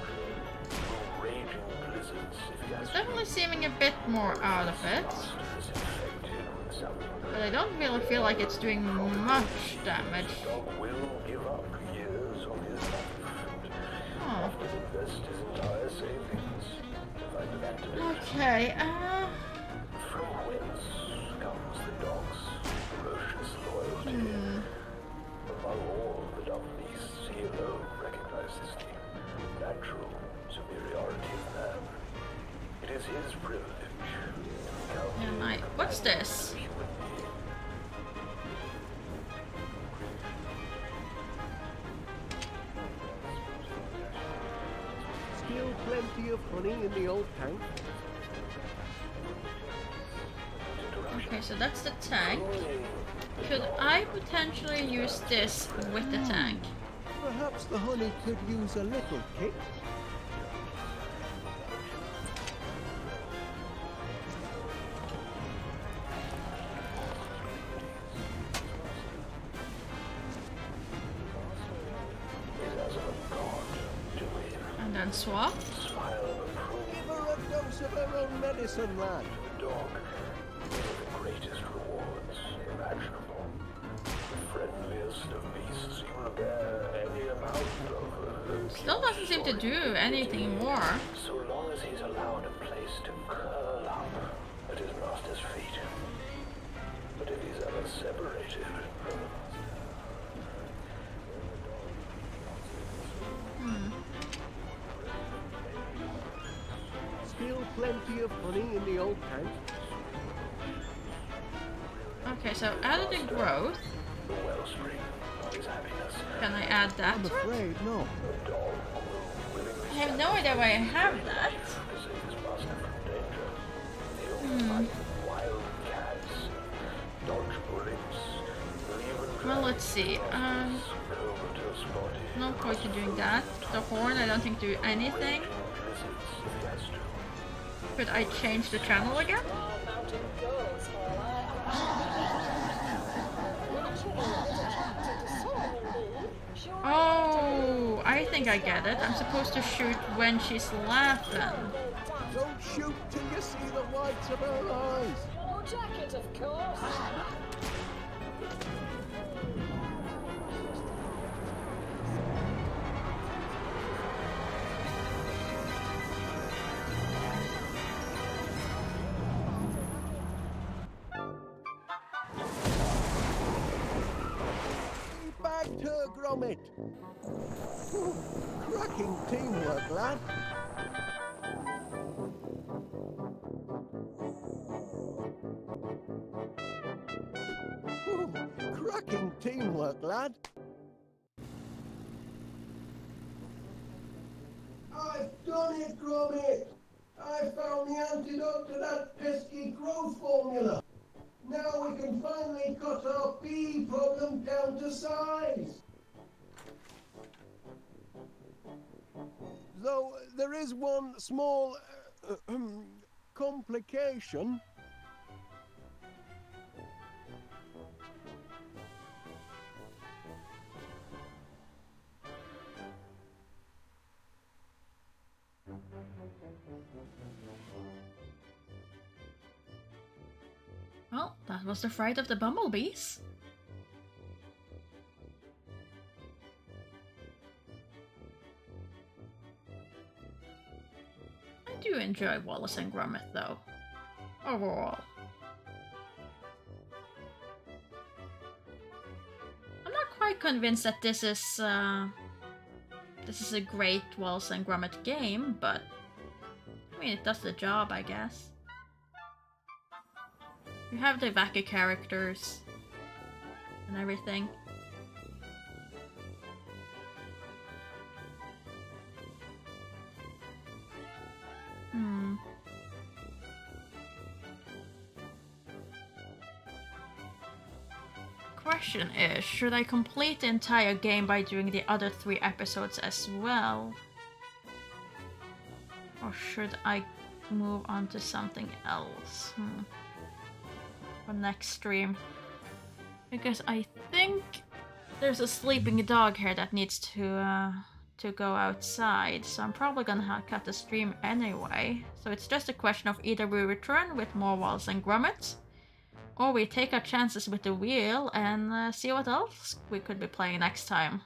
Speaker 4: through raging blizzards if he has
Speaker 1: It's definitely seeming a bit more out of it.
Speaker 4: master's infected with something.
Speaker 1: But I don't really feel like it's doing much damage.
Speaker 4: The dog will give up years of his life and
Speaker 1: Oh.
Speaker 4: often invest his entire savings to find an antidote.
Speaker 1: Okay,
Speaker 4: From whence comes the dog's ferocious loyalty? Among all the dog beasts, he alone recognizes the natural superiority of man. It is his privilege.
Speaker 1: am I... What's this?
Speaker 2: Still plenty of honey in the old tank.
Speaker 1: Okay, so that's the tank. Could I potentially use this with the tank?
Speaker 2: Perhaps the honey could use a little kick.
Speaker 1: And then swap?
Speaker 2: Give her a dose of her own medicine, lad.
Speaker 4: Dog is the greatest rewards imaginable. The friendliest of beasts, you will bear any amount of
Speaker 1: Still doesn't seem to do anything more.
Speaker 4: so long as he's allowed a place to curl up at his master's feet. But if he's ever separated from the
Speaker 2: Still plenty of honey in the old tank.
Speaker 1: Okay, so added a growth.
Speaker 4: the wellspring of his happiness,
Speaker 1: Can I add that
Speaker 2: I'm
Speaker 1: to it?
Speaker 2: afraid not.
Speaker 4: the dog will willingly
Speaker 1: I have no idea why I have that.
Speaker 4: to save his master from danger. He'll fight wild cats
Speaker 1: let's see. No point in doing that. The horn, I don't think do anything. Could I change the channel again? Oh, I think I get it. I'm supposed to shoot when she's laughing.
Speaker 2: Don't shoot till you see the whites of her eyes.
Speaker 10: Your jacket, of course.
Speaker 2: He bagged her, Gromit. Cracking teamwork, lad. Cracking teamwork, lad. I've done it, Gromit. I found the antidote to that pesky growth formula. Now we can finally cut our bee problem down to size. Though there is one small complication.
Speaker 1: Well, that was the fright of the bumblebees. I do enjoy Wallace and Gromit, though. Overall. I'm not quite convinced that this is a great Wallace and Gromit game, but I mean, it does the job, I guess. You have the wacky characters and everything. Question is, should I complete the entire game by doing the other 3 episodes as well? Or should I move on to something else? For next stream. Because I think there's a sleeping dog here that needs to go outside, so I'm probably gonna cut the stream anyway. So it's just a question of either we return with more Wallace and Gromit, or we take our chances with the wheel and see what else we could be playing next time.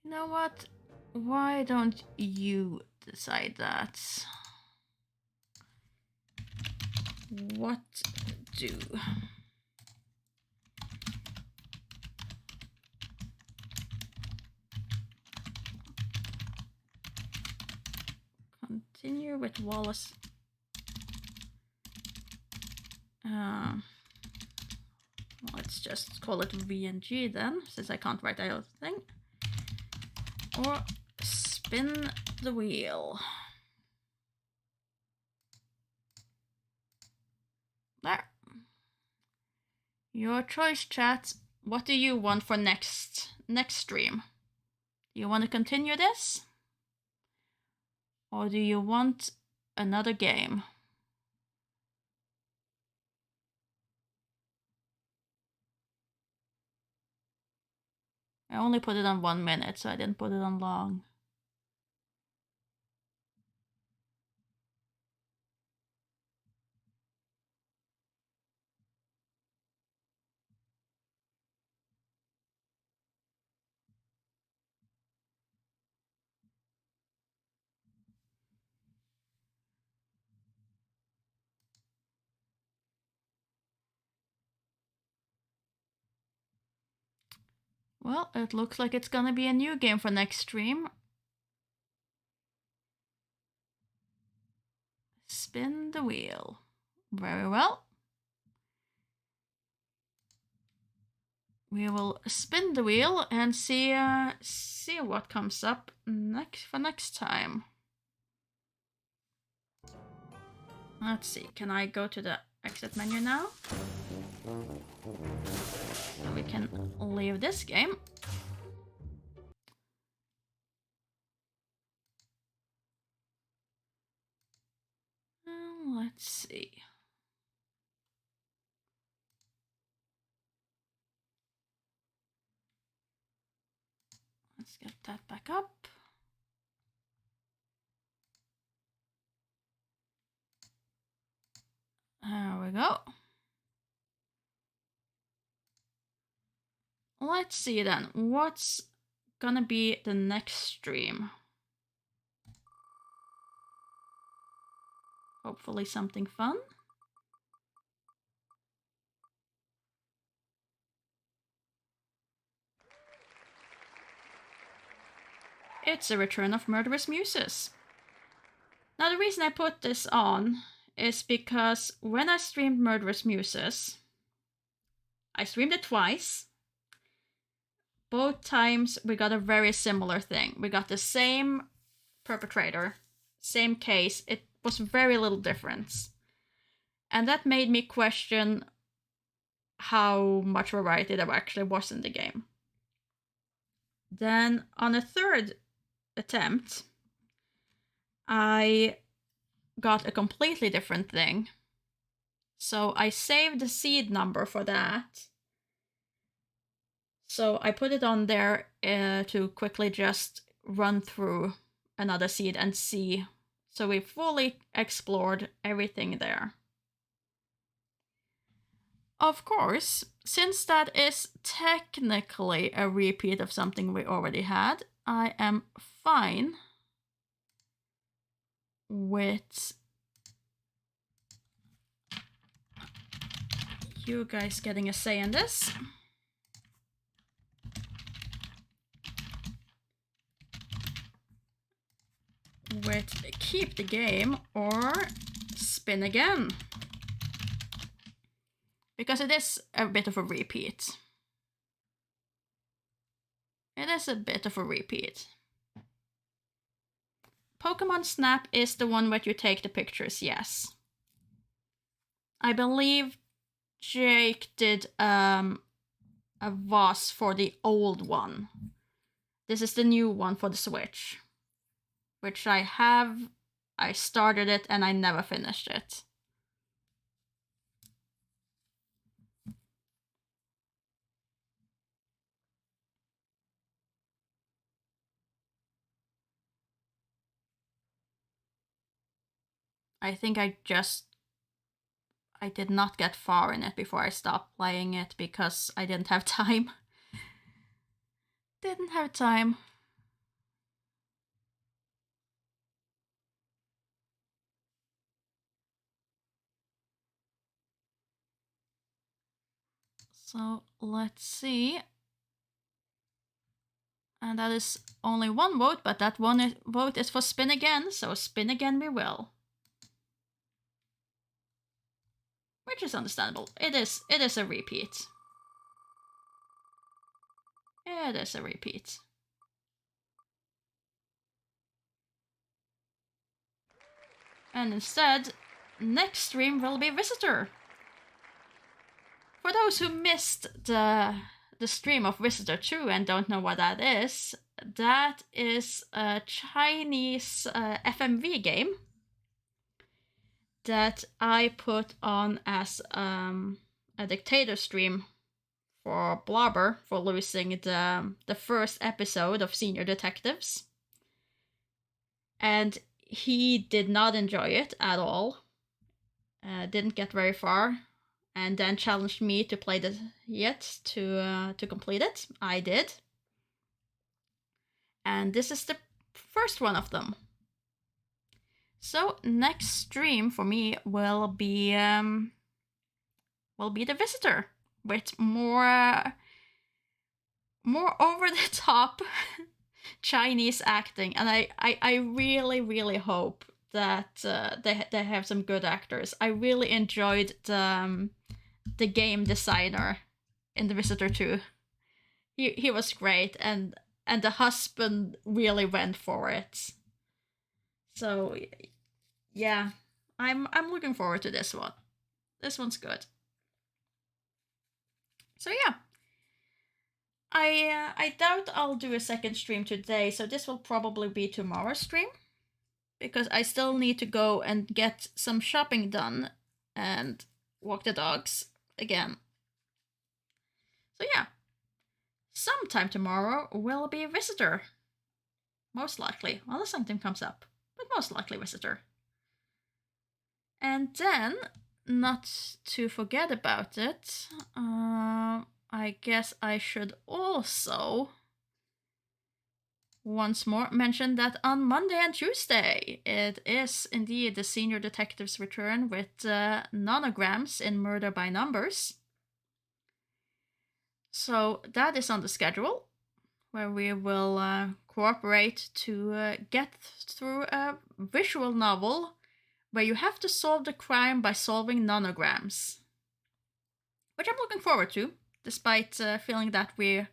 Speaker 1: You know what? Why don't you decide that? What do? Continue with Wallace. Let's just call it VNG then, since I can't write the other thing. Or spin the wheel. There. Your choice, chat. What do you want for next stream? Do you want to continue this? Or do you want another game? I only put it on 1 minute, so I didn't put it on long. Well, it looks like it's gonna be a new game for next stream. Spin the wheel. Very well. We will spin the wheel and see what comes up next time. Let's see. Can I go to the exit menu now. So we can leave this game. Let's see. Let's get that back up. There we go. Let's see then. What's gonna be the next stream? Hopefully something fun. It's a return of Murderous Muses. Now the reason I put this on is because when I streamed Murderous Muses, I streamed it twice. Both times we got a very similar thing. We got the same perpetrator, same case. It was very little difference. And that made me question how much variety there actually was in the game. Then on a third attempt, I got a completely different thing. So I saved the seed number for that. So I put it on there to quickly just run through another seed and see. So we fully explored everything there. Of course, since that is technically a repeat of something we already had, I am fine with you guys getting a say in this. With keep the game or spin again. Because it is a bit of a repeat. It is a bit of a repeat. Pokemon Snap is the one where you take the pictures, yes. I believe Jake did a VOS for the old one. This is the new one for the Switch. Which I have. I started it and I never finished it. I think I did not get far in it before I stopped playing it because I didn't have time. Didn't have time. So let's see. And that is only one vote, but that one vote is for spin again, so spin again we will. Which is understandable. It is a repeat. It is a repeat. And instead, next stream will be Visitor. For those who missed the stream of Visitor 2 and don't know what that is a Chinese FMV game that I put on as a dictator stream for Blobber for losing the first episode of Senior Detectives. And he did not enjoy it at all. Didn't get very far. And then challenged me to play it yet to complete it. I did. And this is the first one of them. So next stream for me will be the Visitor with more over the top Chinese acting, and I really really hope that they have some good actors. I really enjoyed the game designer in the Visitor 2. He was great, and the husband really went for it. So yeah, I'm looking forward to this one. This one's good. So yeah. I doubt I'll do a second stream today, so this will probably be tomorrow's stream. Because I still need to go and get some shopping done and walk the dogs again. So yeah. Sometime tomorrow will be a visitor. Most likely, unless something comes up. But most likely visitor. And then, not to forget about it, I guess I should also once more mention that on Monday and Tuesday, it is indeed the senior detective's return with nanograms in Murder by Numbers. So that is on the schedule, where we will cooperate to get through a visual novel where you have to solve the crime by solving nanograms. Which I'm looking forward to, despite feeling that we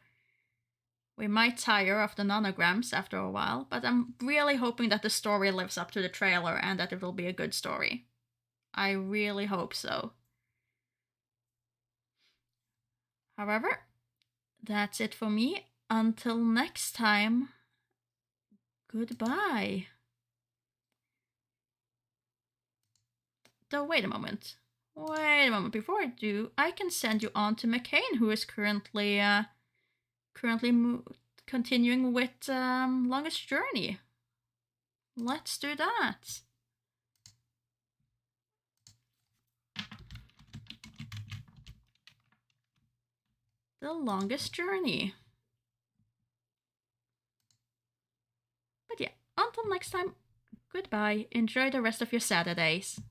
Speaker 1: might tire of the nanograms after a while, but I'm really hoping that the story lives up to the trailer and that it will be a good story. I really hope so. However, that's it for me. Until next time, goodbye. Though, wait a moment. Before I do, I can send you on to McCain, who is currently continuing with Longest Journey. Let's do that. The Longest Journey. But yeah, until next time, goodbye. Enjoy the rest of your Saturdays.